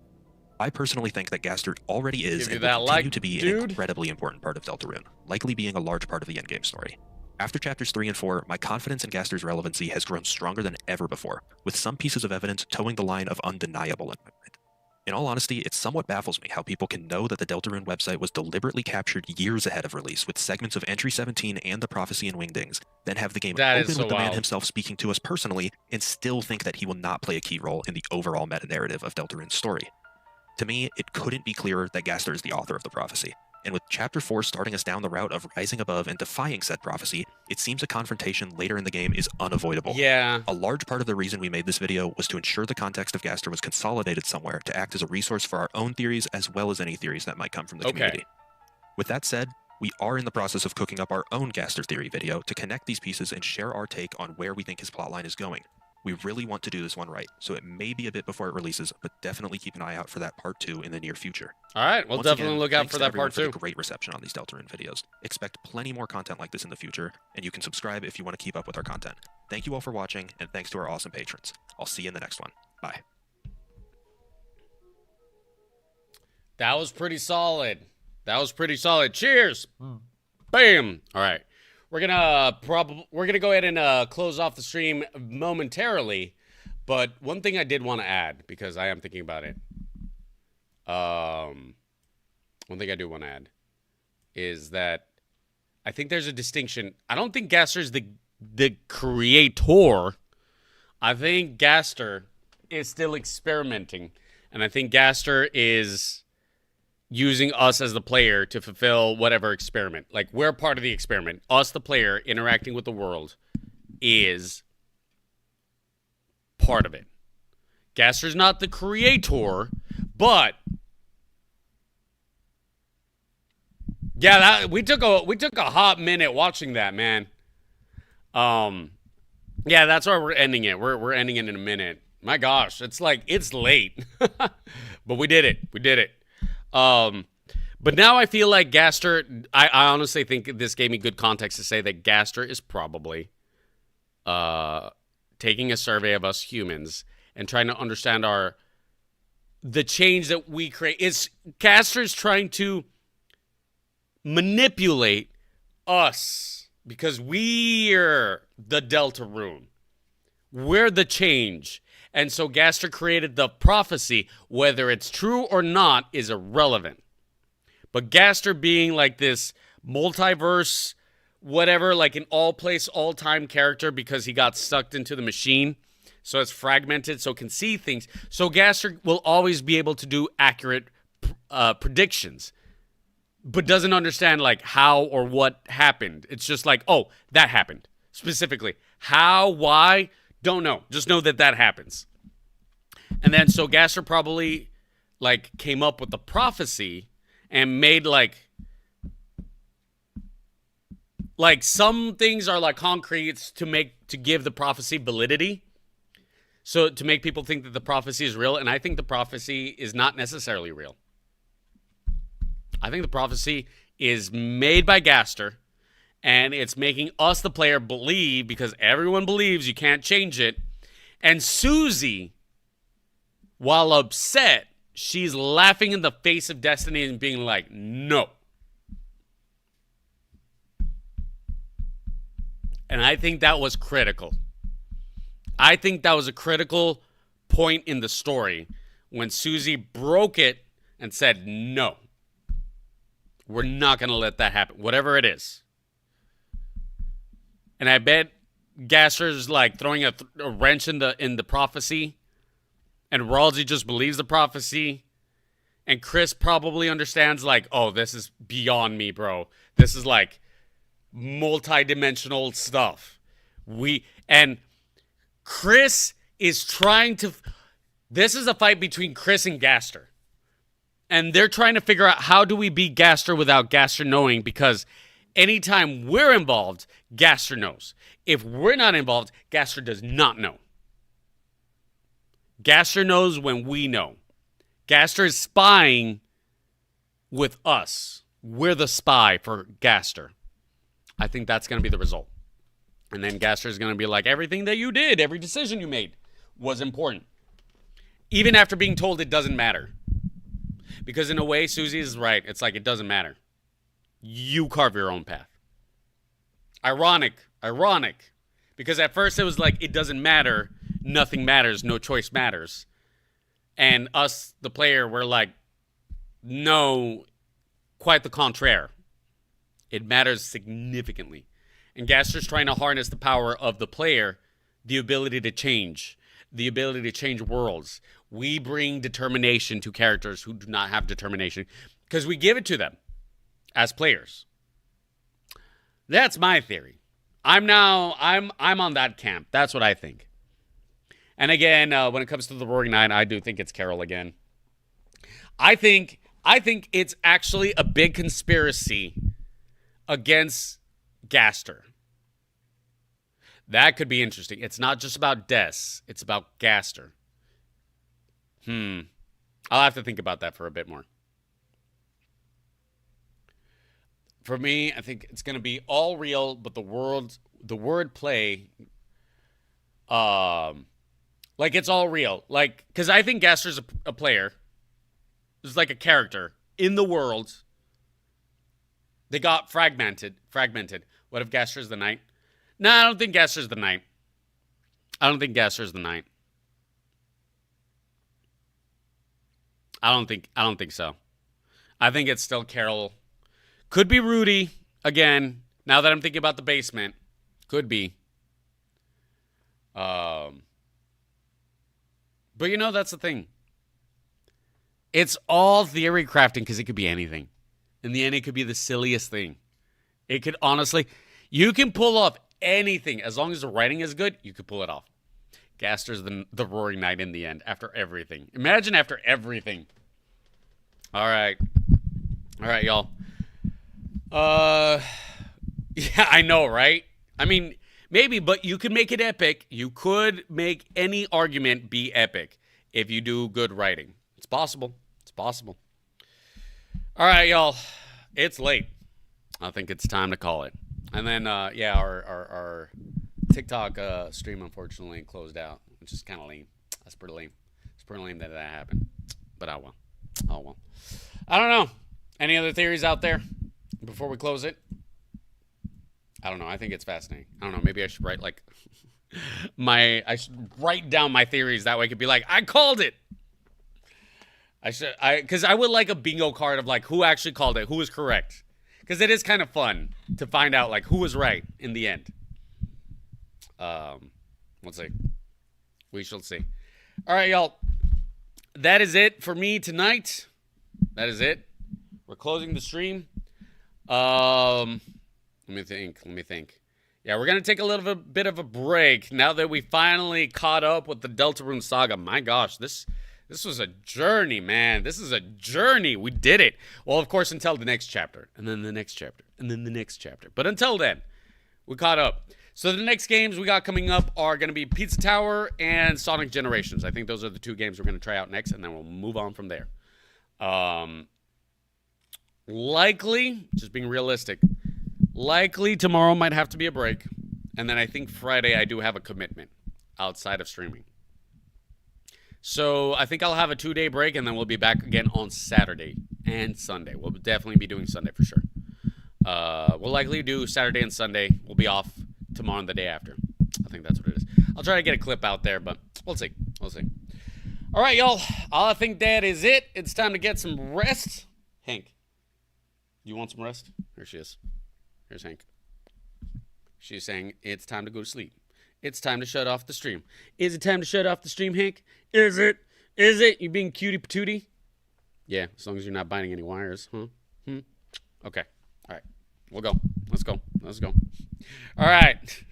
I personally think that Gaster already is and will continue to be an incredibly important part of Deltarune, likely being a large part of the endgame story. After chapters 3 and 4, my confidence in Gaster's relevancy has grown stronger than ever before, with some pieces of evidence towing the line of undeniable in my mind. In all honesty, it somewhat baffles me how people can know that the Deltarune website was deliberately captured years ahead of release with segments of Entry 17 and the Prophecy and Wingdings, then have the game open with the man himself speaking to us personally, and still think that he will not play a key role in the overall meta-narrative of Deltarune's story. To me, it couldn't be clearer that Gaster is the author of the prophecy. And with Chapter 4 starting us down the route of rising above and defying said prophecy, it seems a confrontation later in the game is unavoidable. Yeah. A large part of the reason we made this video was to ensure the context of Gaster was consolidated somewhere to act as a resource for our own theories as well as any theories that might come from the community. With that said, we are in the process of cooking up our own Gaster theory video to connect these pieces and share our take on where we think his plotline is going. We really want to do this one right, so it may be a bit before it releases, but definitely keep an eye out for that part 2 in the near future. All right, we'll definitely look out for that part 2. For the great reception on these Deltarune videos. Expect plenty more content like this in the future, and you can subscribe if you want to keep up with our content. Thank you all for watching, and thanks to our awesome patrons. I'll see you in the next one. Bye. That was pretty solid. Cheers. Bam. All right. We're gonna go ahead and close off the stream momentarily, but one thing I did want to add, because I am thinking about it. One thing I do want to add is that I think there's a distinction. I don't think Gaster's the creator. I think Gaster is still experimenting, and I think Gaster is using us as the player to fulfill whatever experiment. Like, we're part of the experiment. Us, the player, interacting with the world is part of it. Gaster's not the creator, but yeah, we took a hot minute watching that, man. Yeah, that's why we're ending it. We're ending it in a minute. My gosh, it's late. But we did it. But now I feel like Gaster, I honestly think this gave me good context to say that Gaster is probably taking a survey of us humans and trying to understand the change that we create. Gaster's trying to manipulate us because we're the Deltarune. We're the change. And so Gaster created the prophecy. Whether it's true or not is irrelevant. But Gaster being like this multiverse, whatever, like an all-place, all-time character because he got sucked into the machine. So it's fragmented, so it can see things. So Gaster will always be able to do accurate predictions. But doesn't understand like how or what happened. It's just like, oh, that happened. Specifically. How, why? Don't know. Just know that happens. And then so Gaster probably like came up with the prophecy and made like some things are like concrete to give the prophecy validity. So to make people think that the prophecy is real, and I think the prophecy is not necessarily real. I think the prophecy is made by Gaster. And it's making us, the player, believe, because everyone believes you can't change it. And Susie, while upset, she's laughing in the face of destiny and being like, no. And I think that was critical. I think that was a critical point in the story when Susie broke it and said, no. We're not going to let that happen, whatever it is. And I bet Gaster's like throwing a wrench in the prophecy. And Ralsei just believes the prophecy. And Chris probably understands like, oh, this is beyond me, bro. This is like multi-dimensional stuff. And Chris is trying to... This is a fight between Chris and Gaster. And they're trying to figure out how do we beat Gaster without Gaster knowing, because Anytime we're involved, Gaster knows. If we're not involved, Gaster does not know. Gaster knows when we know. Gaster is spying with us. We're the spy for Gaster. I think that's going to be the result. And then Gaster is going to be like, everything that you did, every decision you made was important. Even after being told it doesn't matter. Because in a way, Susie is right. It's like, it doesn't matter. You carve your own path. Ironic. Because at first it was like, it doesn't matter. Nothing matters. No choice matters. And us, the player, we're like, no, quite the contraire. It matters significantly. And Gaster's trying to harness the power of the player, the ability to change, the ability to change worlds. We bring determination to characters who do not have determination because we give it to them as players. That's my theory. I'm on that camp. That's what I think. And again, when it comes to the Roaring Nine, I do think it's Carol again. I think it's actually a big conspiracy against Gaster. That could be interesting. It's not just about Des. It's about Gaster. I'll have to think about that for a bit more. For me, I think it's going to be all real, but the word play, like it's all real. Like, because I think Gaster's a player. It's like a character in the world. They got fragmented. What if Gaster's the knight? No, I don't think Gaster's the knight. I don't think so. I think it's still Carol. Could be Rudy again. Now that I'm thinking about the basement, could be. But you know, that's the thing. It's all theory crafting because it could be anything. In the end, it could be the silliest thing. It could honestly, you can pull off anything as long as the writing is good. You could pull it off. Gaster's the Roaring Knight in the end after everything. Imagine after everything. All right, y'all. Yeah, I know, right? I mean, maybe, but you could make it epic. You could make any argument be epic if you do good writing. It's possible. All right, y'all. It's late. I think it's time to call it. And then, yeah, our TikTok stream unfortunately closed out, which is kind of lame. That's pretty lame. It's pretty lame that happened. But oh well. I don't know. Any other theories out there before we close it? I don't know. I think it's fascinating. I don't know. Maybe I should write like I should write down my theories. That way I could be like, I called it. Because I would like a bingo card of like who actually called it, who was correct. Because it is kind of fun to find out like who was right in the end. We'll see. We shall see. All right, y'all. That is it for me tonight. That is it. We're closing the stream. Let me think. Yeah, we're going to take a little bit of a break now that we finally caught up with the Deltarune saga. My gosh, this was a journey, man. This is a journey. We did it. Well, of course, until the next chapter, and then the next chapter, and then the next chapter. But until then, we caught up. So the next games we got coming up are going to be Pizza Tower and Sonic Generations. I think those are the two games we're going to try out next, and then we'll move on from there. Likely, just being realistic, likely tomorrow might have to be a break. And then I think Friday I do have a commitment outside of streaming. So I think I'll have a 2-day break, and then we'll be back again on Saturday and Sunday. We'll definitely be doing Sunday for sure. We'll likely do Saturday and Sunday. We'll be off tomorrow and the day after. I think that's what it is. I'll try to get a clip out there, but we'll see. All right, y'all. I think that is it. It's time to get some rest. Hank, you want some rest? Here she is. Here's Hank. She's saying it's time to go to sleep. It's time to shut off the stream. Is it time to shut off the stream, Hank? Is it? You being cutie patootie? Yeah, as long as you're not binding any wires, huh? Okay. All right. We'll go. Let's go. All right.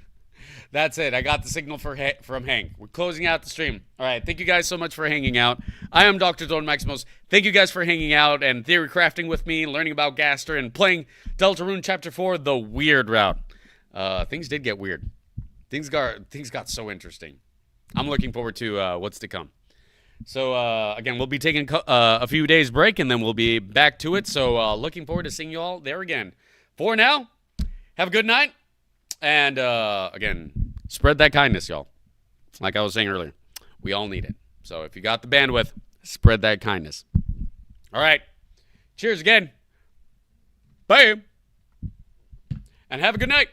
That's it. I got the signal from Hank. We're closing out the stream. All right. Thank you guys so much for hanging out. I am DrDonMaximos. Thank you guys for hanging out and theory crafting with me, learning about Gaster, and playing Deltarune Chapter 4, the weird route. Things did get weird. Things got so interesting. I'm looking forward to what's to come. So, again, we'll be taking a few days break, and then we'll be back to it. So, looking forward to seeing you all there again. For now, have a good night. And, again, spread that kindness, y'all. Like I was saying earlier, we all need it. So, if you got the bandwidth, spread that kindness. All right. Cheers again. Bye. And have a good night.